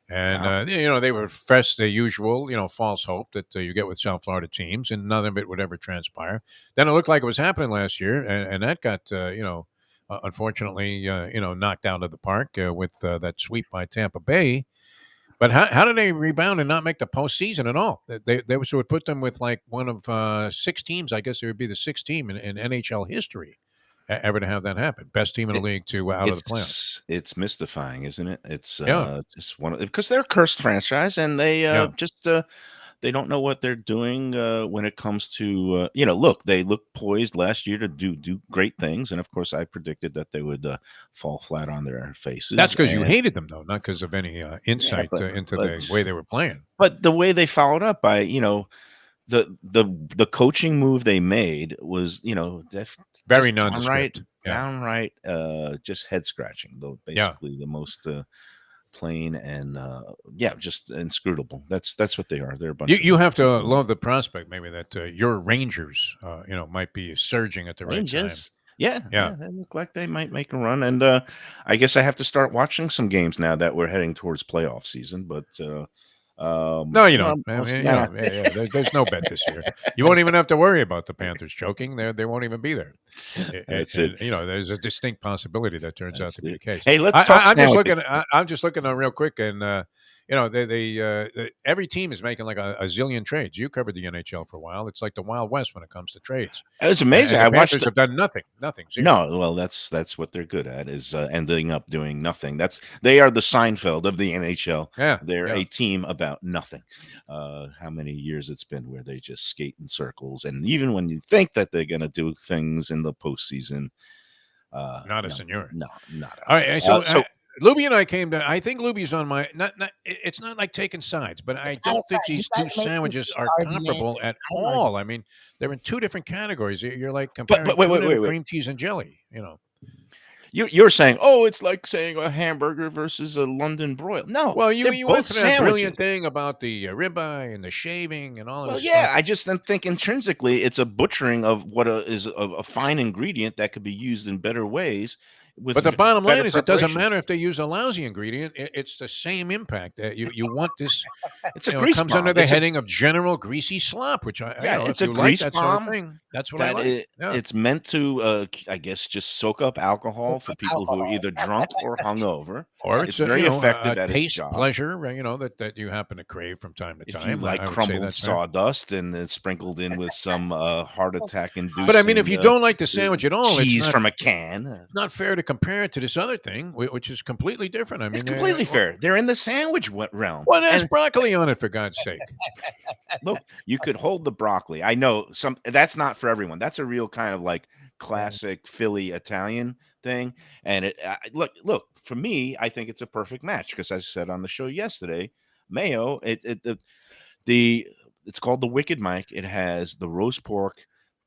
and they were fresh the usual, false hope that you get with South Florida teams, and none of it would ever transpire. Then it looked like it was happening last year, and that got unfortunately knocked out of the park with that sweep by Tampa Bay. But how did they rebound and not make the postseason at all? They would put them with like one of 6 teams. I guess it would be the 6th team in NHL history ever to have that happen. Best team in the league to out of the playoffs. It's mystifying, isn't it? It's just because they're a cursed franchise, and they they don't know what they're doing when it comes to look. They looked poised last year to do great things, and of course, I predicted that they would fall flat on their faces. That's because you hated them, though, not because of any insight into the way they were playing. But the way they followed up by the coaching move they made was very nondescript, downright just head scratching. Though basically the most. Plain and just inscrutable. That's what they are. They're a bunch. You have to love the prospect, maybe that your Rangers, might be surging at the right time. Yeah. They look like they might make a run, and I guess I have to start watching some games now that we're heading towards playoff season. But no, you don't. There's no bet this year. You won't even have to worry about the Panthers choking. They won't even be there. That's it. There's a distinct possibility that turns out to be the case. Hey, let's talk. I'm just looking real quick, and every team is making like a zillion trades. You covered the NHL for a while. It's like the Wild West when it comes to trades. It was amazing. The Panthers have done nothing. Zero. No, well, that's what they're good at, is ending up doing nothing. They are the Seinfeld of the NHL. Yeah, they're a team about nothing. How many years it's been where they just skate in circles, and even when you think that they're going to do things in the postseason, not a senior. No, not. All right, so Lubie and I came to. I think Lubie's on my. Not. It's not like taking sides, but I don't think these two sandwiches are comparable at all. I mean, they're in 2 different categories. You're like comparing wait. cream cheese and jelly. You're saying, oh, it's like saying a hamburger versus a London broil. No, Well, they're you went both through that brilliant sandwiches. thing about the ribeye and the shaving and all of Well, this yeah, I stuff. just think intrinsically it's a butchering of what is a fine ingredient that could be used in better ways with But the bottom better line is, it doesn't preparation. matter if they use a lousy ingredient. It's the same impact. You want this. It's a It grease comes under bomb. the heading of general greasy slop, which It's if a you like grease that sort of bomb thing, that's what I like. Yeah. it's meant to, I guess, just soak up alcohol for people who are either drunk or hungover. Or It's it's very effective a at its taste job. pleasure, that you happen to crave from time to If you time. like I would say crumbled that's fair. sawdust and then sprinkled in with some heart attack But I mean, if inducing you don't like the sandwich at all, cheese from a can. It's not fair to compare it to this other thing, which is completely different. I mean, It's completely fair. They're in the sandwich realm. Well, there's And broccoli on it, for God's sake. look, you could hold the broccoli. I know that's not for everyone. That's a real kind of like classic Philly Italian thing. And look, for me, I think it's a perfect match because, as I said on the show yesterday, mayo. It's called the Wicked Mike. It has the roast pork,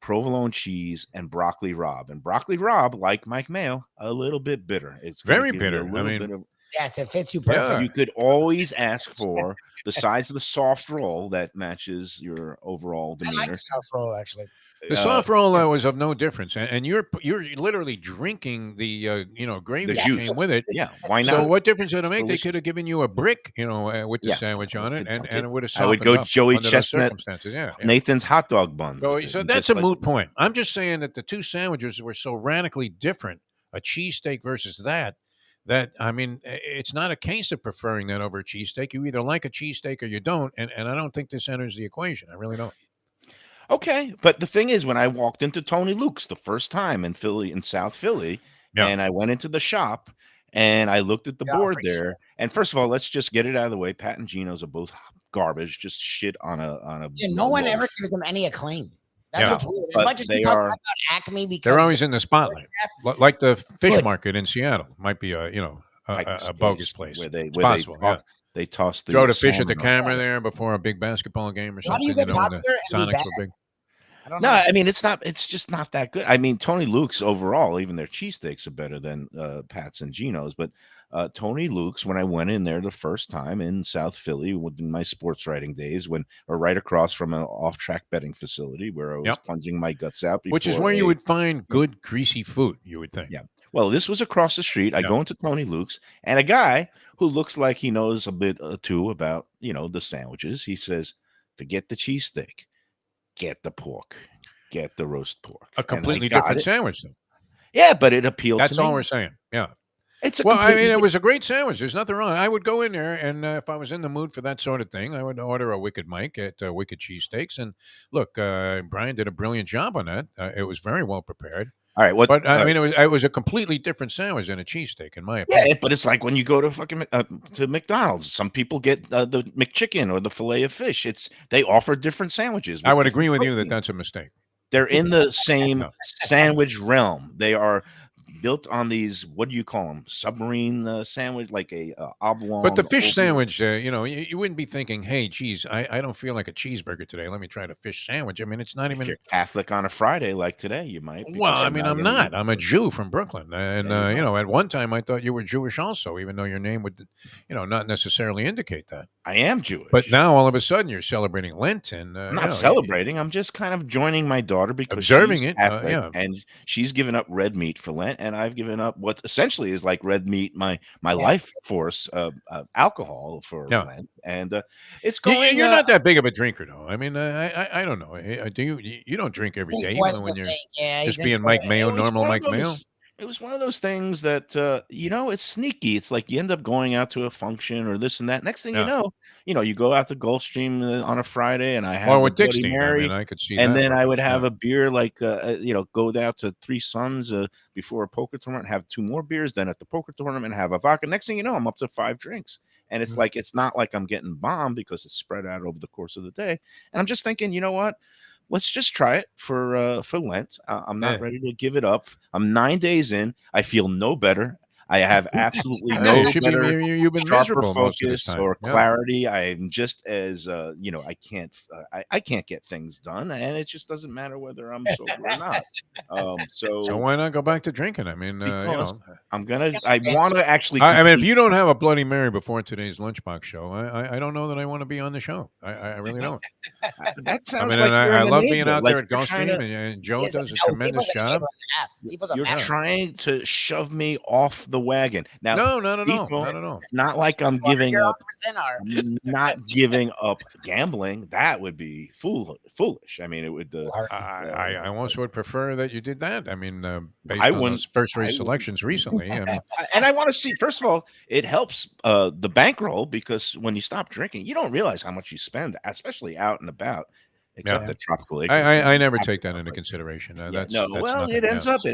provolone cheese, and broccoli rabe. And broccoli rabe, like Mike Mayo, a little bit bitter. It's gonna Very give you bitter. a I little mean, bit of. Yes, it fits you perfect. You could always ask for, besides the soft roll that matches your overall I like demeanor. the soft roll, actually. The soft roll was of no difference, and you're literally drinking the gravy The that juice. came with it. Yeah, why So not? what difference did it It's make? They delicious. could have given you a brick, with the Yeah, sandwich on it, could and dunk it. it would have I would softened go up Joey under those Chestnut, circumstances. Yeah, yeah. Nathan's hot dog bun. So, with it, so and that's just a like- moot point. I'm just saying that the two sandwiches were so radically different, a cheesesteak versus that I mean, it's not a case of preferring that over a cheesesteak. You either like a cheesesteak or you don't, and I don't think this enters the equation. I really don't. Okay, but the thing is, when I walked into Tony Luke's the first time in Philly, in South Philly, Yeah. and I went into the shop and I looked at the board there, and first of all, let's just get it out of the way. Pat and Gino's are both garbage, just shit on a. Yeah, no one loaf. ever gives them any acclaim. That's Yeah. what's weird. As But much as they you talk are- about Acme, because They're always in the spotlight, like the fish Good. market in Seattle. Might be a bogus place. where they It's where possible. they, they toss the Throw the fish at the salmon on. camera there before a big basketball game or How do something. you get when the popular and be Sonics were bad? big. I don't No, know. I mean it's just not that good. I mean, Tony Luke's overall, even their cheesesteaks are better than Pat's and Gino's. But Tony Luke's, when I went in there the first time in South Philly in my sports writing days, or right across from an off-track betting facility where I was plunging my guts out, Which is before where you would find good greasy food, you would think. Yeah. Well, this was across the street. I go into Tony Luke's, and a guy who looks like he knows a bit too about the sandwiches. He says, "Forget the cheesesteak, get the pork, get the roast pork." A And I completely got different it. sandwich, though. Yeah, but it appealed That's to me. all we're saying. Yeah. It's a Well, I mean, completely it was a great sandwich. There's nothing wrong. I would go in there, and if I was in the mood for that sort of thing, I would order a Wicked Mike at Wicked Cheesesteaks. And look, Brian did a brilliant job on that. It was very well prepared. All right, But I mean, it was a completely different sandwich than a cheesesteak, in my opinion. Yeah, but it's like when you go to fucking to McDonald's. Some people get the McChicken or the fillet of fish. They offer different sandwiches. I would different agree with you that proteins. that's a mistake. They're in the same sandwich realm. They are built on these, what do you call them? Submarine sandwich, like a oblong. But the fish oval- sandwich, you wouldn't be thinking, hey, geez, I don't feel like a cheeseburger today. Let me try the fish sandwich. I mean, it's not If even. you're Catholic on a Friday like today, you might. because Well, I you're mean, I'm gonna not. eat- I'm a Jew from Brooklyn. And, There you go. at one time I thought you were Jewish also, even though your name would, not necessarily indicate that. I am Jewish. But now all of a sudden you're celebrating Lent and I'm not celebrating. I'm just kind of joining my daughter because Observing she's it, Catholic, yeah. and she's given up red meat for Lent, and I've given up what essentially is like red meat, my life force, alcohol for Lent, and it's going. You're not that big of a drinker, though. I mean, I don't know. Do you? You don't drink every Drinks day, twice even when a you're week. Yeah, he just drinks being twice Mike a Mayo, It was normal one Mike of Mayo. those- It was one of those things that it's sneaky. It's like you end up going out to a function or this and that. Next thing Yeah. you go out to Gulfstream on a Friday, and I have Or a with Bloody Dick Steen, I Mary, mean, I could see and that then I working, would have yeah. a beer like go down to Three Sons before a poker tournament, have 2 more beers, then at the poker tournament have a vodka. Next thing you know, I'm up to 5 drinks, and it's like it's not like I'm getting bombed because it's spread out over the course of the day. And I'm just thinking, you know what? Let's just try it for Lent. I'm not Yeah. ready to give it up. I'm 9 days in. I feel no better. I have absolutely Yeah, no you should be. better, You've been sharper miserable most of this focus time. or Yeah. clarity. I'm just as I can't get things done, and it just doesn't matter whether I'm sober or not. So why not go back to drinking? I mean, because I want to actually. I mean, if you don't have a Bloody Mary before today's Lunchbox show, I don't know that I want to be on the show. I really don't. That sounds I mean, like and you're I an love being enabler. out Like there at you're trying to- Gulfstream, and Joe He is does a no, tremendous Defo's an job. enabler and a half. Defo's a You're master. trying to shove me off the wagon. Now, No, not at all. Defo, Not at all. it's not like I'm giving You're up. 100% are. I'm not giving up gambling. That would be foolish. I mean, it would. I almost would prefer that you did that. I mean, based I on wouldn't- those first I race wouldn't. selections recently. I mean, And I want to see. First of all, it helps the bankroll because when you stop drinking, you don't realize how much you spend, especially out and about. Except Yeah. at Tropical Acres. I never take that into consideration. That's well, nothing, it ends yeah. up to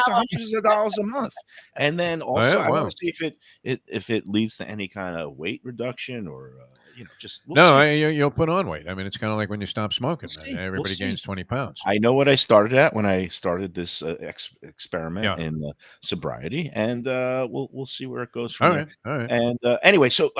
hundreds of dollars a month, and then also yeah, I wow. want to see if it leads to any kind of weight reduction or just we'll No, see. you'll put on weight. I mean, it's kind of like when you stop smoking. We'll see. Everybody We'll see. gains 20 pounds. I know what I started at when I started this experiment Yeah. in sobriety, and we'll see where it goes All from right, there. all right. And anyway, so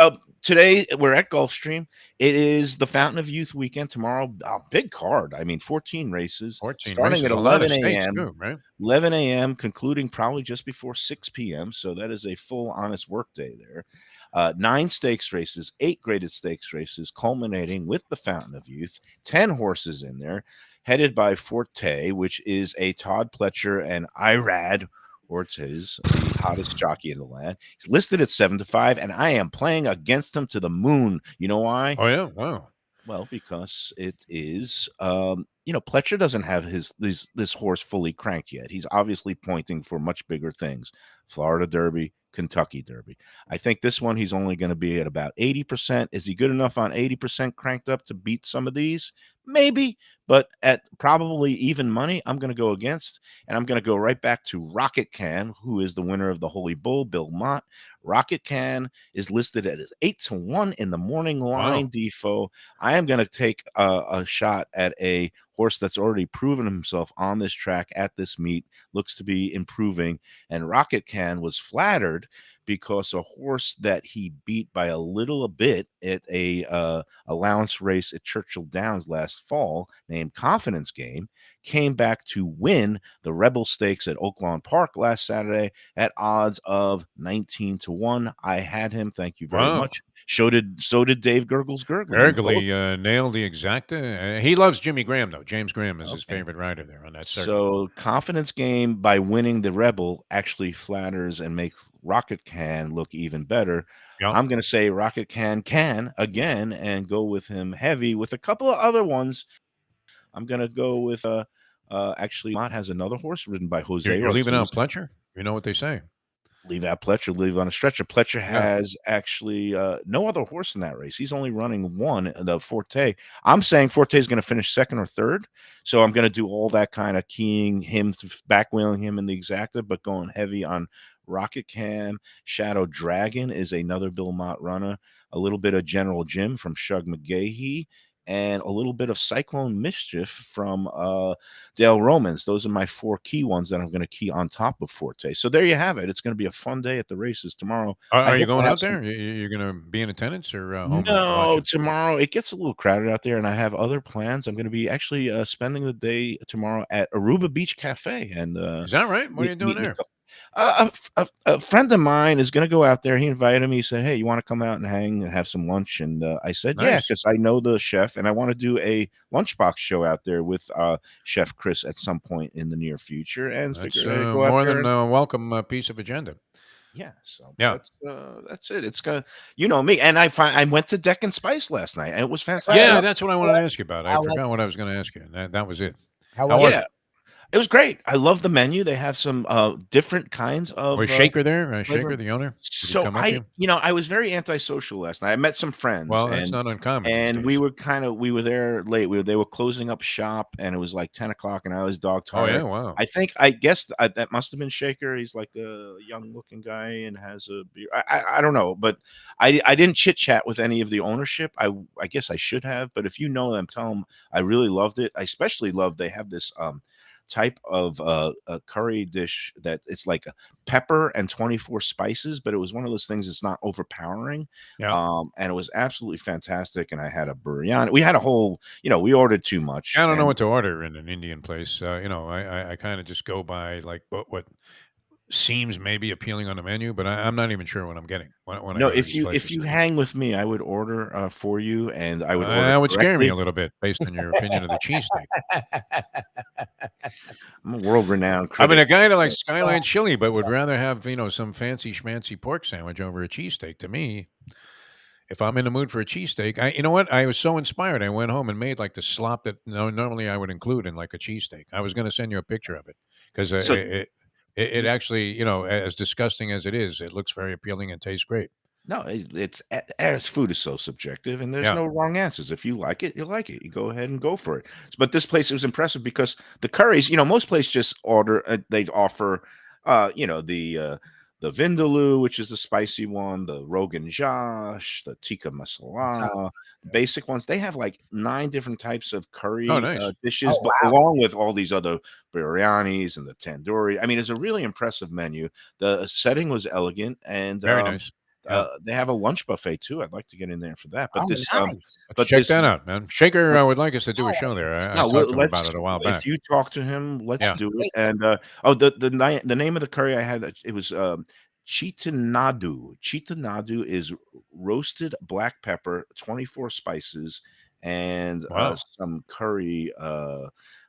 today we're at Gulfstream. It is the Fountain of Youth weekend tomorrow. Big card. I mean, 14 races. 14 starting races, at a lot of 11 states a.m. too, right? 11 a.m. concluding probably just before 6 p.m. So that is a full honest work day there. 9 stakes races, 8 graded stakes races, culminating with the Fountain of Youth. 10 horses in there, headed by Forte, which is a Todd Pletcher and Irad Ortiz, the hottest jockey in the land. He's listed at 7-5, and I am playing against him to the moon. You know why? Oh yeah, wow. Well, because it is, Pletcher doesn't have this horse fully cranked yet. He's obviously pointing for much bigger things. Florida Derby, Kentucky Derby. I think this one he's only going to be at about 80%. Is he good enough on 80% cranked up to beat some of these? Maybe, but at probably even money, I'm going to go against, and I'm going to go right back to Rocket Can, who is the winner of the Holy Bull, Bill Mott. Rocket Can is listed at 8-1 in the morning line. Wow. Defo. I am going to take a shot at a horse that's already proven himself on this track at this meet, looks to be improving, and Rocket Can was flattered because a horse that he beat by a bit at a allowance race at Churchill Downs last fall named Confidence Game came back to win the Rebel Stakes at Oaklawn Park last Saturday at odds of 19-1. I had him. Thank you very much. So did Dave Gurgles Gurgly. Gurgly nailed the exacta. He loves Jimmy Graham though. James Graham is his favorite rider there on that circuit. So Confidence Game by winning the Rebel actually flatters and makes Rocket Can look even better. Yep. I'm going to say Rocket Can again and go with him heavy with a couple of other ones. I'm going to go with actually Mott has another horse ridden by Jose. You're leaving out Pletcher. You know what they say. Leave out Pletcher, leave on a stretcher. Pletcher has actually no other horse in that race. He's only running one, the Forte. I'm saying Forte is going to finish second or third. So I'm going to do all that kind of keying him, backwheeling him in the exacta, but going heavy on Rocket Can. Shadow Dragon is another Bill Mott runner. A little bit of General Jim from Shug McGahee. And a little bit of Cyclone Mischief from Dale Romans. Those are my 4 key ones that I'm going to key on top of Forte. So there you have it. It's going to be a fun day at the races tomorrow. Are you going out there? You're going to be in attendance or home? No, tomorrow it gets a little crowded out there, and I have other plans. I'm going to be actually spending the day tomorrow at Aruba Beach Cafe. And is that right? What are you doing there? A friend of mine is going to go out there. He invited me. He said, "Hey, you want to come out and hang and have some lunch?" And I said, "Yeah," because I know the chef, and I want to do a lunchbox show out there with Chef Chris at some point in the near future. And that's more than a welcome piece of agenda. Yeah, so yeah, that's it. It's gonna, you know me, and I went to Deck and Spice last night, and it was fantastic. Yeah, that's what I wanted to ask you about. I forgot what I was going to ask you. That was it. How was it? It was great. I love the menu. They have some different kinds of. Was Shaker there? Shaker, the owner? So I was very antisocial last night. I met some friends. Well, that's not uncommon. And we were there late. They were closing up shop, and it was like 10 o'clock, and I was dog tired. Oh yeah, wow. I guess that must have been Shaker. He's like a young-looking guy and has a beer. I don't know, but I didn't chit chat with any of the ownership. I guess I should have, but if you know them, tell them I really loved it. I especially love they have this type of a curry dish that it's like a pepper and 24 spices, but it was one of those things that's not overpowering. Yeah. And it was absolutely fantastic. And I had a biryani. We had a whole, we ordered too much. I don't know what to order in an Indian place. I kind of just go by like what seems maybe appealing on the menu, but I'm not even sure what I'm getting when I No, go to these if places. you hang with me, I would order for you, and I would order That would scare me correctly. a little bit based on your opinion of the cheesesteak. I'm a world-renowned I mean, critic. a guy that likes Skyline chili, but would rather have some fancy schmancy pork sandwich over a cheesesteak. To me, if I'm in the mood for a cheesesteak, you know what? I was so inspired. I went home and made like the slop that normally I would include in like a cheesesteak. I was going to send you a picture of it because So it actually, as disgusting as it is, it looks very appealing and tastes great. no, as food is so subjective, and there's Yeah. no wrong answers. If you like it, you like it. You go ahead and go for it. But this place was impressive because the curries, most places just order. They offer, the vindaloo, which is the spicy one, the Rogan Josh, the tikka masala, basic ones. They have like 9 different types of curry Oh, nice. dishes, but along with all these other biryanis and the tandoori. I mean, it's a really impressive menu. The setting was elegant, and Very nice. Yeah. they have a lunch buffet too. I'd like to get in there for that. But Nice. Let's check that out, man. Shaker would like us to do a show there. I talked to him about it a while back. If you talk to him, let's do it. Great. And the name of the curry I had, it was Chitanadu. Chitanadu is roasted black pepper, 24 spices, and Wow. some curry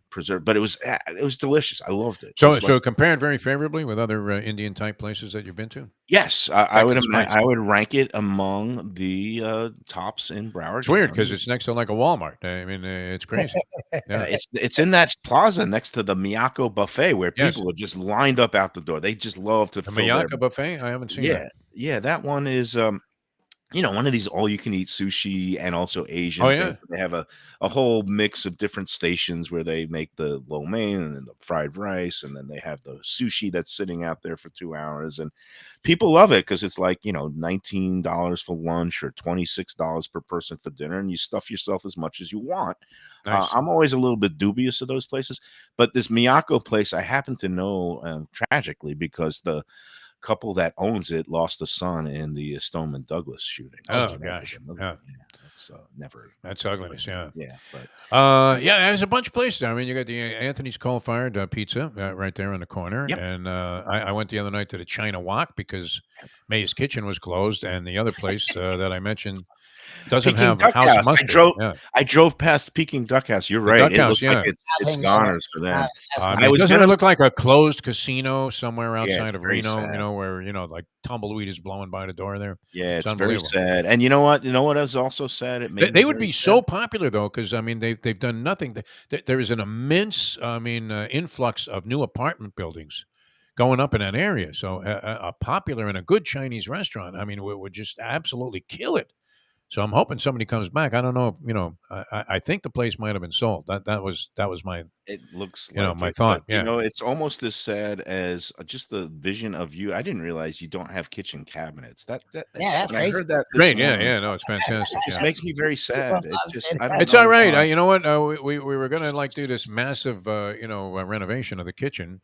preserved. But it was delicious. I loved it. So compare it very favorably with other Indian type places that you've been to. Yes, I would Spice. I would rank it among the tops in Broward. It's weird because it's next to like a Walmart. I mean, it's crazy. Yeah. It's in that plaza next to the Miyako buffet where Yes. people are just lined up out the door. They just love to The fill their Miyako buffet? I haven't seen that. Yeah, that one is one of these all-you-can-eat sushi and also Asian Oh, things. yeah. They have a whole mix of different stations where they make the lo mein and then the fried rice, and then they have the sushi that's sitting out there for 2 hours. And people love it because it's like, $19 for lunch or $26 per person for dinner, and you stuff yourself as much as you want. Nice. I'm always a little bit dubious of those places, but this Miyako place I happen to know tragically because the couple that owns it lost a son in the Stoneman Douglas shooting. Oh, So gosh. yeah, that's never. That's ugliness. Yeah. Yeah, but there's a bunch of places there. I mean, you got the Anthony's Coal Fired Pizza right there on the corner. Yep. And I went the other night to the China Wok because May's Kitchen was closed, and the other place that I mentioned doesn't Peking have Duck house House. mustard. I drove past Peking Duck House. You're right. Duck It House, looks like yeah. it's goners for them. Doesn't it look like a closed casino somewhere Yeah, outside it's of very Reno? sad. Where like tumbleweed is blowing by the door there. Yeah, it's very unbelievable. sad. And you know what? You know what is also sad? It made They me would very be sad. so popular though, because I mean they've done nothing. There is an immense, influx of new apartment buildings going up in that area. So a popular and a good Chinese restaurant, I mean, would just absolutely kill it. So I'm hoping somebody comes back. I don't know if I think the place might have been sold. That was my It looks my like it, thought. but, Yeah. it's almost as sad as just the vision of you. I didn't realize you don't have kitchen cabinets. That Yeah, that's when I crazy. heard that this Great. morning, Yeah. No, it's fantastic. it just Yeah. makes me very sad. It's just I don't It's know all right. why. You know what? We were gonna do this massive renovation of the kitchen,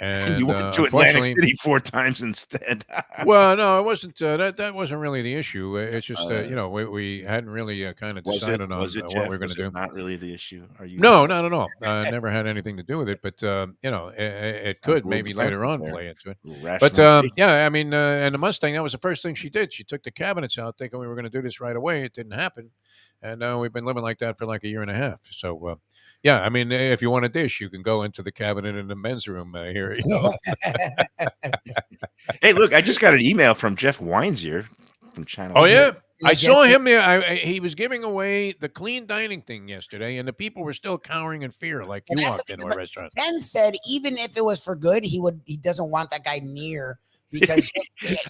and You went to Atlantic unfortunately, City 4 times instead. well, no, it wasn't. That wasn't really the issue. It's just Uh, we hadn't really kind of was it decided on was it what Jeff? we were going Was to it do. not really the issue? Are you No, not at all. Never had anything to do with it, but it Sounds a could little maybe later defensive on there. play into it. A little But rationalization. yeah, I mean, and the Mustang, that was the first thing she did. She took the cabinets out, thinking we were going to do this right away. It didn't happen, and we've been living like that for like a year and a half. So yeah, I mean, if you want a dish, you can go into the cabinet in the men's room here. Hey, look, I just got an email from Jeff Weinzier from Channel. Oh yeah, I Like, saw yeah. him there. He was giving away the clean dining thing yesterday, and the people were still cowering in fear, like And you that's walked the into thing, a but restaurant. Ken said even if it was for good, he doesn't want that guy near because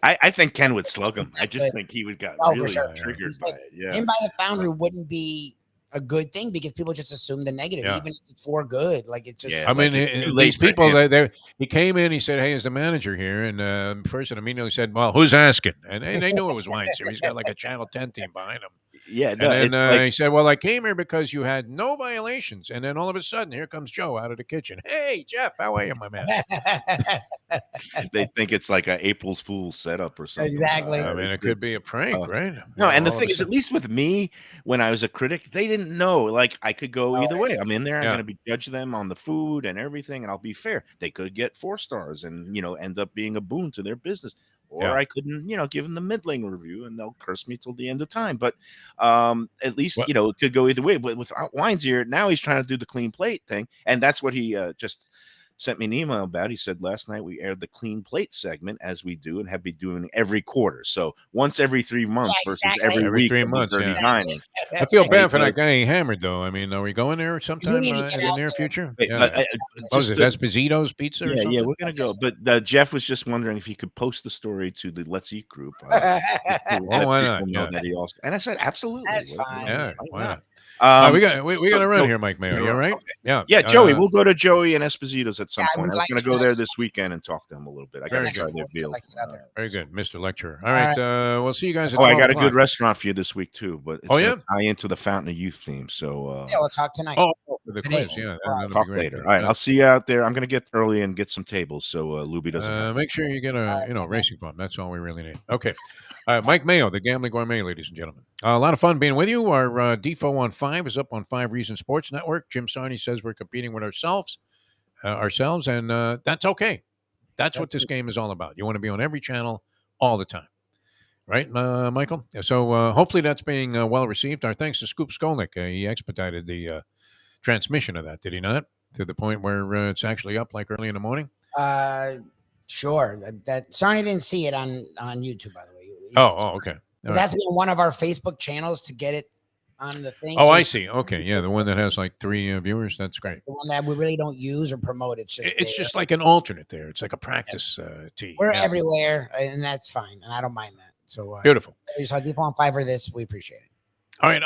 I think Ken would slug him. I just think he got Oh, for really sure. triggered He's by like, it. Yeah. him by the foundry wouldn't be a good thing because people just assume the negative, Yeah. even if it's for good. Like it's just Yeah. I mean, it's too late these for people, him. he came in, he said, "Hey, is the manager here?" And the person immediately said, "Well, who's asking?" And they knew it was Weinstein. He's got like a Channel 10 team behind him. Yeah, And no, then it's like he said, well, I came here because you had no violations. And then all of a sudden, here comes Joe out of the kitchen. Hey, Jeff, how are you, my man? they think it's like a April's Fool's setup or something. Exactly. I mean, it could be a prank, right? No, and the all of thing a is, at sudden- least with me, when I was a critic, they didn't know. Like, I could go either way. I'm in there. I'm Yeah. going to be judge them on the food and everything, and I'll be fair. They could get 4 stars and end up being a boon to their business, or Yeah. I couldn't, give them the middling review, and they'll curse me till the end of time. But at least Well- it could go either way. But with Wine's here, now he's trying to do the clean plate thing, and that's what he just sent me an email about. He said last night we aired the clean plate segment as we do and have been doing every quarter. So once every 3 months versus exactly. every week 3 of the months, Dirty yeah. Dining. I feel bad for Hey, that guy he hammered, though. I mean, are we going there sometime need to in get the out near there. future? Wait, Yeah. What was it, just Esposito's Pizza or yeah, something? yeah, we're gonna go. But Jeff was just wondering if he could post the story to the Let's Eat group. Let why not? people know Yeah. that he also. And I said, absolutely. That's fine. Yeah, Why why not? not? All right, we got to run so- here, Mike Mayo. You all right? Okay. Yeah. Yeah, Joey. We'll go to Joey and Esposito's at some Yeah, I point. would I was like going to to go know there some- this weekend and talk to him a little bit. I got Very to try good. their meals. Very good, Mr. Lecturer. All right, we'll see you guys at Oh, 12 I got a good o'clock. restaurant for you this week too, but it's Oh, gonna yeah? tie into the Fountain of Youth theme. So Yeah, we'll talk tonight. Oh, the Today. quiz, yeah. Wow. That'll talk be great. later. All right, I'll see you out there. I'm going to get early and get some tables so Lubie doesn't. have to. Make sure you get a racing phone. That's all we really need. Okay. Mike Mayo, the Gambling Gourmet, ladies and gentlemen. A lot of fun being with you. Our Defo on 5 is up on 5 Reason Sports Network. Jim Sarney says we're competing with ourselves, and that's okay. That's what this game is all about. You want to be on every channel all the time. Right, Michael? So hopefully that's being well received. Our thanks to Scoop Skolnick. He expedited the transmission of that, did he not? To the point where it's actually up like early in the morning? Sure. That Sarni didn't see it on YouTube, by the way. Okay. All That's been one of our Facebook channels to get it on the thing. Oh, So I it's see. Okay, yeah, the one that has like 3 viewers. That's great. the one that we really don't use or promote. It's just It's just like an alternate there. It's like a practice tee. we're Yeah. everywhere, and that's fine, and I don't mind that. So Beautiful. So Defo on 5 for this, we appreciate it. All right,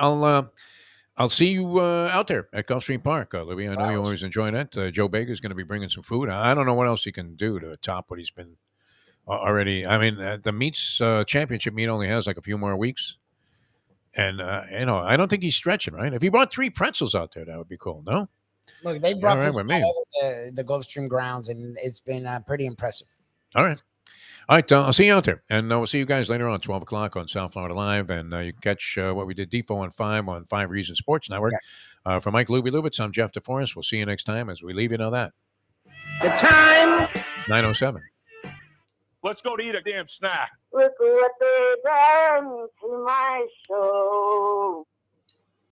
I'll see you out there at Gulfstream Park, Libby. I know you always enjoy that. Joe Baker is going to be bringing some food. I don't know what else he can do to top what he's been already. I mean, the meats championship meet only has like a few more weeks, and I don't think he's stretching. Right? If he brought 3 pretzels out there, that would be cool. No. Look, they brought all right food with me. all over the Gulfstream grounds, and it's been pretty impressive. All right. All right, I'll see you out there. And we'll see you guys later on, 12 o'clock on South Florida Live. And you can catch what we did, Defo on 5 Reason Sports Network. For Mike Lubie Lubitz, I'm Jeff DeForest. We'll see you next time as we leave you know that. The time. 9:07. Let's go to eat a damn snack. Look what they done to my show.